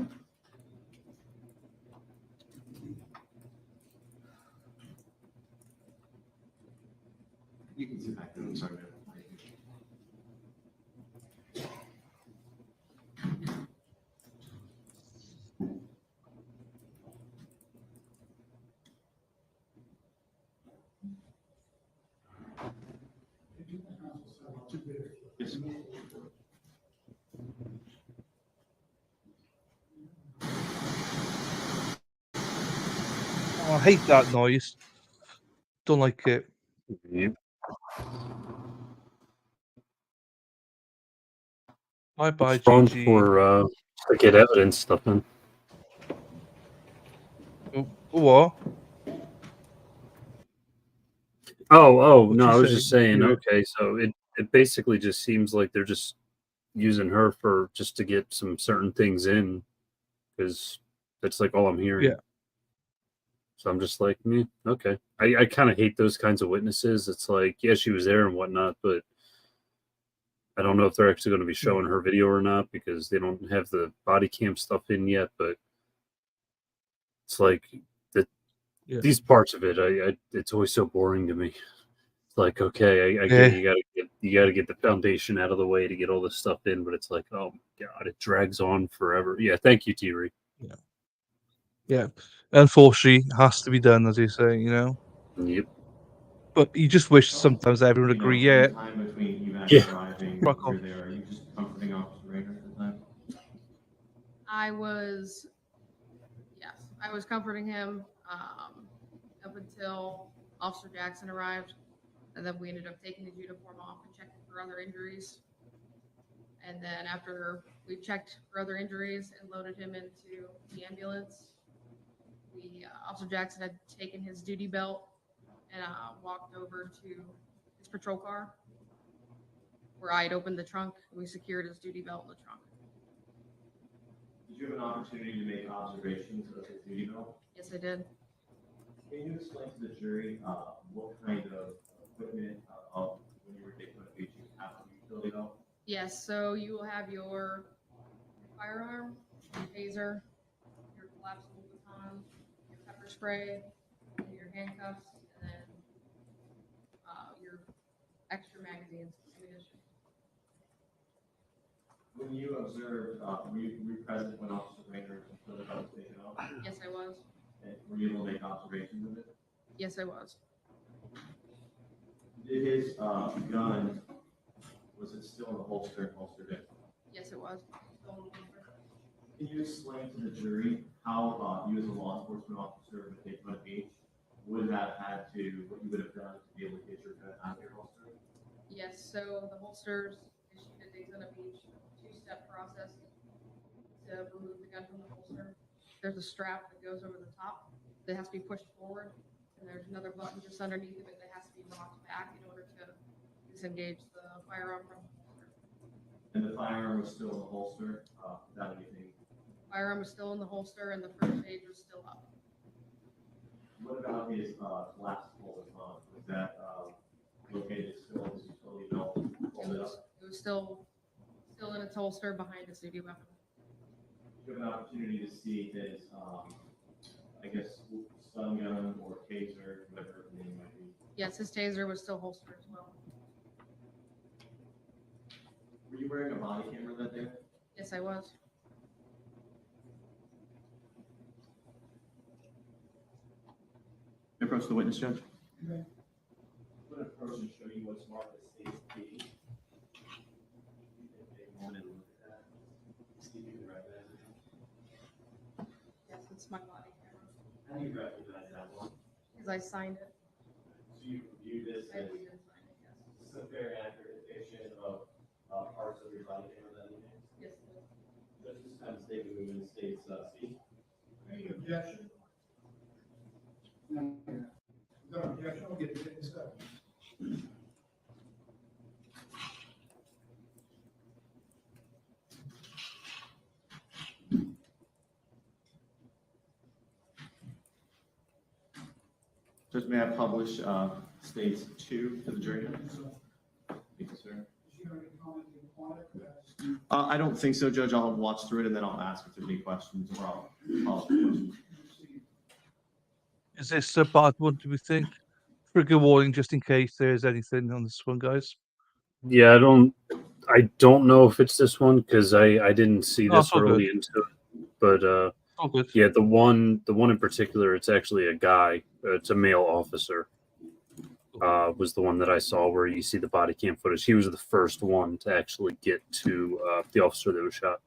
You can sit back there, I'm sorry, man. Yes. hate that noise. Don't like it. Yep. Bye, It's wrong GG. for to get evidence stuff in. What? Oh, What no, you I was say? just saying, Yeah. okay, so it basically just seems like they're just using her for just to get some certain things in, because that's like all I'm hearing. Yeah. So I'm just like, okay. I kind of hate those kinds of witnesses. It's like, yeah, she was there and whatnot, but I don't know if they're actually going to be showing her video or not because they don't have the body cam stuff in yet. But it's like Yeah. these parts of it, it's always so boring to me. It's like, okay, I get Yeah. it. You gotta get the foundation out of the way to get all this stuff in, but it's like, oh my god, it drags on forever. Yeah, thank you, T-Ree. Yeah. Unfortunately, it has to be done, as you say, Yep. But you just wish sometimes everyone would You know, agree, in yeah, the time between you guys Yeah. arriving, rock off. you're there, are you just comforting Officer Raynor at the time? I was, yes, I was comforting him up until Officer Jackson arrived, and then we ended up taking his uniform off and checking for other injuries. And then after we checked for other injuries and loaded him into the ambulance, Officer Jackson had taken his duty belt and walked over to his patrol car, where I had opened the trunk and we secured his duty belt in the trunk. Did you have an opportunity to make observations of his duty belt? Yes, I did. Can you explain to the jury what kind of equipment when you were taking a beach you have on your utility belt? Yes, so you will have your firearm, your taser, your collapsible baton, your pepper spray, your handcuffs, and then your extra magazines, ammunition. When you observed, were you present when Officer Raynor was taken off? Yes, I was. And were you able to make observations of it? Yes, I was. Did his gun, was it still in the holster and holstered in? Yes, it was. Can you explain to the jury how you as a law enforcement officer with Daytona Beach would have had to, what you would have done to be able to get your gun out of your holster? Yes, so the holsters issued at Daytona Beach, two-step process to remove the gun from the holster. There's a strap that goes over the top that has to be pushed forward, and there's another button just underneath of it that has to be rocked back in order to disengage the firearm from the holster. And the firearm was still in the holster without anything? Firearm was still in the holster and the first page was still up. What about his collapsible baton? Was that located still in his utility belt? It was still in its holster behind his duty weapon. You have an opportunity to see his, I guess, stun gun or taser, whatever the name might be. Yes, his taser was still holstered as well. Were you wearing a body camera that day? Yes, I was. Approach the witness, Judge. I'm going to approach and show you what's marked as state PD. You can take a moment and look at that. See if you can recognize it. Yes, it's my body camera. How do you recognize that one? Because I signed it. So you view this I as reviewed and signed it, yes. this is a very accurate depiction of parts of your body camera that you made. Yes, it is. Judge, this time state movement states C. Any objection? No. No objection, we'll get the witness up. Judge, may I publish states 2 to the jury? Thank you, sir. I don't think so, Judge. I'll watch through it and then I'll ask if there's any questions or I'll ask questions. Is this a bad one, do we think? Trigger warning just in case there's anything on this one, guys. Yeah, I don't know if it's this one because I didn't see No, this it's all early good. into it. But All good. yeah, the one in particular, it's actually a guy. It's a male officer. Was the one that I saw where you see the body cam footage. He was the first one to actually get to the officer that was shot.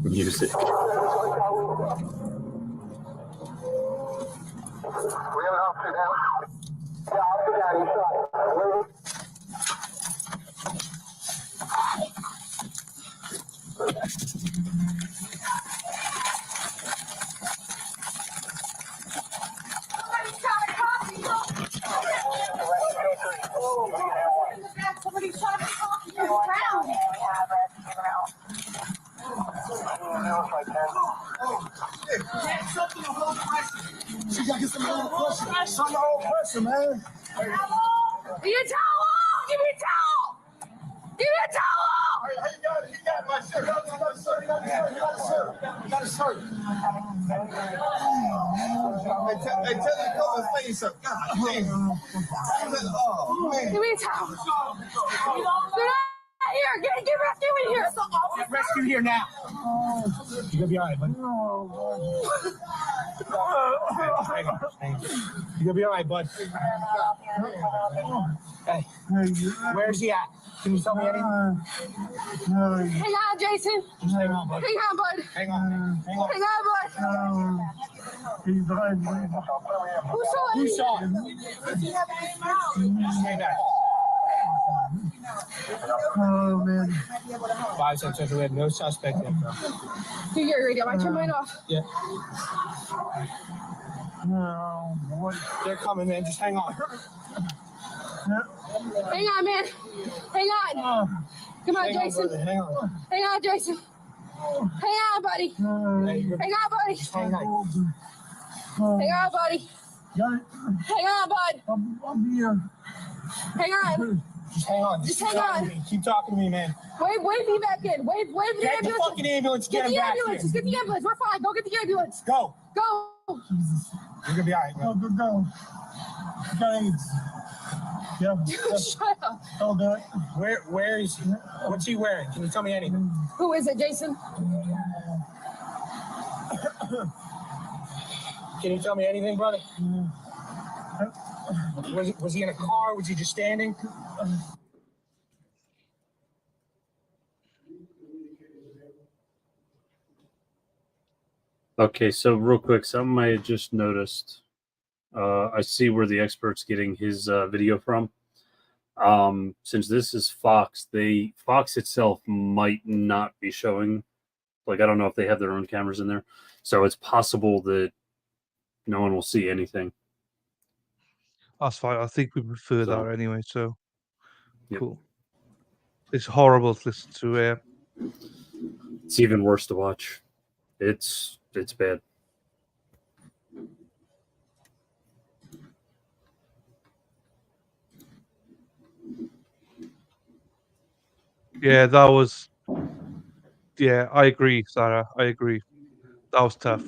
Use it. Somebody shot at coffee on the ground. She got to get some more pressure. Some more pressure, man. Give me a towel! Give me a towel! Give me a towel! He got my shirt. He got a shirt. He got a shirt. He got a shirt. He got a shirt. Hey, tell him to come and say something. God damn. Oh, man. Give me a towel. Get out here! Get rescue in here! Get rescue here now. You're gonna be all right, buddy. Hang on. You're gonna be all right, bud. Hey, where's he at? Can you tell me anything? Hang on, Jason. Just hang on, bud. Hang on, bud. Hang on. Hang on. Hang on, bud. Who saw Who it? saw it? Stay back. Oh, man. 5 cents. We have no suspect yet, bro. Do your radio. I turn mine off. Yeah. No. What? They're coming, man. Just hang on. Hang on, man. Hang on. Come on, Hang on, Jason. brother. Hang on. Hang on, Jason. Hang on, buddy. Hey, Hang on, buddy. just hang on. Hang on, buddy. Got it. Hang on, bud. I'm here. Hang on. Just hang on. Just Keep hang talking on. to me. Keep talking to me, man. Wave me back in. Wave the Get the ambulance. fucking ambulance. Get Get him the back ambulance. Just here. get the ambulance. We're fine. Go get the ambulance. Go. Go. You're gonna be all right, bro. Go. Got AIDS. Yeah. Shut up. I'll do it. Where is he? What's he wearing? Can you tell me anything? Who is it, Jason? Can you tell me anything, brother? Was he in a car? Was he just standing? Okay, so real quick, something I had just noticed. I see where the expert's getting his video from. Since this is Fox, Fox itself might not be showing. Like, I don't know if they have their own cameras in there, so it's possible that no one will see anything. That's fine. I think we prefer So- that anyway. So Yep. cool. It's horrible to listen to. It's even worse to watch. It's bad. Yeah, that was. Yeah, I agree, Sarah. I agree. That was tough.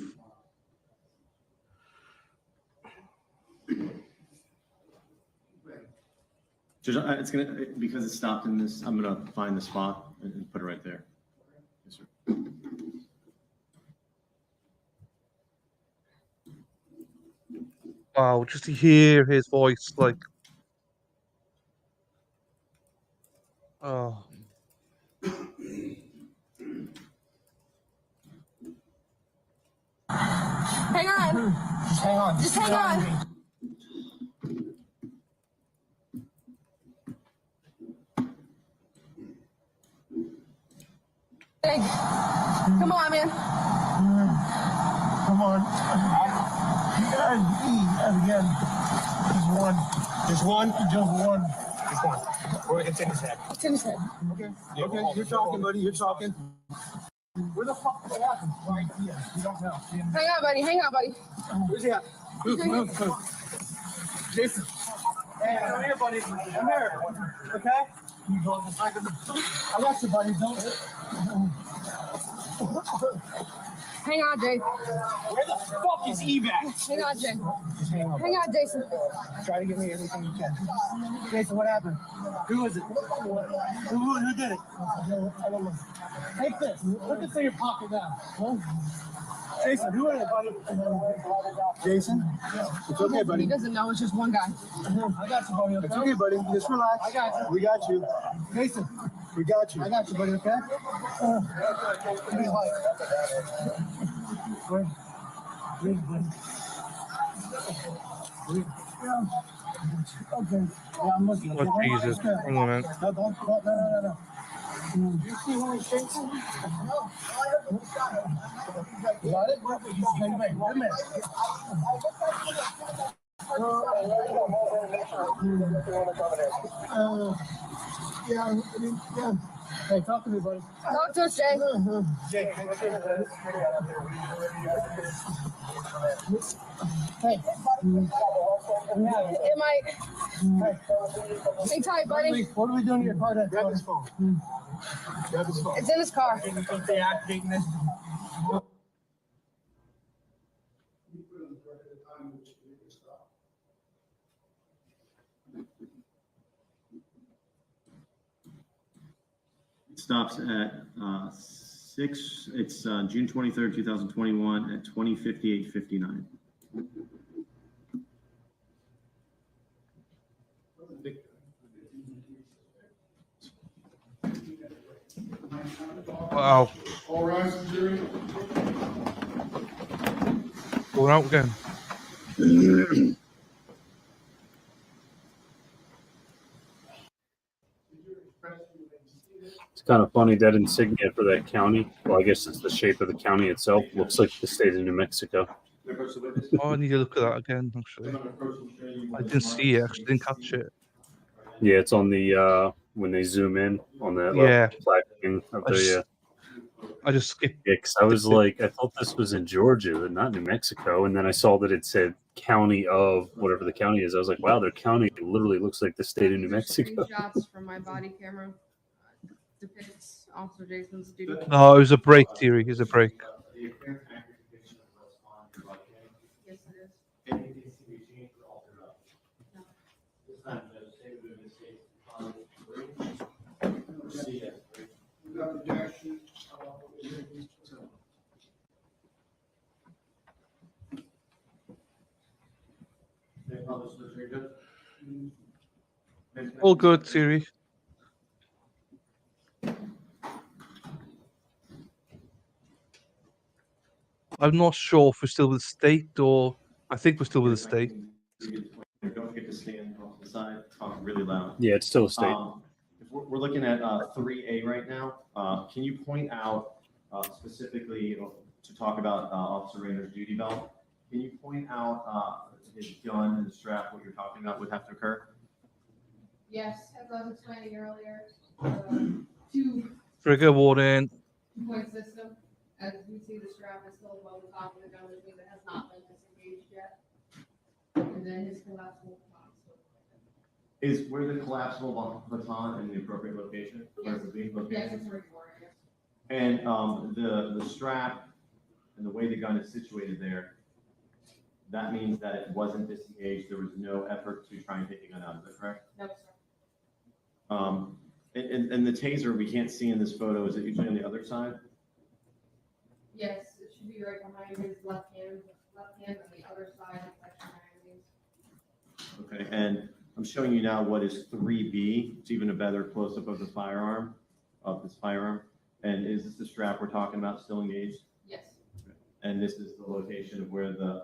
Judge, it's gonna, because it stopped in this, I'm gonna find the spot and put it right there. Yes, sir. Wow, just to hear his voice, like, oh, Hang on. Just hang on. Just hang on. to me. Hey, come on, man. Come on. Again. Just one. Just one. Just one. Just one. We're gonna take his head. It's in his head. Okay. Okay, you're talking, buddy. You're talking. Where the fuck did that happen? Right here. We don't know. Hang on, buddy. Hang on, buddy. Where's he at? Move. Jason. Hey, I'm here, buddy. I'm here. Okay? You go in the back of the... I got you, buddy. Don't... Hang on, Jay. Where the fuck is evac? Hang on, Jay. Just hang on. Hang on, Jason. Try to give me everything you can. Jason, what happened? Who is it? Who did it? I don't know. Take this. Put this in your pocket now. Huh? Jason, who is it, buddy? Jason? It's okay, He buddy. doesn't know. It's just one guy. I got you, buddy. It's okay, buddy. Just relax. I got you. We got you. Jason, We got you. I got you, buddy, okay? Where's buddy? Yeah. Okay. Yeah, I'm looking. Oh, Jesus. Hang on a minute. No, no. You see when he's shaking? No. You got it? Wait a minute. Yeah. Hey, talk to me, buddy. Talk to us, Jay. Hey. It might. Hang tight, buddy. What are we doing to your car? Grab his phone. Grab his phone. It's in his car. Stops at 6. It's June 23rd, 2021 at 20:58:59. Wow. All rise, jury. Going out again. It's kind of funny that insignia for that county. Well, I guess it's the shape of the county itself. Looks like the state of New Mexico. Oh, I need to look at that again, actually. I didn't see it, actually. Didn't catch it. Yeah, it's on the when they zoom in on that Yeah. flag thing of I just skipped. Yeah, because I was like, I thought this was in Georgia, but not New Mexico. And then I saw that it said county of whatever the county is. I was like, wow, their county literally looks like the state of New Mexico. Screenshots from my body camera depicts Officer Jason's duty. No, it was a break, Thierry. It was a break. Yes, it is. All good, Thierry. I'm not sure if we're still with the state or I think we're still with the state. Don't forget to stand off the side, talk really loud. Yeah, it's still a state. If we're looking at 3A right now. Can you point out specifically to talk about Officer Raynor's duty belt? Can you point out his gun and the strap, what you're talking about would have to occur? Yes, as I was explaining earlier, two Trigger warning. point system. As you see, the strap is still above the top of the gun, which means it has not been disengaged yet. And then his collapsible baton. Is where the collapsible baton in the appropriate location? Where it would be located? Yes, it's right for it. And the strap and the way the gun is situated there, that means that it wasn't disengaged. There was no effort to try and take the gun out. Is that correct? No, sir. And the taser we can't see in this photo. Is it usually on the other side? Yes, it should be right behind his left hand on the other side of section magazines. Okay, and I'm showing you now what is 3B. It's even a better close-up of the firearm, of this firearm. And is this the strap we're talking about still engaged? Yes, And this is the location of where the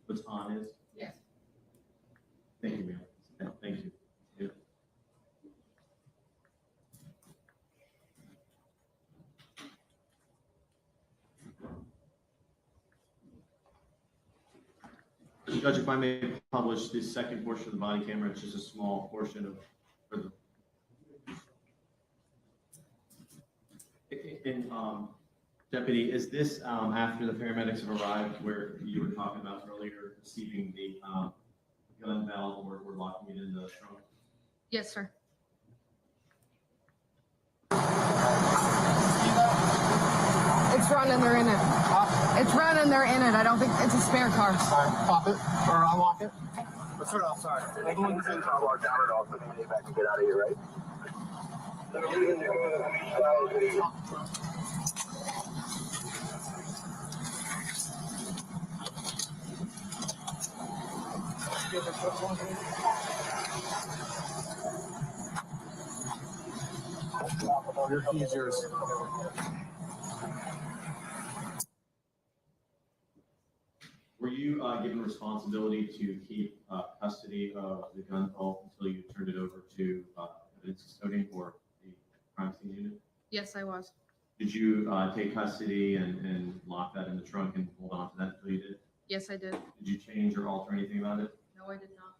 baton is? yes. Thank you, ma'am. Yeah, thank you. Yeah. Judge, if I may publish this second portion of the body camera, it's just a small portion of, for the. Deputy, is this after the paramedics have arrived where you were talking about earlier, receiving the gun belt or locking it in the trunk? Yes, sir. It's running, they're in it. It's running, they're in it. I don't think it's a spare car. All right, pop it or unlock it. Let's turn it off. Sorry. Everyone's in car lock down it off, so we get back and get out of here, right? No, your key's yours. Were you given responsibility to keep custody of the gun vault until you turned it over to evidence custodian or the crime scene unit? Yes, I was. Did you take custody and lock that in the trunk and hold on to that until you did? Yes, I did. Did you change or alter anything about it? No, I did not.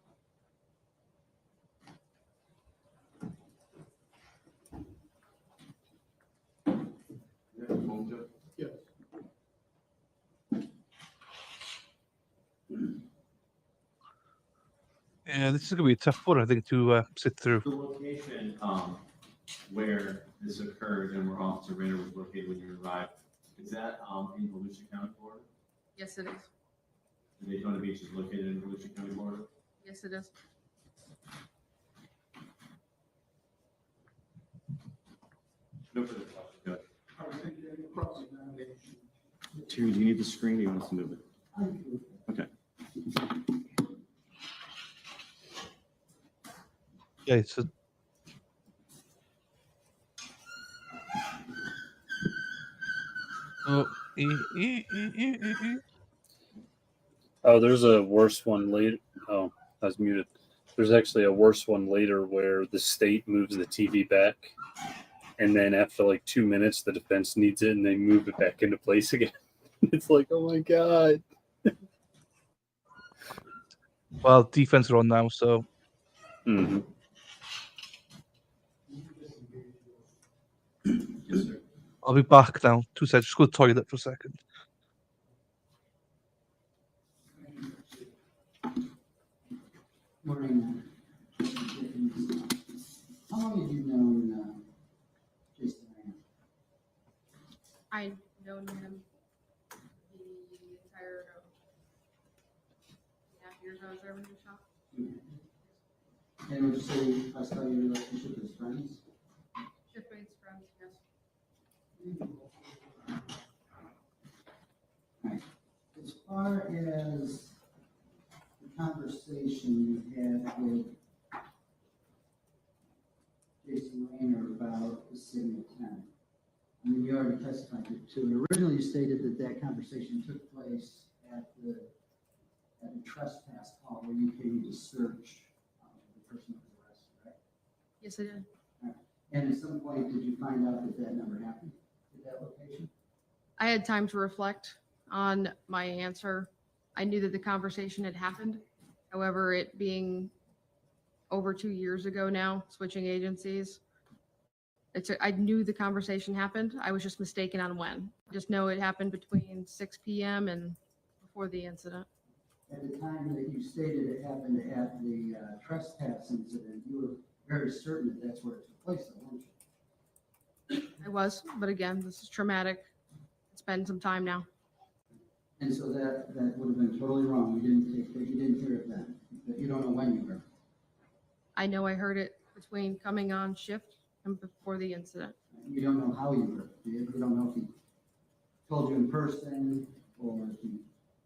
Yes. Yeah, this is gonna be a tough one, I think, to sit through. The location where this occurred and where Officer Raynor was located when you arrived, is that in Volusia County, Florida? Yes, it is. The Daytona Beach is located in Volusia County, Florida? Yes, it is. No further questions, Judge. I was thinking of cross-examination. Terry, do you need the screen or do you want us to move it? Okay. Okay, so oh, Oh, there's a worse one later. Oh, I was muted. There's actually a worse one later where the state moves the TV back, and then after like 2 minutes, the defense needs it, and they move it back into place again. It's like, oh my god. well, defense are on now, so Mm-hmm. Yes, sir. I'll be back now. 2 seconds. Just go to the toilet for a second. Morning. How long have you known Jason Raynor? I've known him the entire 2.5 years I was there when he was shot. And would you say I saw your relationship as friends? Shipmates, friends, yes. Right. As far as the conversation you had with Jason Raynor about the city of town, I mean, you already testified to it. Originally, you stated that that conversation took place at the trespass call where you came to search the person that was arrested, right? Yes, I did. And at some point, did you find out that that never happened at that location? I had time to reflect on my answer. I knew that the conversation had happened. However, it being over 2 years ago now, switching agencies, I knew the conversation happened. I was just mistaken on when. Just know it happened between 6 p.m. and before the incident. At the time that you stated it happened at the trespass incident, you were very certain that that's where it took place, though, weren't you? I was, but again, this is traumatic. It's been some time now. And so that would have been totally wrong. You didn't hear it then. But you don't know when you heard it. I know I heard it between coming on shift and before the incident. You don't know how you heard it. You don't know if he told you in person or if he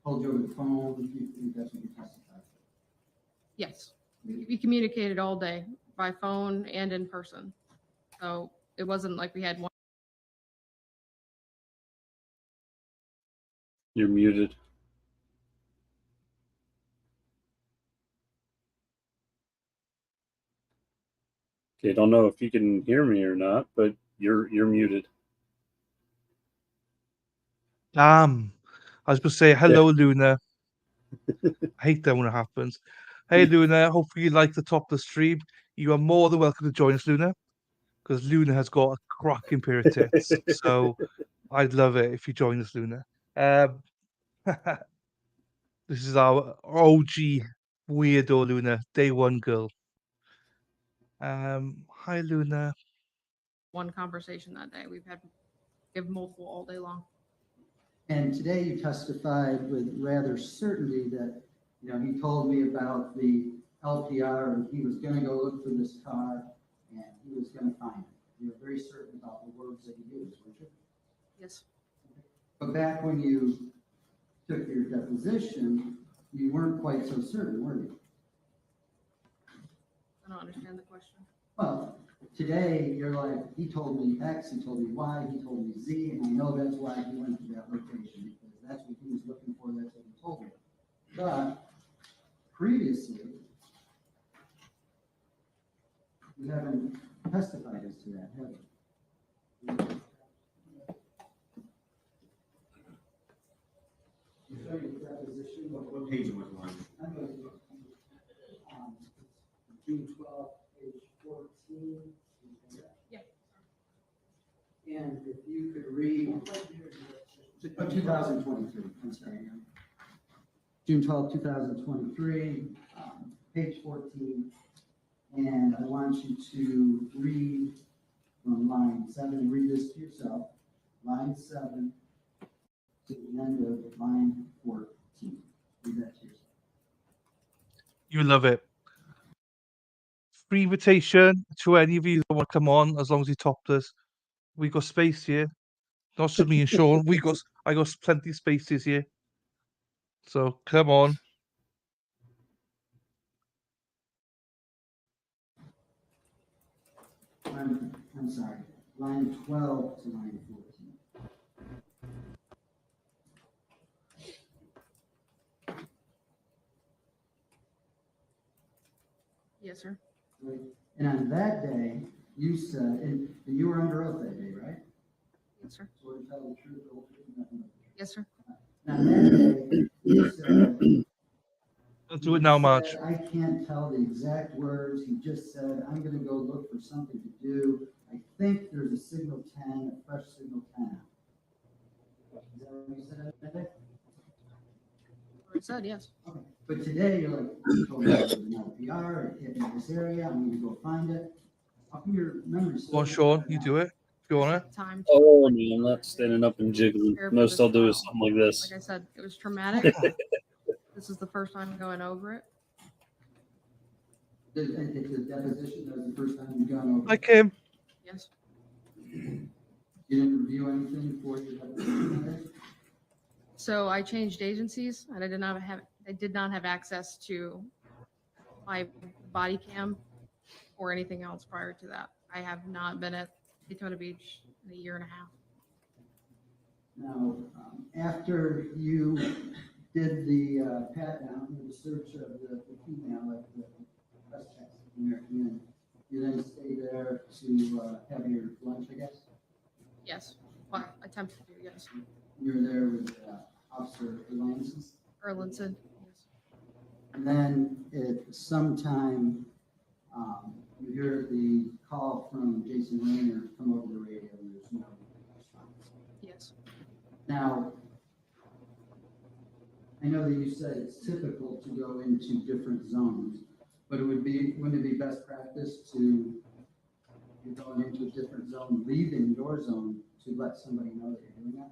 told you over the phone. That's what you testified to. Yes, we communicated all day by phone and in person. So it wasn't like we had one. You're muted. Okay, don't know if you can hear me or not, but you're muted. Damn. I was going to say, hello, Luna. I hate that when it happens. Hey, Luna. Hopefully you like the top of the stream. You are more than welcome to join us, Luna, because Luna has got a cracking pair of tits. So I'd love it if you join us, Luna. This is our OG weirdo Luna, day one girl. Hi, Luna. One conversation that day. We have multiple all day long. And today you testified with rather certainty that, he told me about the LPR and he was going to go look for this car and he was going to find it. You were very certain about the words that he used, weren't you? Yes. But back when you took your deposition, you weren't quite so certain, were you? I don't understand the question. Well, today, you're like, he told me X, he told me Y, he told me Z, and I know that's why he went to that location, because that's what he was looking for, that's what he told me. But previously, we haven't testified as to that, have we? You show your deposition, What page am I on? I'm going to, June 12th, page 14. Yeah. And if you could read, 2023, I'm sorry. June 12th, 2023, page 14. And I want you to read from line 7, read this to yourself, line 7 to the end of line 14. Read that to yourself. You love it. Free invitation to any of you that want to come on, as long as you topped us. We got space here. Not just me and Sean. I got plenty of spaces here. So come on. I'm sorry, line 12 to line 14. Yes, sir. Right? And on that day, you said, and you were under oath that day, right? Yes, sir. So to tell the truth, the whole truth, and nothing but the truth. Yes, sir. Now, on that day, you said, Don't do it now, Marge. said, I can't tell the exact words. He just said, I'm gonna go look for something to do. I think there's a signal 10, a fresh signal 10 out. Is that what you said on that day? Or said yes. Okay. But today, you're like, you told me there's an LPR, it hit in this area, I'm gonna go find it. How come your memory's Go on, so Sean. bad You now? do it. If you want it. Time to Oh, no, I'm not standing up and jiggling. prepare for Most this I'll do is trial. something like this. Like I said, it was traumatic. This is the first time going over it. At the deposition, that was the first time you've gone over. Like him. Yes. You didn't review anything for your deposition that day? So I changed agencies and I did not have access to my body cam or anything else prior to that. I have not been at Daytona Beach in a year and a half. Now, after you did the pat down, the search of the female at the press checks in their community, you then stayed there to have your lunch, I guess? Yes. Well, attempted to, yes. You were there with Officer Erlandson? Erlandson, yes. And then at some time, you hear the call from Jason Raynor come over the radio, and there's no response. Yes. Now, I know that you said it's typical to go into different zones, but wouldn't it be best practice to, you're going into a different zone, leaving your zone to let somebody know that you're doing that?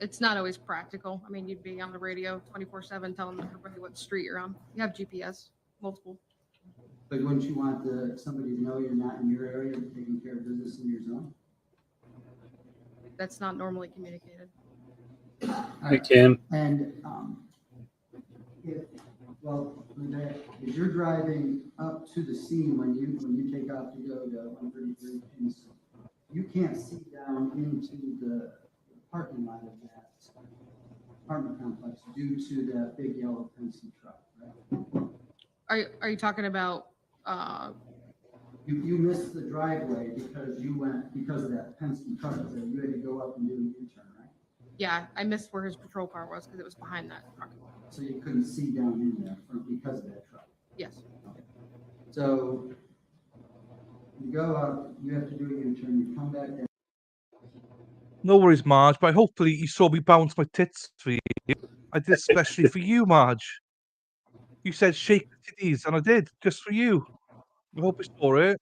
It's not always practical. I mean, you'd be on the radio 24/7 telling everybody what street you're on. You have GPS, multiple. But wouldn't you want somebody to know you're not in your area, taking care of business in your zone? That's not normally communicated. We can. And, if you're driving up to the scene when you take off to go to 133 Kingston, you can't see down into the parking lot of that apartment complex due to that big yellow Penske truck, right? Are you talking about, You missed the driveway because of that Penske truck there. You had to go up and do a U-turn, right? yeah, I missed where his patrol car was because it was behind that truck. So you couldn't see down in there because of that truck. Yes. So you go up, you have to do a U-turn, you come back down. No worries, Marge. But hopefully you saw me bounce my tits for you. I did especially for you, Marge. You said shake the titties, and I did just for you. I hope you saw it.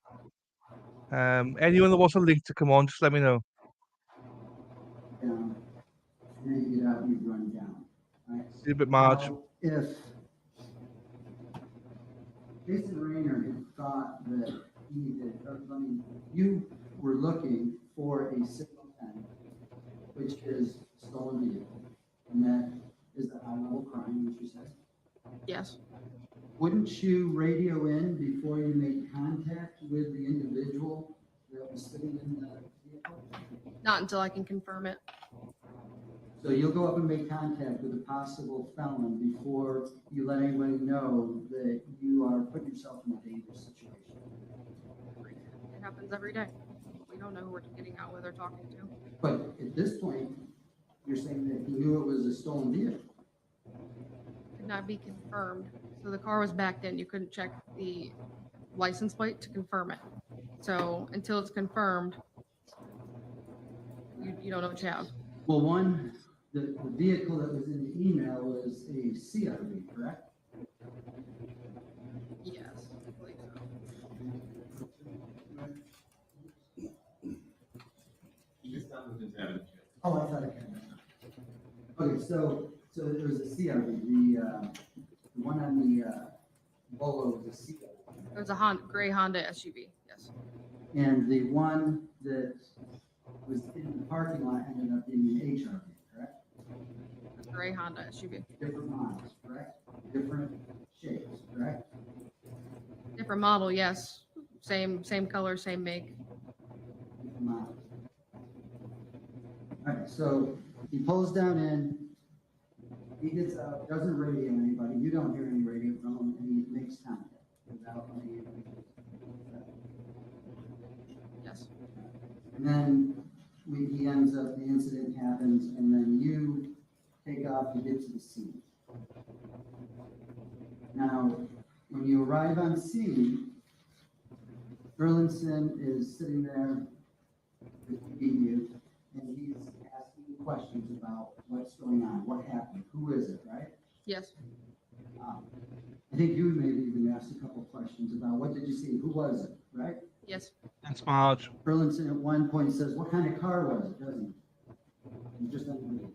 Anyone that wants a link to come on, just let me know. Down, and then you get out and you run down, right? See you a bit, Marge. Now, if Jason Raynor had thought that you were looking for a signal 10, which is stolen vehicle, and that is a high level crime, which you said. Yes. wouldn't you radio in before you made contact with the individual that was sitting in the vehicle? Not until I can confirm it. So you'll go up and make contact with a possible felon before you let anybody know that you are putting yourself in a dangerous situation. It happens every day. We don't know who we're getting out with or talking to. But at this point, you're saying that he knew it was a stolen vehicle. Could not be confirmed. So the car was backed in. You couldn't check the license plate to confirm it. So until it's confirmed, you don't know what you have. Well, one, the vehicle that was in the email was a CRV, correct? Yes, I believe so. He's done with his evidence. Oh, I thought it had. Okay, so there was a CRV, the one on the Volvo was a CRV. It was a gray Honda SUV. Yes. And the one that was in the parking lot ended up being an HRV, correct? A gray Honda SUV. Different models, correct? Different shapes, correct? Different model, yes. Same color, same make. Different models. All right, so he pulls down in, he gets out, doesn't radio anybody, you don't hear any radio from him, and he makes contact without any. Yes. And then he ends up, the incident happens, and then you take off and get to the scene. Now, when you arrive on scene, Burlinson is sitting there with you, and he's asking questions about what's going on, what happened, who is it, right? Yes. I think you maybe even asked a couple questions about what did you see, who was it, right? Yes. Thanks, Marge. Burlinson at one point says, what kind of car was it, doesn't he? You just don't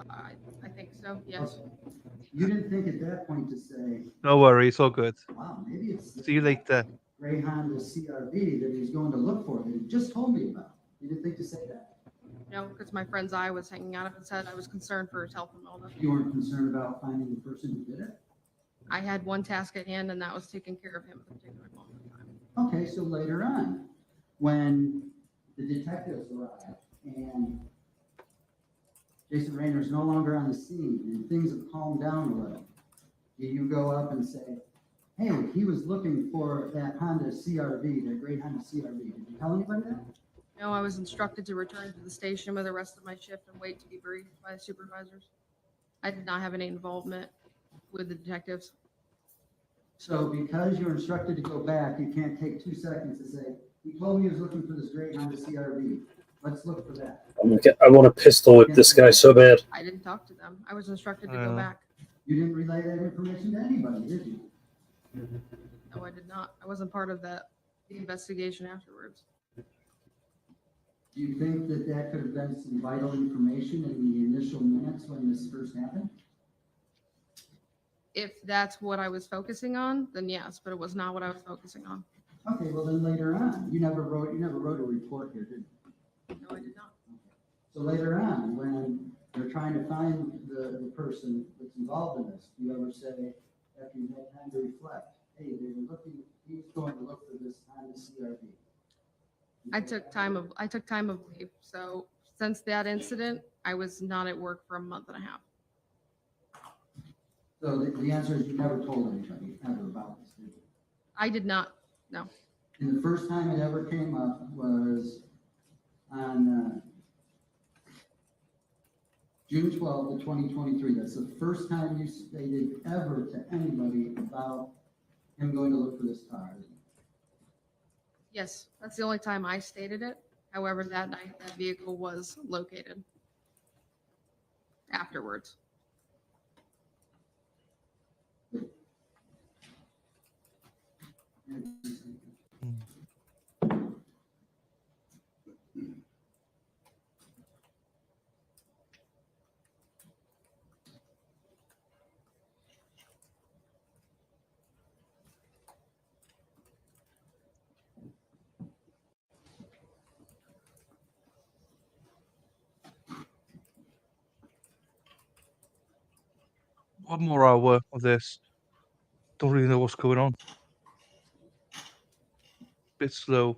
I think so. Yes. You didn't think at that point to say, No worries, all good. wow, maybe it's See you later. gray Honda CRV that he's going to look for that he just told me about. You didn't think to say that. No, because my friend's eye was hanging out of his head. I was concerned for his health and wellness. You weren't concerned about finding the person who did it? I had one task at hand, and that was taking care of him at a particular moment in time. Okay, so later on, when the detectives arrive and Jason Raynor's no longer on the scene and things have calmed down a little, do you go up and say, hey, he was looking for that Honda CRV, that great Honda CRV. Did you tell anybody that? No, I was instructed to return to the station with the rest of my shift and wait to be briefed by the supervisors. I did not have any involvement with the detectives. So because you're instructed to go back, you can't take 2 seconds to say, he told me he was looking for this great Honda CRV. Let's look for that. I want to pistol whip this guy so bad. I didn't talk to them. I was instructed to go back. You didn't relay that information to anybody, did you? No, I did not. I wasn't part of the investigation afterwards. Do you think that that could have been some vital information in the initial minutes when this first happened? If that's what I was focusing on, then yes, but it was not what I was focusing on. Okay, well then later on, you never wrote a report here, did you? No, I did not. So later on, when you're trying to find the person that's involved in this, do you ever say, after you've had time to reflect, hey, they were looking, he was going to look for this Honda CRV? I took time of leave. So since that incident, I was not at work for a month and a half. So the answer is you never told anybody ever about this, did you? I did not. No. And the first time it ever came up was on June 12th of 2023. That's the first time you stated ever to anybody about him going to look for this car. Yes, that's the only time I stated it. However, that night, that vehicle was located afterwards. One more hour of this. don't really know what's going on. Bit slow.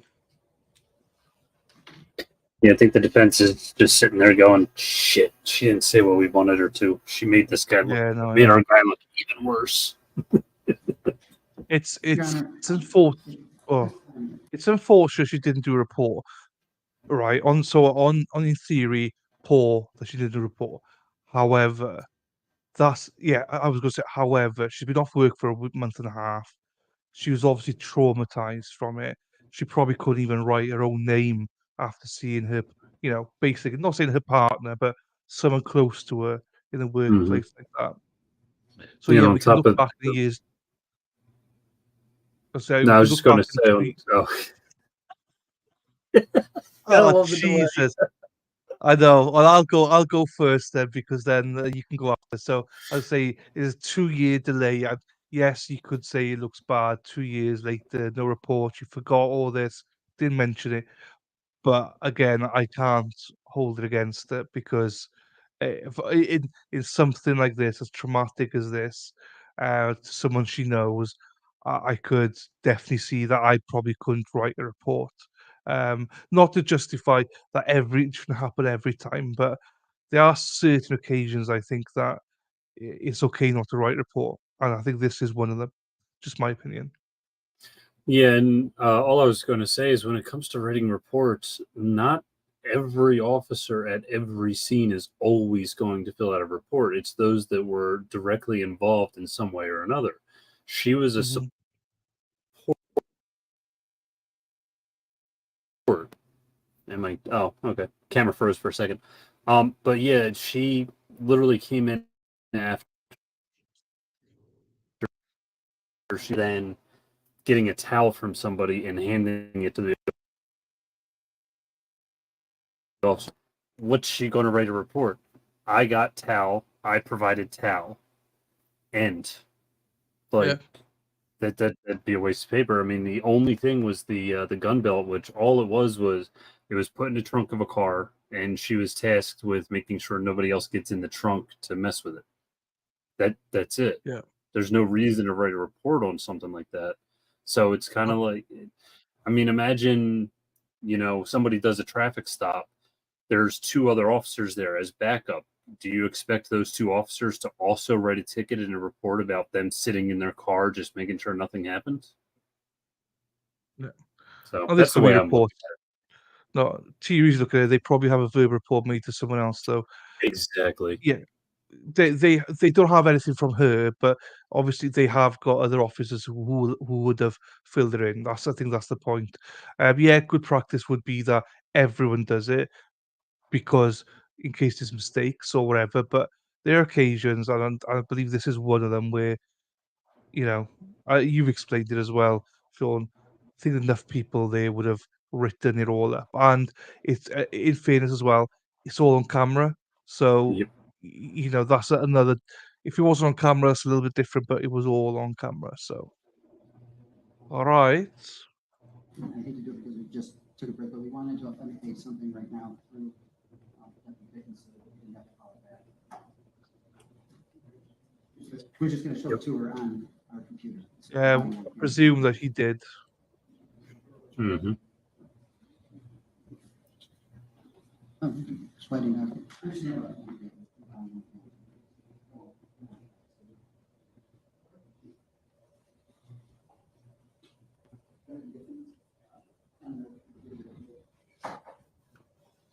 Yeah, I think the defense is just sitting there going, "Shit, she didn't say what we wanted her to. She made this guy look, Yeah, no, I made know. our guy look even worse." It's Your Honor, unfortunate. Oh, it's unfortunate she didn't do a report. Right. On in theory, poor that she did a report. However, I was gonna say, however, she's been off work for a month and a half. She was obviously traumatized from it. She probably couldn't even write her own name after seeing her, basically not saying her partner, but someone close to her in a Mm-hmm. workplace like that. So You yeah, know, we on can top look of back in the years. no, We I can was just look going back to in say, 2 oh, gotta Oh, love the delay. Jesus. I know. Well, I'll go first then because then you can go after. So I'll say it's a 2-year delay. And yes, you could say it looks bad. 2 years later, no report. You forgot all this. Didn't mention it. But again, I can't hold it against it because if in something like this, as traumatic as this, to someone she knows, I could definitely see that I probably couldn't write a report. Not to justify that it shouldn't happen every time, but there are certain occasions I think that it's okay not to write a report, and I think this is one of them. Just my opinion. Yeah, and all I was going to say is when it comes to writing reports, not every officer at every scene is always going to fill out a report. It's those that were directly involved in some way or another. She was a Mhm. support. Am I? Oh, okay. Camera froze for a second. But yeah, she literally came in after she then getting a towel from somebody and handing it to the officer. What's she going to write a report? I got towel. I provided towel. End. Yeah. Like that'd be a waste of paper. I mean, the only thing was the gun belt, which all it was it was put in the trunk of a car, and she was tasked with making sure nobody else gets in the trunk to mess with it. That's it. Yeah. There's no reason to write a report on something like that. So it's kind of like, I mean, imagine, somebody does a traffic stop. There's 2 other officers there as backup. Do you expect those 2 officers to also write a ticket and a report about them sitting in their car just making sure nothing happens? Yeah. So Oh, this that's the could be way I'm looking report. No, TV's looking at it. They probably have a verbal report made to someone else, though. at it. Exactly. Yeah, they don't have anything from her, but obviously they have got other officers who would have filled it in. I think that's the point. Yeah, good practice would be that everyone does it because in case there's mistakes or whatever. But there are occasions, and I believe this is one of them where you know, you've explained it as well, Sean. I think enough people there would have written it all up, and it's in fairness as well, it's all on camera. So Yep. that's another. If it wasn't on camera, it's a little bit different, but it was all on camera. So, all right. I hate to do it because we just took a break, but we wanted to authenticate something right now through so that we didn't have to call it back. We're just going to show it to her on our computer. So I presume that he did. Mm-hmm. Oh, just letting you know.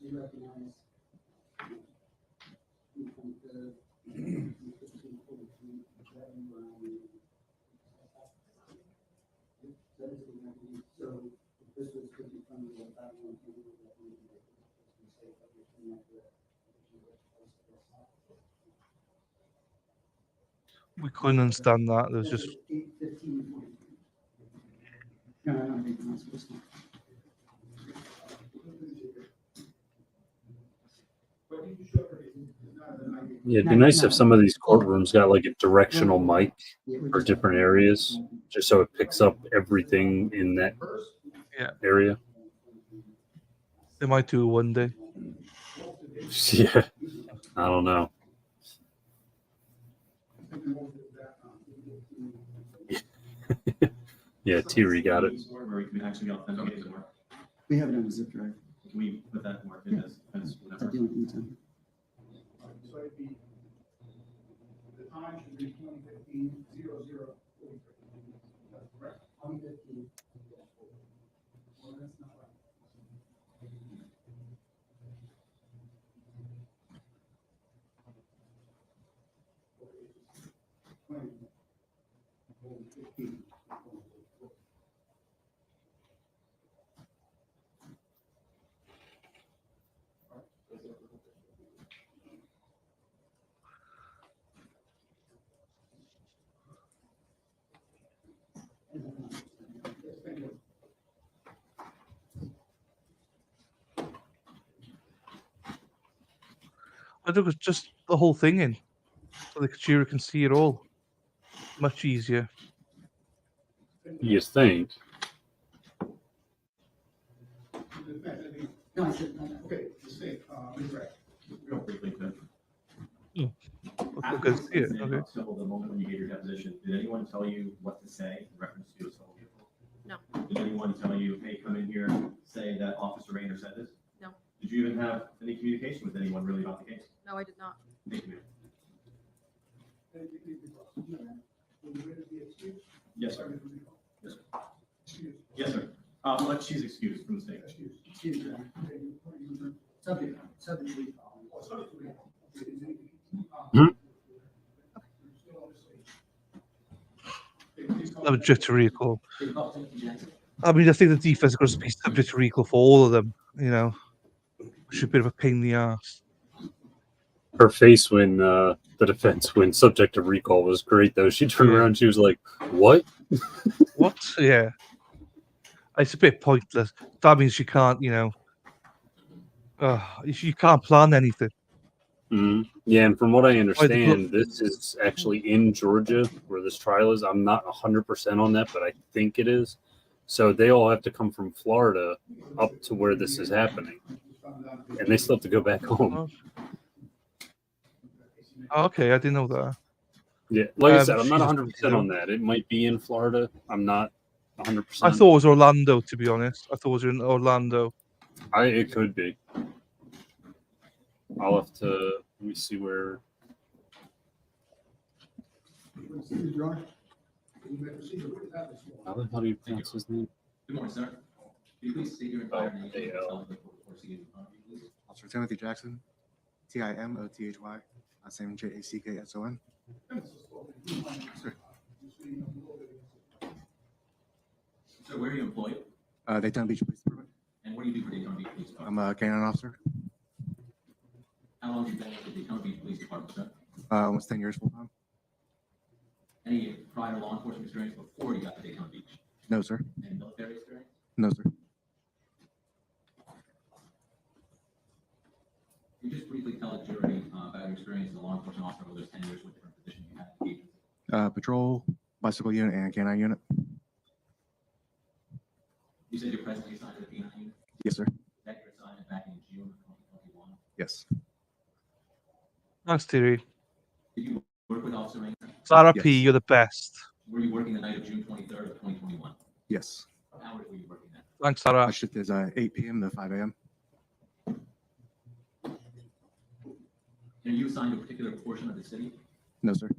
You recognize so this was could be from the We couldn't understand that. There was just 8:15. No, I don't think that's this one. Yeah, it'd be nice if some of these courtrooms got like a directional mic Yeah, for different areas, just so it picks up everything in that yeah. area. They might do it one day. Yeah, I don't know. Yeah, Thierry got it. Where we can actually authenticate the mark. We have it on a zip drive. Can we put that mark in as I whatever? do it anytime. So it'd be, the time should be 2015-00-43. That's correct. 2015. Well, that's not right. I took just the whole thing in, so the jury can see it all. Much easier. You think? No, I said, no, no. Okay, the state, Ms. Ray. Real briefly, Cliff. Look, I see it. Okay. So the moment when you gave your deposition, did anyone tell you what to say in reference to a civil vehicle? No. Did anyone tell you, hey, come in here, say that Officer Raynor said this? No. Did you even have any communication with anyone really about the case? No, I did not. Thank you, ma'am. Will the witness be excused? Yes, sir. Yes, sir. Excused. Yes, sir. But she's excused from the state. Excused. Excuse me. Okay, you- Subject to recall. Oh, sorry. Okay, is it- Hmm? Still on the stage. Okay, please call the Subject to recall. They call Timothy Jackson. I mean, I think the defense is going to be subject to recall for all of them. You know, which is a bit of a pain in the ass. Her face when the defense went subject to recall was great, though. She turned around, she was like, "What?" What? Yeah. It's a bit pointless. That means you can't, you know, you can't plan anything. Yeah, and from what I Why the understand, this is actually in Georgia where this trial is. I'm not 100% on that, but I think it is. So they all have to come from Florida up to where this is happening, and they still have to go back home. Oh, okay, I didn't know that. Yeah, like I said, but I'm not she's- 100% on that. It might be in Florida. I'm not 100%. I thought it was Orlando, to be honest. I thought it was in Orlando. It could be. I'll have to. Let me see where. Your Honor, you may proceed with the witness. How the hell do you pronounce his name? Good morning, sir. Can you please state your entire name? hey, and tell the court before seeing you, please? Officer Timothy Jackson, Timothy, last name Jackson. So where are you employed? Daytona Beach Police Department. And what do you do for Daytona Beach Police Department? I'm a canine officer, How long have you been with the Daytona Beach Police Department, sir? almost 10 years full time. Any prior law enforcement experience before you got to Daytona Beach? No, sir. And military experience? No, sir. Can you just briefly tell the jury about your experience as a law enforcement officer over those 10 years, what different positions you had in agencies? Patrol, bicycle unit, and canine unit. You said you're presently assigned to the P9 unit? Yes, sir. Is that your assignment back in June of 2021? Yes. Nice theory. Did you work with Officer Raynor? Sarah Yes. P, you're the best. Were you working the night of June 23rd of 2021? Yes. What hours were you working then? Thanks, My Sarah. shift is 8 p.m. to 5 a.m. And are you assigned to a particular portion of the city? No, sir. Is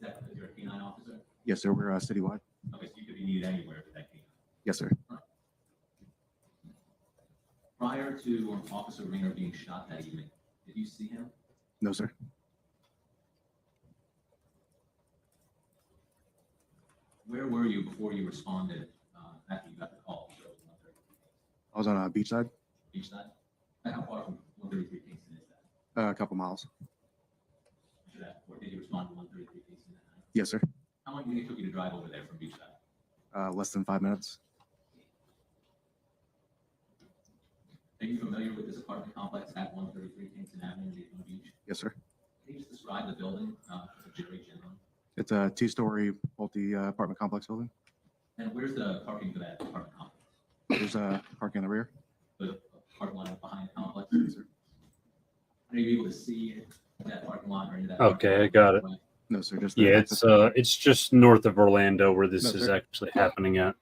that because you're a P9 officer? Yes, sir. We're citywide. Okay, so you could be needed anywhere for that P9. Yes, sir. Prior to Officer Raynor being shot that evening, did you see him? No, sir. Where were you before you responded after you got the call? So, I was on a beachside, Beach side? And how far from 133 Kingston is that? a couple miles. Should ask, or did you respond to 133 Kingston that night? Yes, sir. How long do you think it took you to drive over there from Beachside? Less than 5 minutes. Are you familiar with this apartment complex at 133 Kingston Avenue in Daytona Beach? Yes, sir. Can you just describe the building to the jury generally? It's a 2-story multi-apartment complex building. And where's the parking for that apartment complex? There's a parking in the rear. The parking lot behind the complex? Yes, sir. Are you able to see that parking lot or into that? Okay, I got it. No, sir. Just Yeah, it's just north of Orlando where this No, is sir. actually happening at.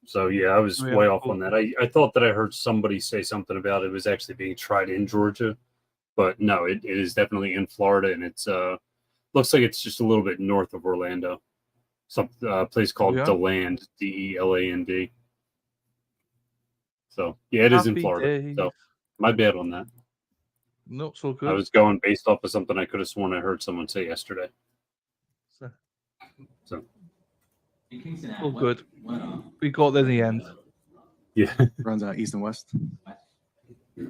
So yeah, I was Yeah, way off cool. on that. I thought that I heard somebody say something about it was actually being tried in Georgia, but no, it is definitely in Florida, and it's looks like it's just a little bit north of Orlando. Some place called Yeah. DeLand, DELAND. So yeah, it is in Happy Florida. days. So my bad on that. Not so I good. was going based off of something I could have sworn I heard someone say yesterday. So In Kingston, all what- good. what, We got there in the end. yeah, Runs east and west. are there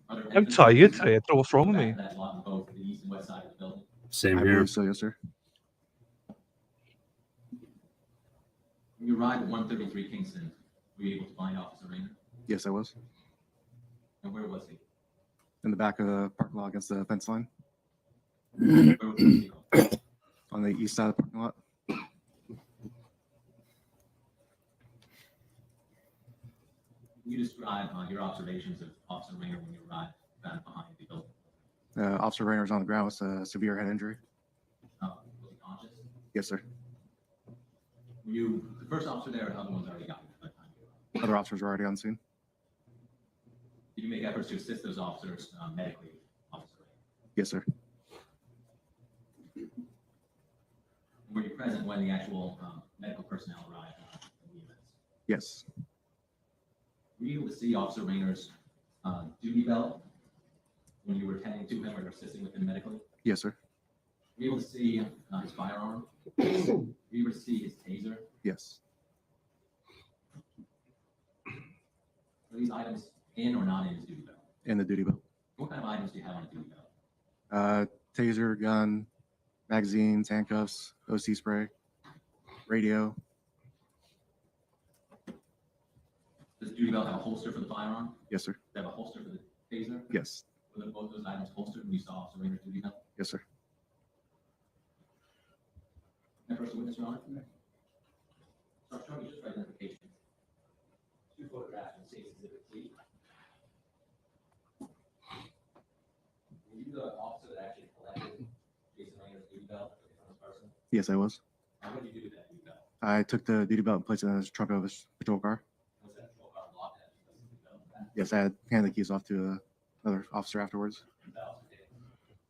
I'm entrances tired to today. I don't know what's wrong with the me. back of that lot on both the east and west side of the building? same I here. believe so, yes, sir. When you arrived at 133 Kingston, were you able to find Officer Raynor? Yes, I was. And where was he? In the back of the parking lot against the fence line Where was the vehicle? on the east side of the parking lot. Can you describe your observations of Officer Raynor when you arrived back behind the building? Officer Raynor was on the ground with a severe head injury. Was he conscious? Yes, sir. Were you the first officer there, or other ones already got you by the time you arrived? Other officers were already on scene. Did you make efforts to assist those officers medically, Officer Raynor? Yes, sir. Were you present when the actual medical personnel arrived in the events? Yes. Were you able to see Officer Raynor's duty belt when you were tending to him or assisting with him medically? Yes, sir. Were you able to see his firearm? Were you able to see his taser? Yes. Were these items in or not in his duty belt? In the duty belt. What kind of items do you have on a duty belt? Taser, gun, magazines, handcuffs, OC spray, radio. Does the duty belt have a holster for the firearm? Yes, sir. Does it have a holster for the taser? Yes. Were both those items holstered when you saw Officer Raynor's duty belt? Yes, sir. And first witness, Your Honor? Start showing me just for identification. Two photographs from State's Exhibit C. Were you the officer that actually collected Jason Raynor's duty belt from this person? Yes, I was. What did you do with that duty belt? I took the duty belt and placed it in the trunk of his patrol car. Was that patrol car locked at the duty belt? Yes, I had handed the keys off to another officer afterwards.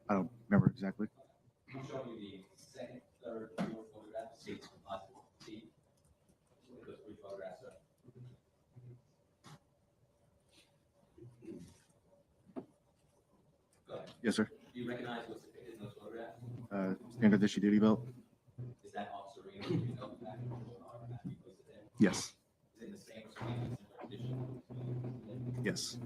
I don't remember exactly. I'm showing you the second, third, fourth photograph of State's composite C. Look at those three photographs, sir. Go ahead. Yes, sir. Do you recognize what's depicted in those photographs? Standard issue duty belt. Is that Officer Raynor's duty belt back in the car after you placed it there? Yes. Is it in the same or similar condition? Yes.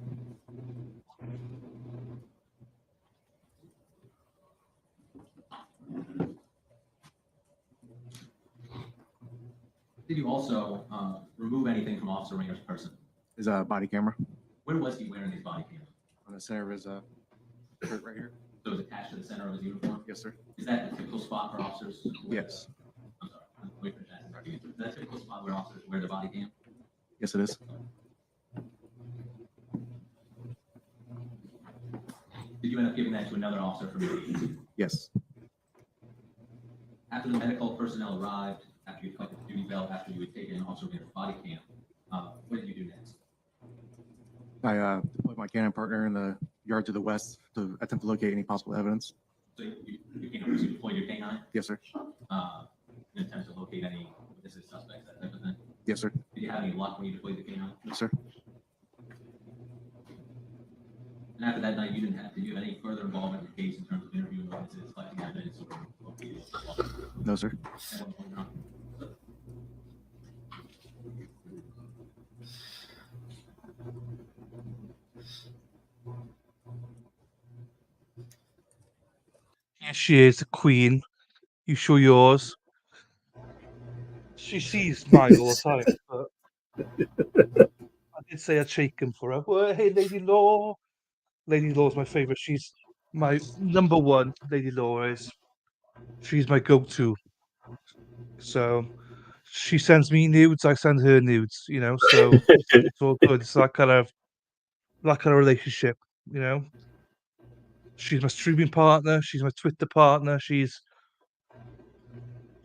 Did you also remove anything from Officer Raynor's person? Is a body camera Where was he wearing his body camera? on the center of his shirt right here. So it was attached to the center of his uniform? Yes, sir. Is that a typical spot for officers? Yes. I'm sorry. I'm waiting for that. Is that a typical spot where officers wear the body cam? Yes, it is. Did you end up giving that to another officer from your agency? Yes. After the medical personnel arrived, after you collected the duty belt, after you had taken Officer Raynor's body cam, what did you do next? I deployed my cannon partner in the yard to the west to attempt to locate any possible evidence. So you came up to deploy your canine Yes, sir. in an attempt to locate any witnesses, suspects, that type of thing? Yes, sir. Did you have any luck when you deployed the canine? Yes, sir. And after that night, did you have any further involvement in the case in terms of interviewing witnesses, collecting evidence, or locating? No, sir. At one point, Your Honor? Here she is, the queen. You show yours. She sees mine all the time, but I did say I'd shake him for her. Well, hey, Lady Law. Lady Law's my favorite. She's my number one. Lady Law is. She's my go-to. So she sends me nudes, I send her nudes. You know, so it's all good. It's that kind of relationship. You know. She's my streaming partner. She's my Twitter partner. She's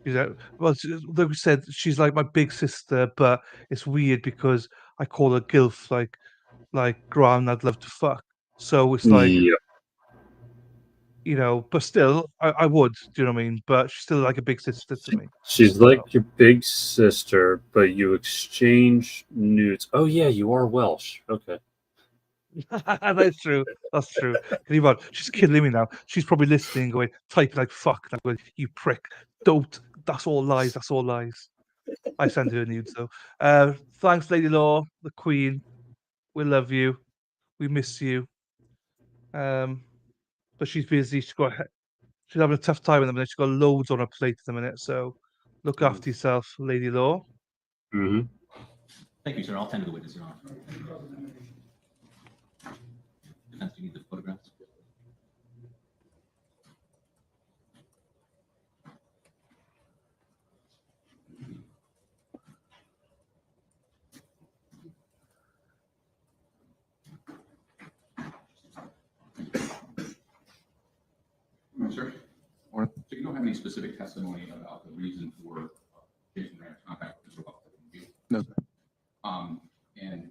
well, like we said, she's like my big sister, but it's weird because I call her Gilf, like Graham I'd love to fuck. So it's like, Yeah. but still, I would, do you know what I mean? But she's still like a big sister to me. She's So like your big sister, but you exchange nudes. Oh yeah, you are Welsh. Okay. that's true. That's true. Can you imagine? She's killing me now. She's probably listening, going, typing like fuck. And I'm going, you prick. Don't. That's all lies. That's all lies. I send her nudes though. Thanks, Lady Law, the Queen. We love you. We miss you. But she's busy. She's having a tough time at the minute. She's got loads on her plate at the minute. So look after yourself, Lady Law. Mm-hmm. Thank you, sir. I'll tend to the witness, Your Honor. Defense, do you need the photographs? Sir, Or- so you don't have any specific testimony about the reason for Jason Rand's contact with Mr. Wallace? No, sir. And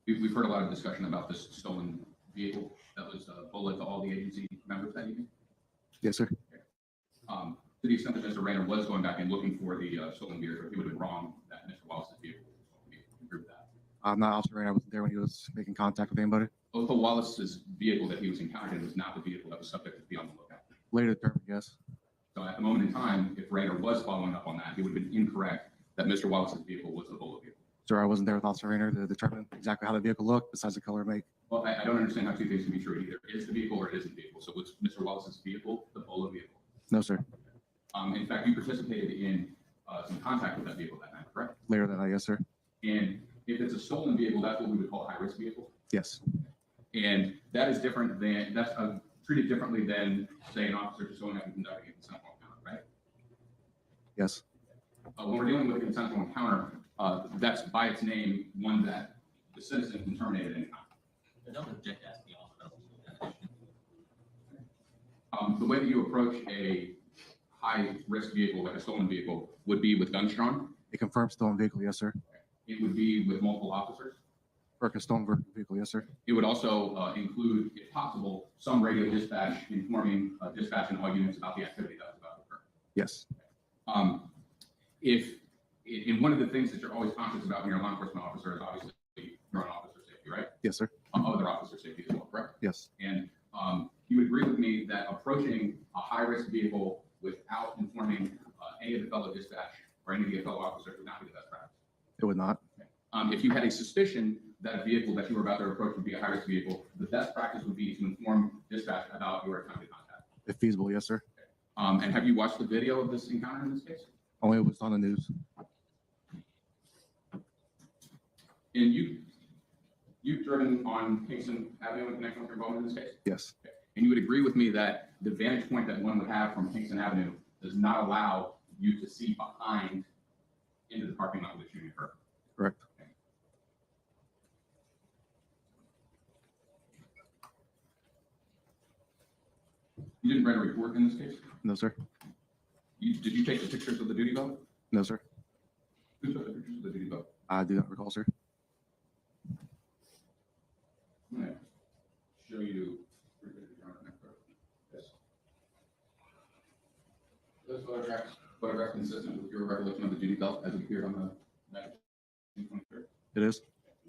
we've heard a lot of discussion about this stolen vehicle that was bullet to all the agency members that evening. Yes, sir. To the extent that Mr. Raynor was going back and looking for the stolen vehicle, he would have been wrong that Mr. Wallace's vehicle was a stolen vehicle. You agree with that? I'm not Officer Raynor. I wasn't there when he was making contact with anybody. Othal Wallace's vehicle that he was encountering was not the vehicle that was subject to be on the lookout. Later determined, yes. So at the moment in time, if Raynor was following up on that, he would have been incorrect that Mr. Wallace's vehicle was the bullet vehicle. Sir, I wasn't there with Officer Raynor to determine exactly how the vehicle looked, besides the color and make. Well, I don't understand how two things can be true. Either it is the vehicle or it isn't the vehicle. So was Mr. Wallace's vehicle the bullet vehicle? No, sir. In fact, you participated in some contact with that vehicle that night, correct? Later that night, yes, sir. And if it's a stolen vehicle, that's what we would call a high-risk vehicle. Yes. And that is different than, that's treated differently than, say, an officer just going out and conducting a consensual encounter, right? Yes. When we're dealing with a consensual encounter, that's by its name, one that the citizen can terminate at any time. I don't object to asking the officer. The way that you approach a high-risk vehicle, like a stolen vehicle, would be with guns drawn. A confirmed stolen vehicle, yes, sir. It would be with multiple officers. For a stolen vehicle, yes, sir. It would also include, if possible, some radio dispatch informing dispatch and all units about the activity that was about to occur. Yes. In one of the things that you're always conscious about when you're a law enforcement officer is obviously your own officer safety, right? Yes, sir. Other officer safety as well, correct? Yes. And you would agree with me that approaching a high-risk vehicle without informing any of the fellow dispatch or any of the fellow officers would not be the best practice. It would not. If you had a suspicion that a vehicle that you were about to approach would be a high-risk vehicle, the best practice would be to inform dispatch about your attempted contact. If feasible, yes, sir. And have you watched the video of this encounter in this case? Only it was on the news. And you've driven on Kingston Avenue in connection with your involvement in this case? Yes. And you would agree with me that the vantage point that one would have from Kingston Avenue does not allow you to see behind into the parking lot where the shooting occurred? Correct. Okay. You didn't write a report in this case? No, sir. Did you take the pictures of the duty belt? No, sir. Who took the pictures of the duty belt? I do not recall, sir. I'm gonna show you. Yes. Those photographs consistent with your recollection of the duty belt as it appeared on the night of June 23rd. It is.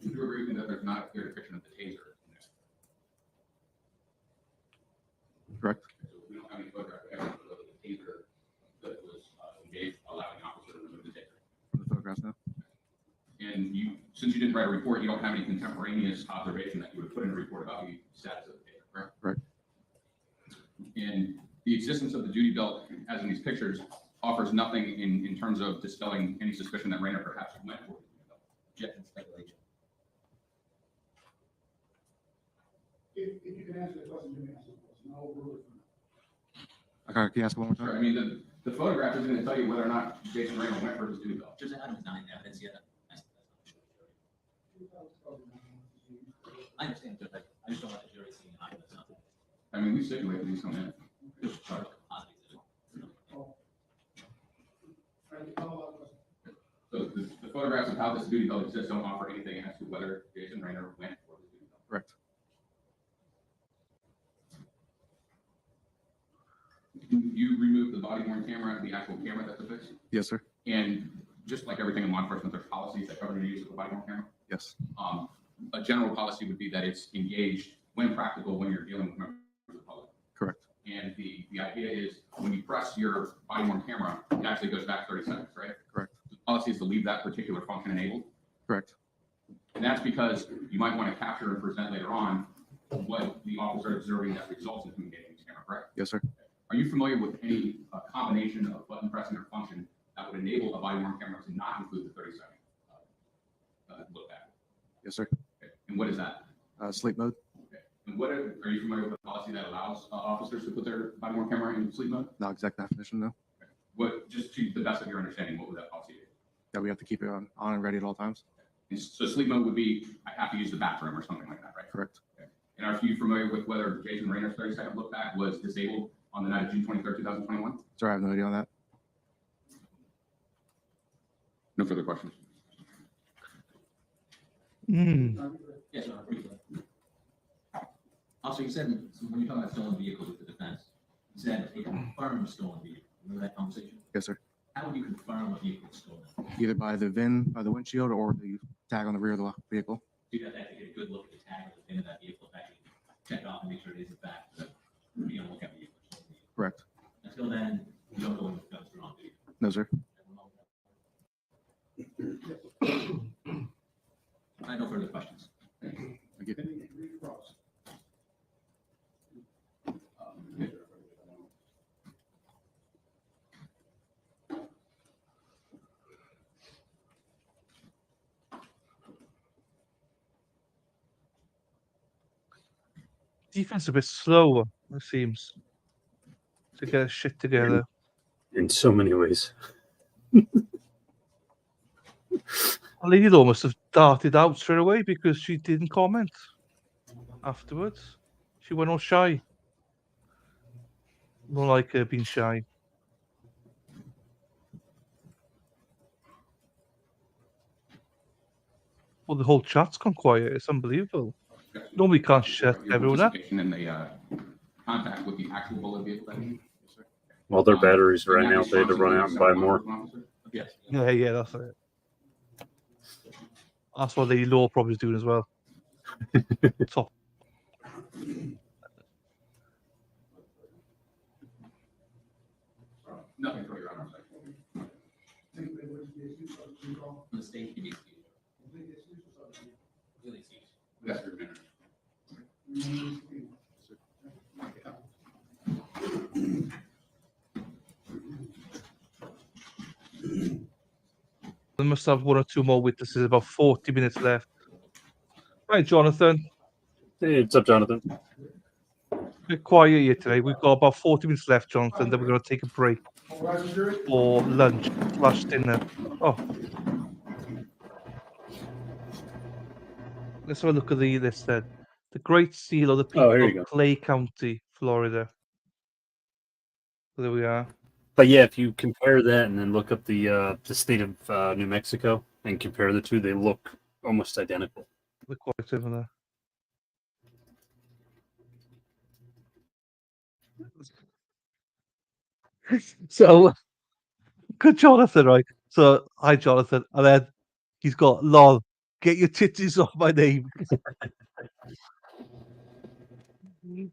Would you agree with me that there's not a clear depiction of the taser in there? Correct. So we don't have any photograph evidence of the taser that was engaged, allowing the officer to remove the taser. From the photographs now. And since you didn't write a report, you don't have any contemporaneous observation that you would put in a report about the status of the taser, correct? Right. And the existence of the duty belt, as in these pictures, offers nothing in terms of dispelling any suspicion that Raynor perhaps went for the duty belt. Objection, speculation. If you can answer the question, you can answer the question. I'll overrule it. Okay, can you ask one more Sure. time? I mean, the photograph is going to tell you whether or not Jason Raynor went for his duty belt. Judge Adam is not in evidence yet. I understand, Judge. I just don't want the jury seeing an eyewitness. I mean, we stipulate that these come in. Sorry. So the photographs of how this duty belt exists don't offer anything as to whether Jason Raynor went for this duty belt. Correct. You remove the body worn camera and the actual camera that's affixed? Yes, sir. And just like everything in law enforcement, there's policies that cover the use of the body worn camera. Yes. A general policy would be that it's engaged when practical when you're dealing with members of the public. Correct. And the idea is when you press your body worn camera, it actually goes back 30 seconds, right? Correct. The policy is to leave that particular function enabled. Correct. And that's because you might want to capture and present later on what the officer observing that results in communicating with the camera, correct? Yes, sir. Are you familiar with any combination of button pressing or function that would enable a body worn camera to not include the 30-second look back? Yes, sir. Okay. And what is that? Sleep mode. Okay. And what are you familiar with the policy that allows officers to put their body worn camera in sleep mode? Not exact definition, though. Okay. What, just to the best of your understanding, what would that policy be? That we have to keep it on and ready at all times. And so sleep mode would be, I have to use the bathroom or something like that, right? Correct. Okay. And are you familiar with whether Jason Raynor's 30-second look back was disabled on the night of June 23rd, 2021? Sir, I have no idea on that. No further questions. Yes, sir, briefly. Also, you said, so when you're talking about stolen vehicles with the defense, you said a confirmed stolen vehicle. Remember that conversation? Yes, sir. How would you confirm a vehicle is stolen? Either by the VIN, by the windshield, or the tag on the rear of the vehicle. You'd have to get a good look at the tag of the VIN of that vehicle, to actually check off and make sure it is in fact be on the lookout vehicle. Correct. Until then, you don't go in with guns drawn, do you? No, sir. I have no further questions. Thank you. Defense a bit slower, it seems, to get shit together. In so many ways. Lady Law must have darted out straight away because she didn't comment afterwards. She went all shy. More like her being shy. Well, the whole chat's gone quiet. It's unbelievable. Normally can't shut Your everyone up. participation in the contact with the actual bullet vehicle. Well, their batteries ran out. They had to run out and buy more. Yes. Yeah, that's it. That's what Lady Law probably is doing as well. Top. Nothing for your honor. The state can be really sees. That's your minute. They must have one or two more witnesses. About 40 minutes left. Right, Jonathan. Hey, what's up, Jonathan? A bit quiet here today. We've got about 40 minutes left, Jonathan. Then we're going to take a break for lunch / dinner. Oh. Let's have a look at the list then. The Great Seal of the People here you of go. Clay County, Florida. There we are. But yeah, if you compare that and then look up the state of New Mexico and compare the two, they look almost identical. They're quite similar. So, good Jonathan, right? So, hi, Jonathan. And then he's got, lol, get your titties off my name.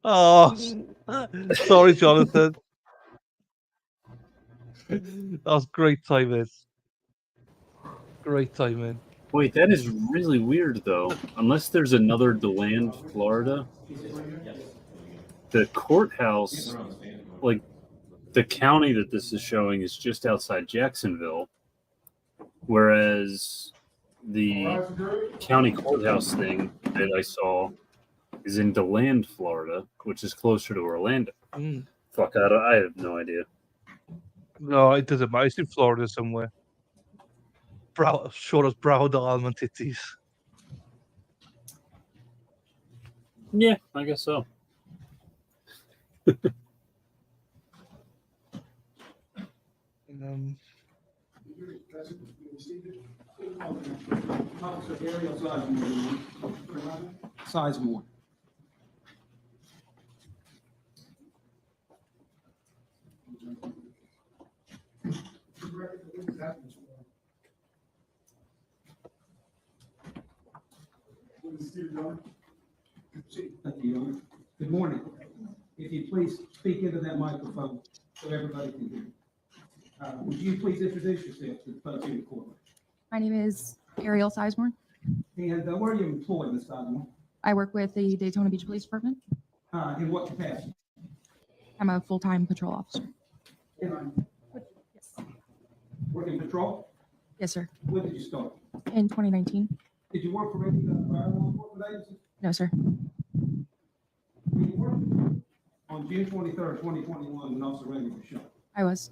Oh, sorry, Jonathan. That was great timing. Great timing. Wait, that is really weird, though. Unless there's another DeLand, Florida, the courthouse, like the county that this is showing, is just outside Jacksonville, whereas the county courthouse thing that I saw is in DeLand, Florida, which is closer to Orlando. Mm. Fuck, I have no idea. No, it doesn't matter. It's in Florida somewhere. Short as Broward almond titties. Yeah, I guess so. Um, Officer Ariel Sizemore. Thank you, Your Honor. Good morning. If you please speak into that microphone so everybody can hear. Would you please introduce yourself to the folks in the courtroom? My name is Ariel Sizemore. And where are you employed, Ms. Sizemore? I work with the Daytona Beach Police Department. In what capacity? I'm a full-time patrol officer. Yes. Working patrol? Yes, sir. When did you start? In 2019. Did you work for any prior law enforcement agency? No, sir. Were you working on June 23rd, 2021, when Officer Raynor was shot? I was.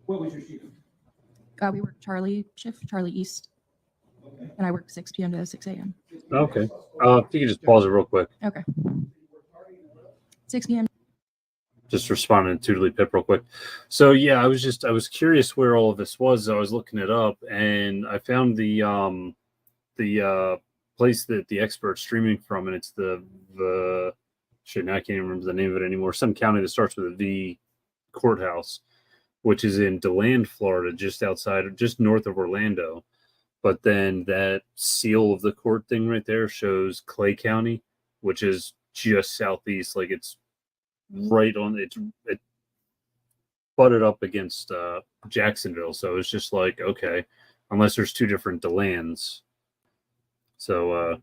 What was your shift? We work Charlie shift, Charlie East, Okay. and I work 6 p.m. to 6 a.m. Okay. If you could just pause it real quick. Okay. 6 p.m. Just responding to Tutorly Pip real quick. So yeah, I was curious where all of this was. I was looking it up and I found the place that the expert's streaming from, and it's the shit, now I can't even remember the name of it anymore. Some county that starts with a V, courthouse, which is in DeLand, Florida, just north of Orlando. But then that seal of the court thing right there shows Clay County, which is just southeast. Like it's right on it butted up against Jacksonville. So it's just like, okay, unless there's two different DeLands. So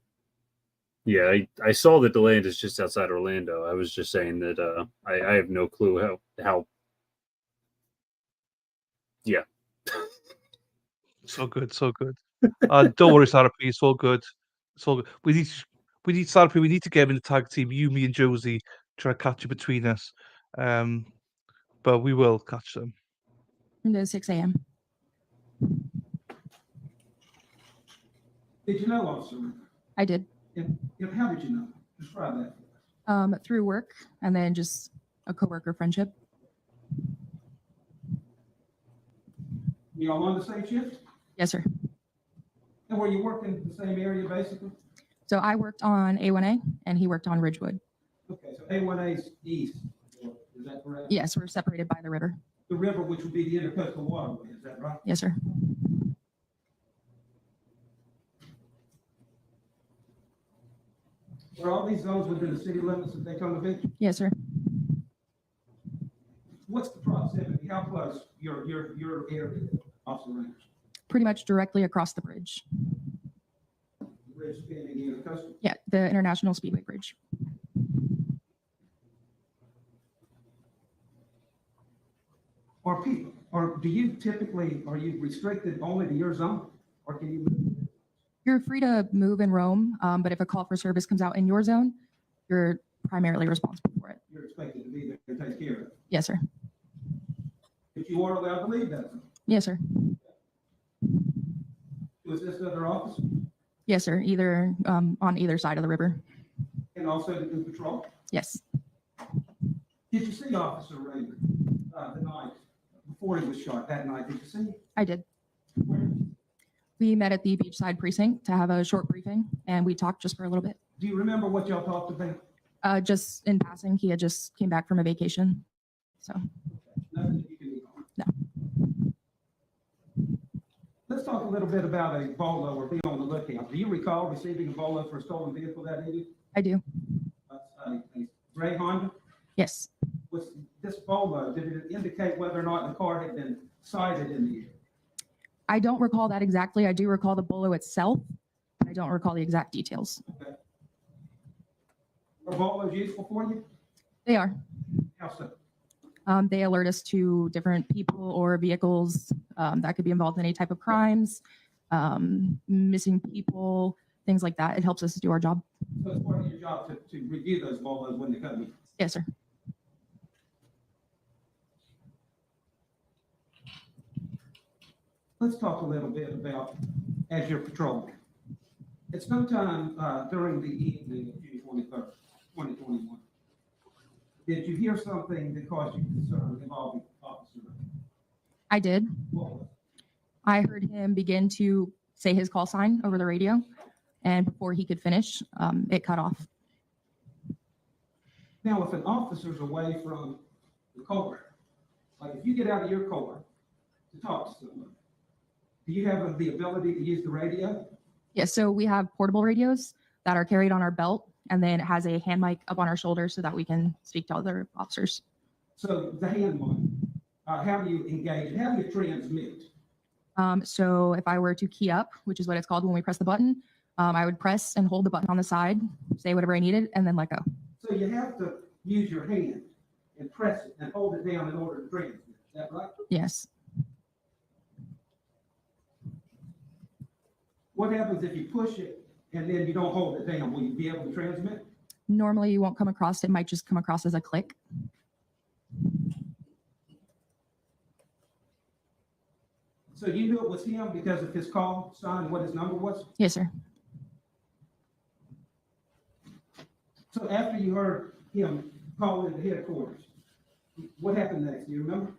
yeah, I saw that DeLand is just outside Orlando. I was just saying that I have no clue how yeah. so good, so good. Don't worry, Sarah P. It's all good. It's all good. We need Sarah P. We need to get him in the tag team. You, me, and Josie try to catch you between us. But we will catch them. to 6 a.m. Did you know Officer? I did. And how did you know? Describe that. Through work and then just a coworker friendship. You all on the same shift? Yes, sir. And were you working the same area basically? So I worked on A1A and he worked on Ridgewood. Okay, so A1A's east, is that correct? Yes, we're separated by the river. The river, which would be the intercoastal waterway, is that right? Yes, sir. Were all these zones within the city limits of Daytona Beach? Yes, sir. What's the proximity? How close your area, Officer Raynor? Pretty much directly across the bridge. The bridge spanning the intercoastal? Yeah, the International Speedway Bridge. Or do you typically, are you restricted only to your zone? Or can you move? You're free to move and roam, but if a call for service comes out in your zone, you're primarily responsible for it. You're expected to be there and take care of it. Yes, sir. If you are allowed to leave that zone, Yes, sir. to assist other officers Yes, sir. Either on either side of the river. and also to do patrol. Yes. Did you see Officer Raynor the night before he was shot? That night, did you see him? I did. Where? We met at the beachside precinct to have a short briefing, and we talked just for a little bit. Do you remember what y'all talked about? Just in passing, he had just came back from a vacation. So, Nothing that you can eat on. no. Let's talk a little bit about a bolo or be on the lookout. Do you recall receiving a bolo for a stolen vehicle that evening? I do. A gray Honda? Yes. Was this bolo, did it indicate whether or not the car had been sighted in the air? I don't recall that exactly. I do recall the bolo itself. I don't recall the exact details. Okay. Are bolos useful for you? They are. How so? They alert us to different people or vehicles that could be involved in any type of crimes, missing people, things like that. It helps us do our job. So it's part of your job to review those bolos when they come in. Yes, sir. Let's talk a little bit about as you're patrolling. At some time during the evening of June 23rd, 2021, Did you hear something that caused you concern involving Officer Raynor? I did. What was it? I heard him begin to say his call sign over the radio, and before he could finish, it cut off. Now, if an officer's away from the car, like if you get out of your car to talk to someone, do you have the ability to use the radio? Yeah, so we have portable radios that are carried on our belt, and then it has a hand mic up on our shoulder so that we can speak to other officers. So the hand mic, how do you engage it? How do you transmit? So if I were to key up, which is what it's called when we press the button, I would press and hold the button on the side, say whatever I needed, and then let go. So you have to use your hand and press it and hold it down in order to transmit. Is that right? Yes. What happens if you push it and then you don't hold it down? Will you be able to transmit? Normally you won't come across, it might just come across as a click. So you knew it was him because of his call sign and what his number was? Yes, sir. So after you heard him call into headquarters, what happened next? Do you remember?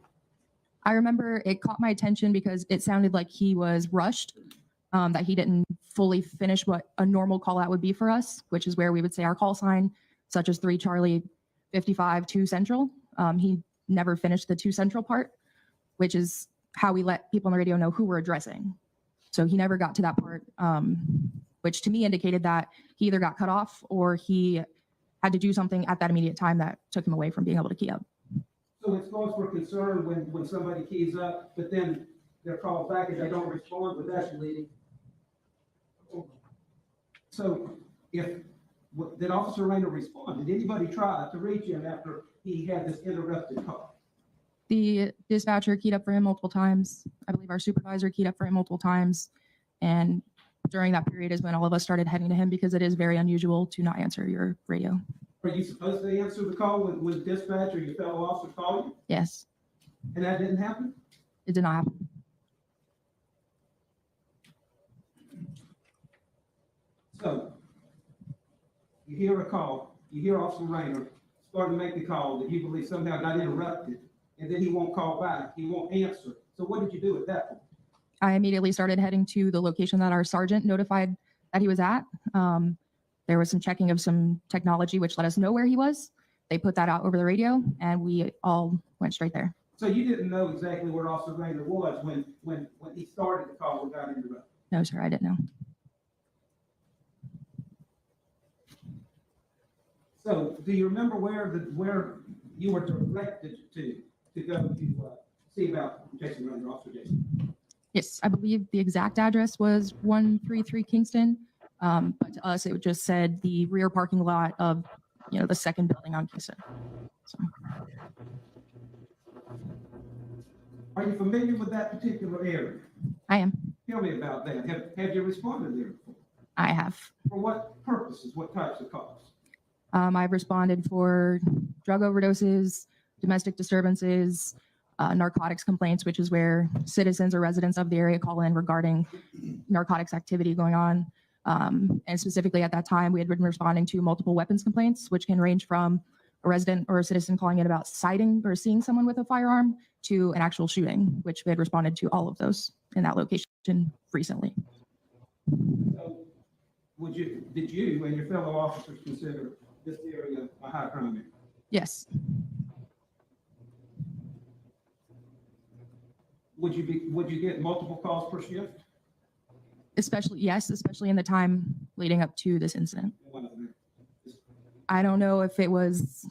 I remember it caught my attention because it sounded like he was rushed, that he didn't fully finish what a normal call out would be for us, which is where we would say our call sign, such as 3 Charlie 55 2 Central. He never finished the 2 Central part, which is how we let people on the radio know who we're addressing. So he never got to that part, which to me indicated that he either got cut off or he had to do something at that immediate time that took him away from being able to key up. So it's cause for concern when somebody keys up, but then they're called back and they don't respond with that leading. So did Officer Raynor respond? Did anybody try to reach him after he had this interrupted call? The dispatcher keyed up for him multiple times. I believe our supervisor keyed up for him multiple times. And during that period is when all of us started heading to him because it is very unusual to not answer your radio. Are you supposed to answer the call when dispatch or your fellow officer call you? Yes, And that didn't happen? it did not happen. So you hear a call, you hear Officer Raynor start to make the call that you believe somehow got interrupted, and then he won't call back, he won't answer. So what did you do at that point? I immediately started heading to the location that our sergeant notified that he was at. There was some checking of some technology, which let us know where he was. They put that out over the radio, and we all went straight there. So you didn't know exactly where Officer Raynor was when he started the call and got interrupted? No, sir, I didn't know. So do you remember where you were directed to go to see about Jason Raynor, Officer Jason? Yes, I believe the exact address was 133 Kingston, but to us, it just said the rear parking lot of, the second building on Kingston. So, Are you familiar with that particular area? I am. Tell me about that. Have you responded there before? I have. For what purposes? What types of calls? I've responded for drug overdoses, domestic disturbances, narcotics complaints, which is where citizens or residents of the area call in regarding narcotics activity going on. And specifically at that time, we had been responding to multiple weapons complaints, which can range from a resident or a citizen calling in about sighting or seeing someone with a firearm to an actual shooting, which we had responded to all of those in that location recently. So did you and your fellow officers consider this area a high crime area? Yes. Would you get multiple calls per shift? Especially in the time leading up to this incident. I don't know if it was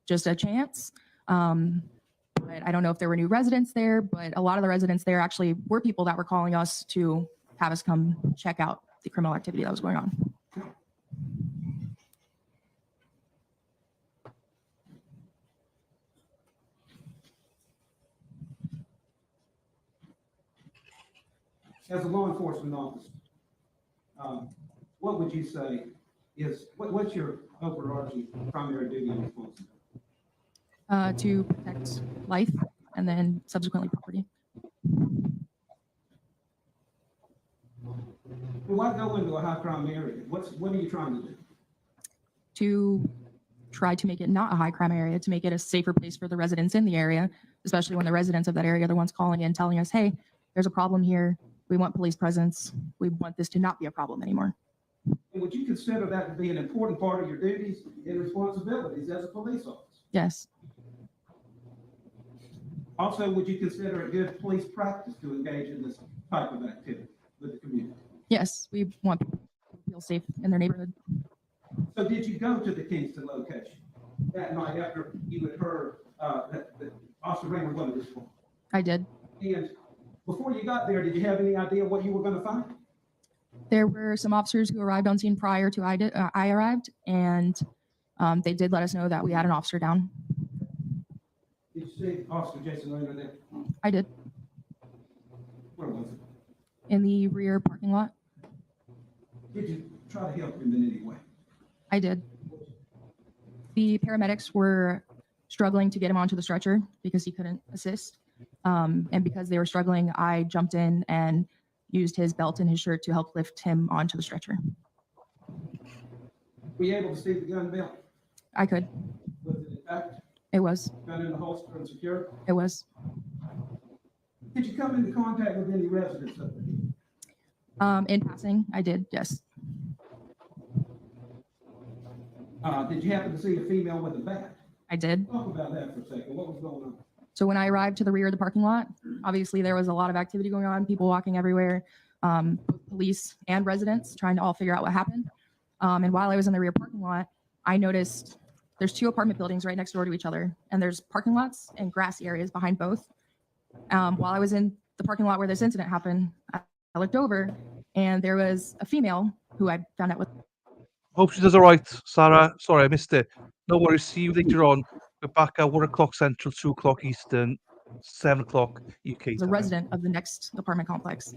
just a chance. But I don't know if there were new residents there, but a lot of the residents there actually were people that were calling us to have us come check out the criminal activity that was going on. As a law enforcement officer, what would you say what's your overarching primary duty and responsibility? To protect life and then subsequently property. Why go into a high crime area? What are you trying to do? To try to make it not a high crime area, to make it a safer place for the residents in the area, especially when the residents of that area are the ones calling in, telling us, hey, there's a problem here. We want police presence. We want this to not be a problem anymore. And would you consider that to be an important part of your duties and responsibilities as a police officer? Yes, Also, would you consider it good police practice to engage in this type of activity with the community? yes, we want people to feel safe in their neighborhood. So did you go to the Kingston location that night after you had heard that Officer Raynor wasn't responding? I did. And before you got there, did you have any idea what you were going to find? There were some officers who arrived on scene prior to I arrived, and they did let us know that we had an officer down. Did you see Officer Jason Raynor there? I did. Where was it? In the rear parking lot. Did you try to help him in any way? I did. The paramedics were struggling to get him onto the stretcher because he couldn't assist. And because they were struggling, I jumped in and used his belt and his shirt to help lift him onto the stretcher. Were you able to see the gun belt? I could. Was it intact? It was. Gun in the holster and secure? It was. Did you come into contact with any residents of it? In passing, I did, yes. Did you happen to see a female with a bat? I did. Talk about that for a second. What was going on? So when I arrived to the rear of the parking lot, obviously there was a lot of activity going on, people walking everywhere, both police and residents trying to all figure out what happened. And while I was in the rear parking lot, I noticed there's 2 apartment buildings right next door to each other, and there's parking lots and grassy areas behind both. While I was in the parking lot where this incident happened, I looked over and there was a female who I found out with. Hope she does all right, Sarah. Sorry, I missed it. No worries. See you later on. We're back at 1 o'clock Central, 2 o'clock Eastern, 7 o'clock UK The time. resident of the next apartment complex.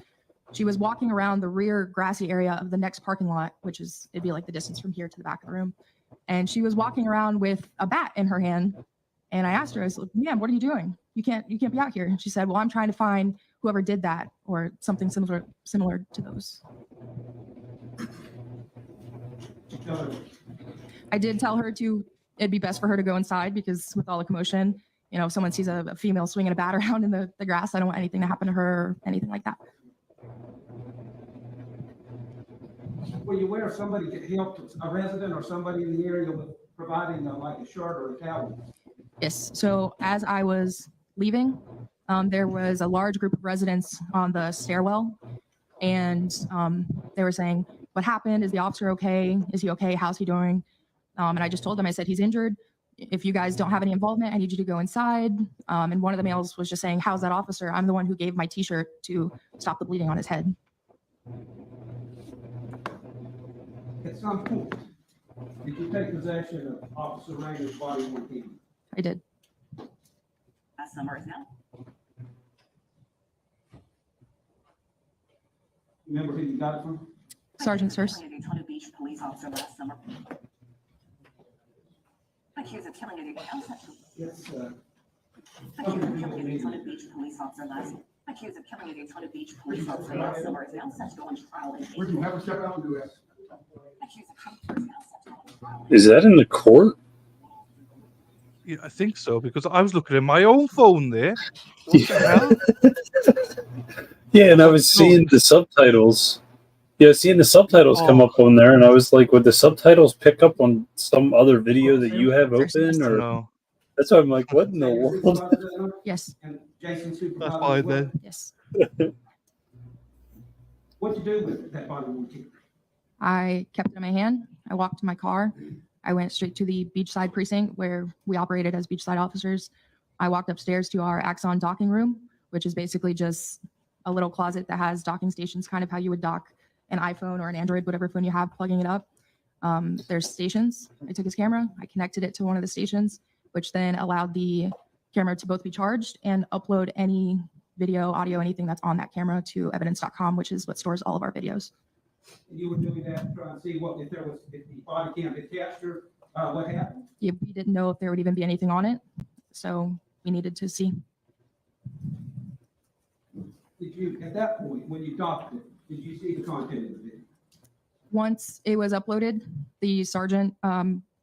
She was walking around the rear grassy area of the next parking lot, which is, it'd be like the distance from here to the back of the room. And she was walking around with a bat in her hand. And I asked her, I said, ma'am, what are you doing? You can't be out here. And she said, well, I'm trying to find whoever did that or something similar to those. I did tell her it'd be best for her to go inside because with all the commotion, you know, if someone sees a female swinging a bat around in the grass, I don't want anything to happen to her or anything like that. Were you aware if somebody helped a resident or somebody in the area with providing like a shirt or a towel? Yes. So as I was leaving, there was a large group of residents on the stairwell, and they were saying, what happened? Is the officer okay? Is he okay? How's he doing? And I just told them, I said, he's injured. If you guys don't have any involvement, I need you to go inside. And one of the males was just saying, how's that officer? I'm the one who gave my t-shirt to stop the bleeding on his head. At some point, did you take possession of Officer Raynor's body on camera? I did. Last summer is now. Remember who you got it from? Sergeant Searce. Daytona Beach police officer last summer. Accused of killing a Yes, Accused of killing a Daytona Beach police officer last. Accused of killing a Daytona Beach police officer last summer is now set to go on trial in Would you have a step out and do that? Accused of is now set to go on trial. Is that in the court? Yeah, I think so, because I was looking at my own phone there. What the hell? Yeah, and I was seeing the subtitles. Yeah, seeing the subtitles come up on there, and I was like, would the subtitles pick up on some other video that you have open? Or No. that's why I'm like, what in the world? Yes. And Jason supervised. That's fine then. Yes. What'd you do with that body on camera? I kept it in my hand. I walked to my car. I went straight to the beachside precinct where we operated as beachside officers. I walked upstairs to our Axon docking room, which is basically just a little closet that has docking stations, kind of how you would dock an iPhone or an Android, whatever phone you have, plugging it up. There's stations. I took his camera. I connected it to one of the stations, which then allowed the camera to both be charged and upload any video, audio, anything that's on that camera to evidence.com, which is what stores all of our videos. And you were doing that, trying to see if the body cam had captured what happened? Yeah, we didn't know if there would even be anything on it, so we needed to see. Did you, at that point, when you docked it, did you see the content of the video? Once it was uploaded, the sergeant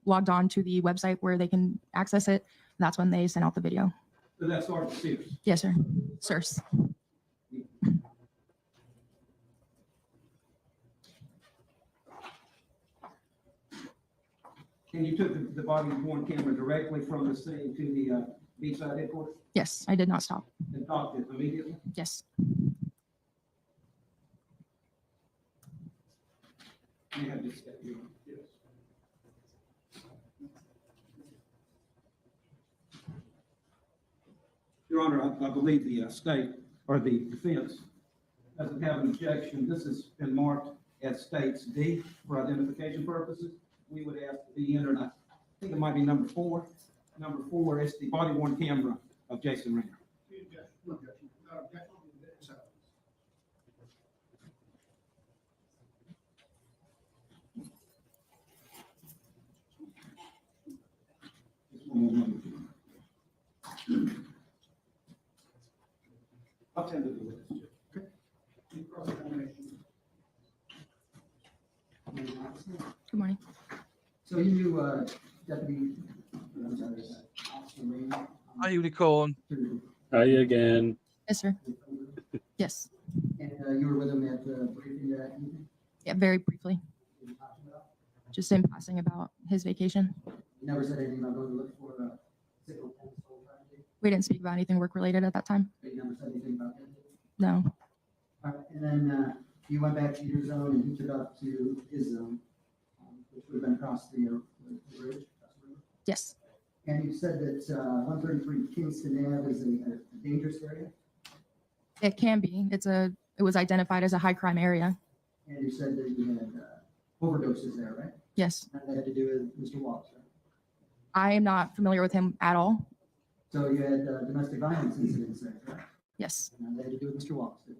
logged on to the website where they can access it. That's when they sent out the video. So that's Sergeant Sears. Yes, sir. Sirs. And you took the body worn camera directly from the scene to the beachside headquarters Yes, I did not stop. and docked it immediately? Yes. You have this, yes. Your Honor, I believe the state or the defense doesn't have an objection. This has been marked as States D for identification purposes. We would ask to be entered, I think it might be number 4. Number 4 is the body worn camera of Jason Raynor. I'll tend to do this. Okay. Any cross-examination? Good morning. So you knew Deputy, I'm sorry, Officer Raynor? Hi, Unicorn. Hi again. Yes, sir. Yes. And you were with him at the briefing that evening? Yeah, very briefly. What you talking about? Just in passing about his vacation. You never said anything about going to look for a signal fence whole tragedy? We didn't speak about anything work related at that time. You never said anything about that? No. All right, and then you went back to your zone and he took off to his zone, which would have been across the bridge. Yes. And you said that 133 Kingston Ave is a dangerous area, It can be. It was identified as a high crime area. and you said that you had overdoses there, right? Yes. And that had to do with Mr. Wallace, right? I am not familiar with him at all. So you had domestic violence incidents there, correct? Yes. And that had to do with Mr. Wallace. Did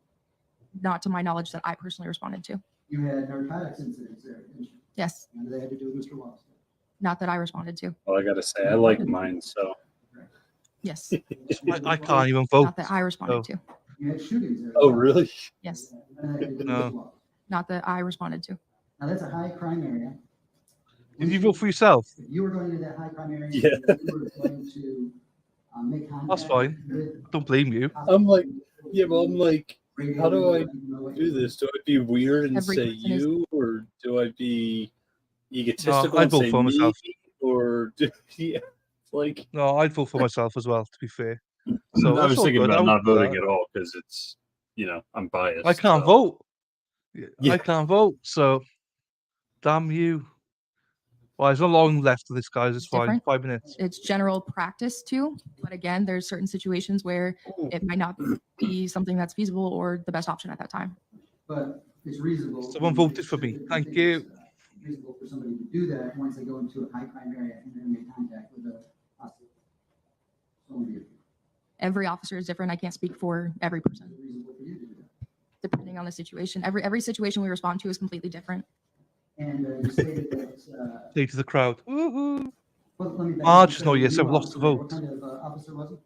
Not to my knowledge that I personally responded to. you had narcotics incidents there, didn't you? Yes. And they had to do with Mr. Wallace. Not that I responded to. Well, I gotta say, I like mine, so. Yes. I can't even vote. Not that I responded to. You had shootings there. Oh, really? Yes. And that had to do with No. Mr. Wallace. Not that I responded to. Now, that's a high crime area. Did you vote for yourself? If you were going to that high crime area, Yeah. you were going to make contact. That's fine. with Don't blame you. I'm like, yeah, but I'm like, radio, how do I you know what do this? Do I be weird and Every say person is- you, or do I be egotistical I'd and vote say for me, myself. or do, yeah, like No, I'd vote for myself as well, to be fair. So I that's was all thinking good. I about would not do voting that. at all because it's, I'm biased. I can't so. vote. Yeah. I can't vote, so damn you. Well, there's no long left of this, guys. It's fine. Different. 5 minutes. It's general practice too. But again, there's certain situations where it might not be something that's feasible or the best option at that time. But it's reasonable. Someone voted for me. Thank you. It's reasonable for somebody to do that once they go into a high crime area and then make contact with a hostage. Someone do. Every officer is different. I can't speak for every person, It's reasonable for you to do that. depending on the situation. Every situation we respond to is completely different. And you stated that, Say to the crowd. Woohoo. well, let me back Ah, up. just You know, said yes, you I've lost the officer, vote. What kind of officer was he?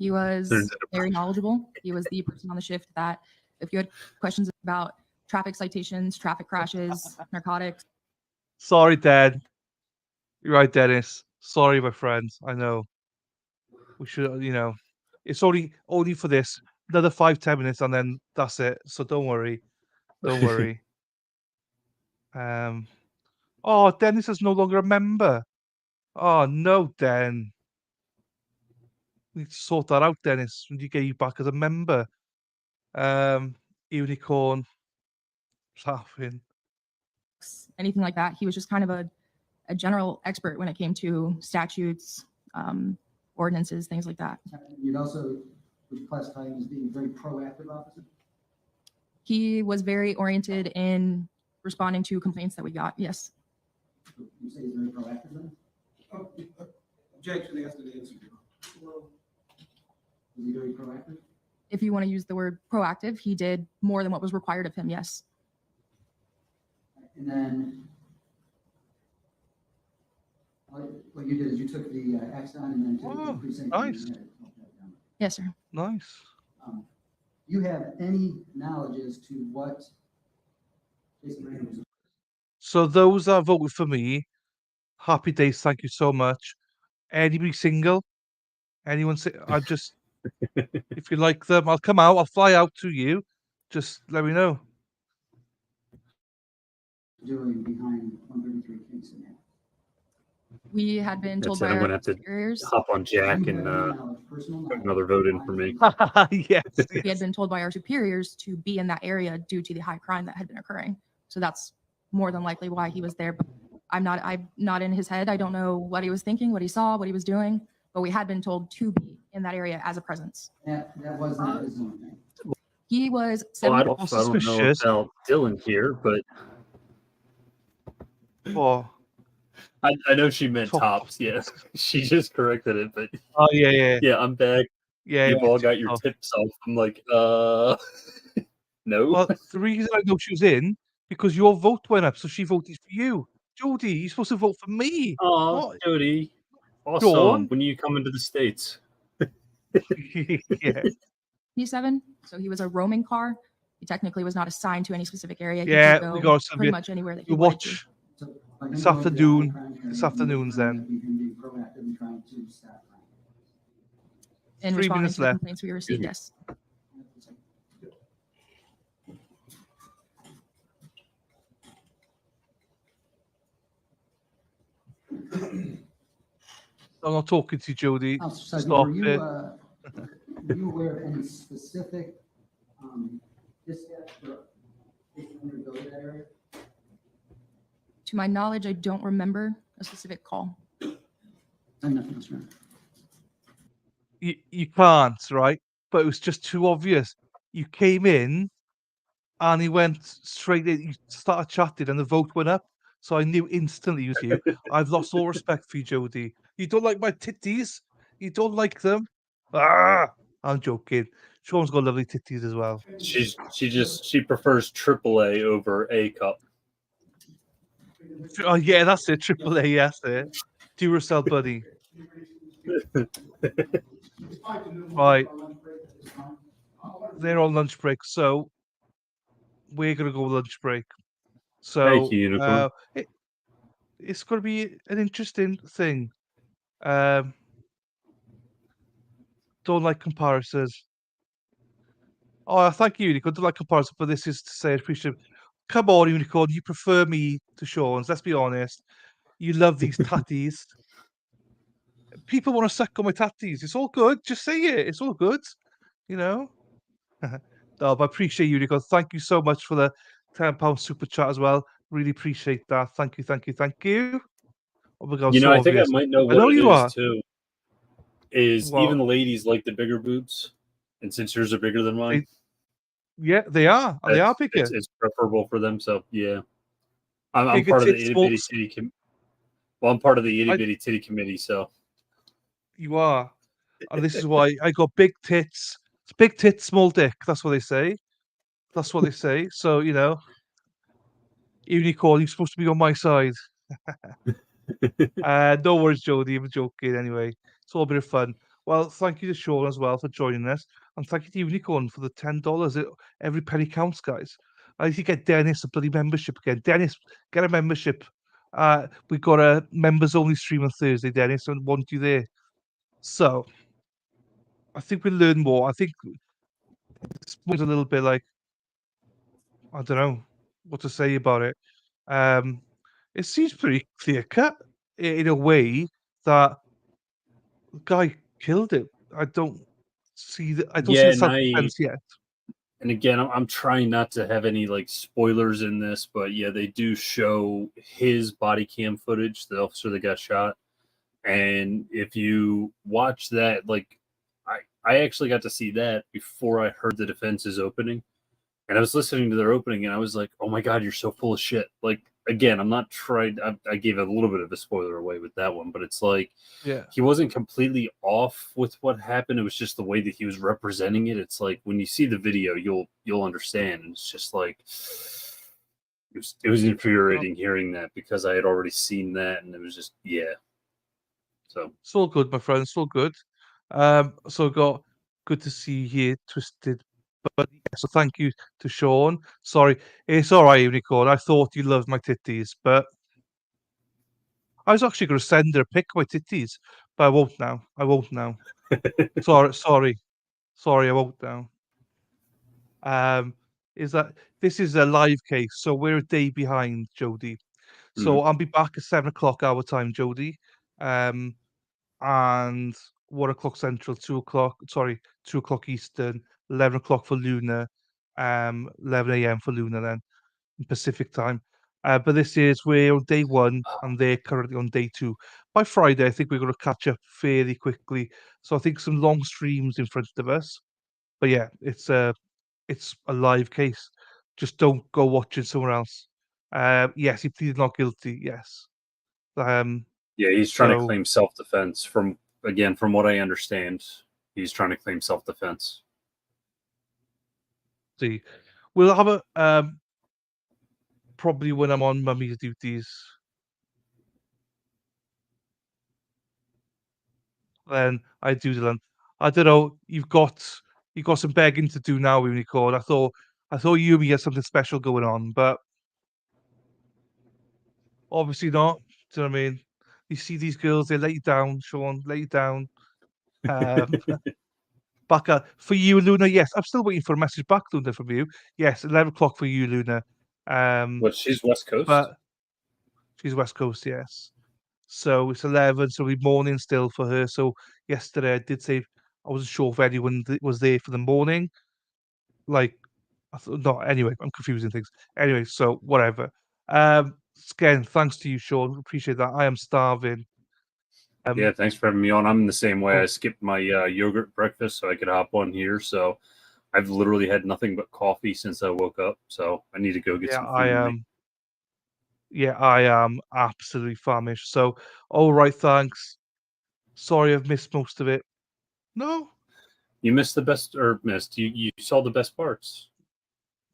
He was Turns into very knowledgeable. He was the person on the shift that if you had questions about traffic citations, traffic crashes, narcotics, Sorry, Dad. You're right, Dennis. Sorry, my friends. I know. We should, it's only for this. Another 5-10 minutes, and then that's it. So don't worry. Don't worry. Oh, Dennis is no longer a member. Oh no, Den. We need to sort that out, Dennis. When you get you back as a member. Unicorn. What's happening? anything like that. He was just kind of a general expert when it came to statutes, ordinances, things like that. You'd also, would you classify him as being a very proactive officer? He was very oriented in responding to complaints that we got. Yes. You say he's very proactive then? Objection as to the answer. Is he very proactive? If you want to use the word proactive, he did more than what was required of him. Yes. And then what you did is you took the Axon and then took the Oh, precinct. nice. and you had it. Yes, sir. Nice. You have any knowledge as to what Jason Raynor was? So those that voted for me Happy days. Thank you so much. Anybody single? Anyone? I'm just. If you like them, I'll come out. I'll fly out to you. Just let me know. Doing behind 133 Kingston Ave. We had been told That's it. by I'm our gonna have to superiors. hop on Jack and put another vote in for me. Yes. We had been told by our superiors to be in that area due to the high crime that had been occurring. So that's more than likely why he was there. But I'm not in his head. I don't know what he was thinking, what he saw, what he was doing. But we had been told to be in that area as a presence. That was not his own thing. He was Well, I 700 don't know Suspicious. about Dylan here, but Oh, I know she meant Top. tops. Yeah, she just corrected it, but oh yeah. yeah, I'm back. Yeah. You've all got Top. your tips off. I'm like, no. Well, the reason I know she was in because your vote went up, so she voted for you. Jody, you're supposed to vote for me. Oh, What? Jody, awesome. Dawn? When you come into the States? Yeah. 27. So he was a roaming car. He technically was not assigned to any specific area. He Yeah, could we go got some. pretty much anywhere that he We wanted to. watch So, by him this going to the afternoon. high crime area, This he was afternoon's trying then. to be him being proactive and trying to stop crime. In 3 responding minutes to the left. complaints we received, me. yes. I'm not talking to you, Jody. Officer Sugden, Stop were you, it. were you aware of any specific dispatch for if you wanted to go to that area? To my knowledge, I don't remember a specific call. And nothing else, right? You can't, right? But it was just too obvious. You came in and he went straight in. You started chatting and the vote went up. So I knew instantly it was you. I've lost all respect for you, Jody. You don't like my titties? You don't like them? Ah! I'm joking. Sean's got lovely titties as well. She prefers AAA over A cup. Oh yeah, that's it. Triple A, yes, it. Duracell buddy. Right. They're on lunch break, so we're gonna go lunch break. So Thank you, Unicorn. it's gonna be an interesting thing. Don't like comparisons. Oh, thank you, Unicorn. Don't like comparisons, but this is to say I appreciate. Come on, Unicorn. You prefer me to Sean's. Let's be honest. You love these tatties. People want to suck on my tatties. It's all good. Just say it. It's all good. You know. No, but I appreciate you, Unicorn. Thank you so much for the £10 super chat as well. Really appreciate that. Thank you. Oh my God, You know, so I think I obvious. might know I know what it you is are. too. Is Well, even the ladies like the bigger boobs, and since yours are bigger than mine, yeah, they are. They are bigger. it's preferable for them. So yeah, I'm Bigger part of the tits, itty small. bitty titty. Well, I'm part of the itty bitty titty committee. So You are. And this is why I got big tits. It's big tits, small dick. That's what they say. That's what they say. So, you know, Unicorn, you're supposed to be on my side. No worries, Jody. I'm joking anyway. It's all a bit of fun. Well, thank you to Sean as well for joining us. And thank you to Unicorn for the $10. Every penny counts, guys. I need to get Dennis a bloody membership again. Dennis, get a membership. We've got a members only stream on Thursday, Dennis, and want you there. So I think we'll learn more. I think it's a little bit like I don't know what to say about it. It seems pretty clear cut in a way that the guy killed him. I don't see the yeah, self defense yet. and again, I'm trying not to have any like spoilers in this, but yeah, they do show his body cam footage, the officer that got shot. And if you watch that, like I actually got to see that before I heard the defense's opening. And I was listening to their opening and I was like, oh my God, you're so full of shit. Like, again, I'm not trying, I gave a little bit of a spoiler away with that one, but it's like, Yeah. he wasn't completely off with what happened. It was just the way that he was representing it. It's like, when you see the video, you'll understand. And it's just like, it was infuriating hearing that because I had already seen that and it was just, yeah. So it's all good, my friend. It's all good. So got good to see you here, Twisted. But yeah, so thank you to Sean. Sorry, it's all right, Unicorn. I thought you loved my titties, but I was actually going to send her a pic of my titties, but I won't now. I won't now. Sorry, I won't now. Is that this is a live case, so we're a day behind, Jody. So I'll be back at 7 o'clock our time, Jody. And 1 o'clock Central, 2 o'clock. Sorry, 2 o'clock Eastern, 11 o'clock for Luna, 11 a.m. for Luna then Pacific time. But this is we're on day one, and they're currently on day two. By Friday, I think we're going to catch up fairly quickly. So I think some long streams in front of us. But yeah, it's a live case. Just don't go watching somewhere else. Yes, he pleaded not guilty. Yes. Yeah, he's trying to So claim self-defense. From what I understand, he's trying to claim self-defense. see, we'll have a probably when I'm on mummy's duties. Then I do them. I don't know. You've got some begging to do now, Unicorn. I thought you and me had something special going on, but obviously not. Do you know what I mean? You see these girls, they let you down, Sean, let you down. Um, back for you, Luna. Yes, I'm still waiting for a message back, Luna, from you. Yes, 11 o'clock for you, Luna. But she's West Coast. But she's West Coast, yes. So it's 11, so it'll be morning still for her. So yesterday I did say I wasn't sure if anyone was there for the morning. Like, I thought, no, anyway, I'm confusing things. Anyway, so whatever. Again, thanks to you, Sean. Appreciate that. I am starving. Yeah, thanks for having me on. I'm the same way. Oh. I skipped my yogurt breakfast so I could hop on here. So I've literally had nothing but coffee since I woke up. So I need to go get some food. I am absolutely famished. So, all right, thanks. Sorry, I've missed most of it. No, You missed the best, or missed. You saw the best parts.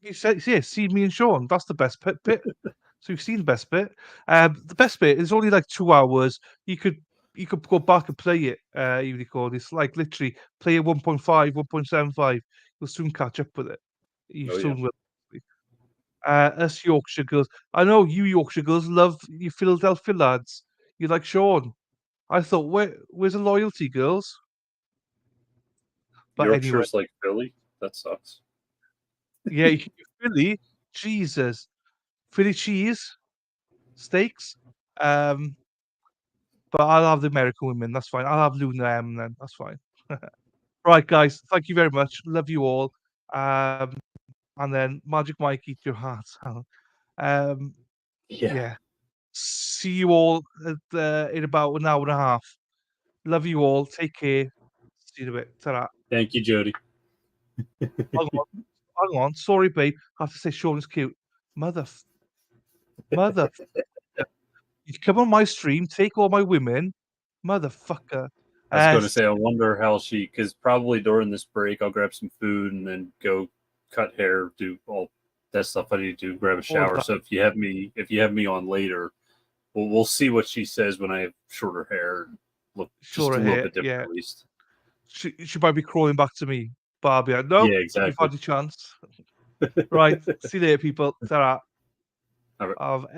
you said, yeah, see me and Sean. That's the best bit. So you've seen the best bit. The best bit is only like 2 hours. You could go back and play it, Unicorn. It's like literally play it 1.5, 1.75. You'll soon catch up with it. You Oh, soon yeah. will. Us Yorkshire girls. I know you Yorkshire girls love you Philadelphia lads. You like Sean. I thought, where's the loyalty, girls? But anyway, Yorkshire's like Philly. That sucks. yeah, Philly, Jesus, Philly cheese, steaks. But I'll have the American women. That's fine. I'll have Luna M then. That's fine. Right, guys. Thank you very much. Love you all. And then Magic Mike, eat your hearts out. Yeah. See you all in about an hour and a half. Love you all. Take care. See you in a bit. Ta-ra. Thank you, Jody. Hang on. Sorry, babe. I have to say Sean is cute. Mother. You come on my stream, take all my women. Motherfucker. I was going to say, I wonder how because probably during this break, I'll grab some food and then go cut hair, do all that stuff I need to do, grab a shower. So if you have me on later, we'll see what she says when I have shorter hair. Look just a little bit different, at least. She might be crawling back to me, Barbie. No, yeah, exactly. You've had a chance. Right. See you later, people. Ta-ra. All right.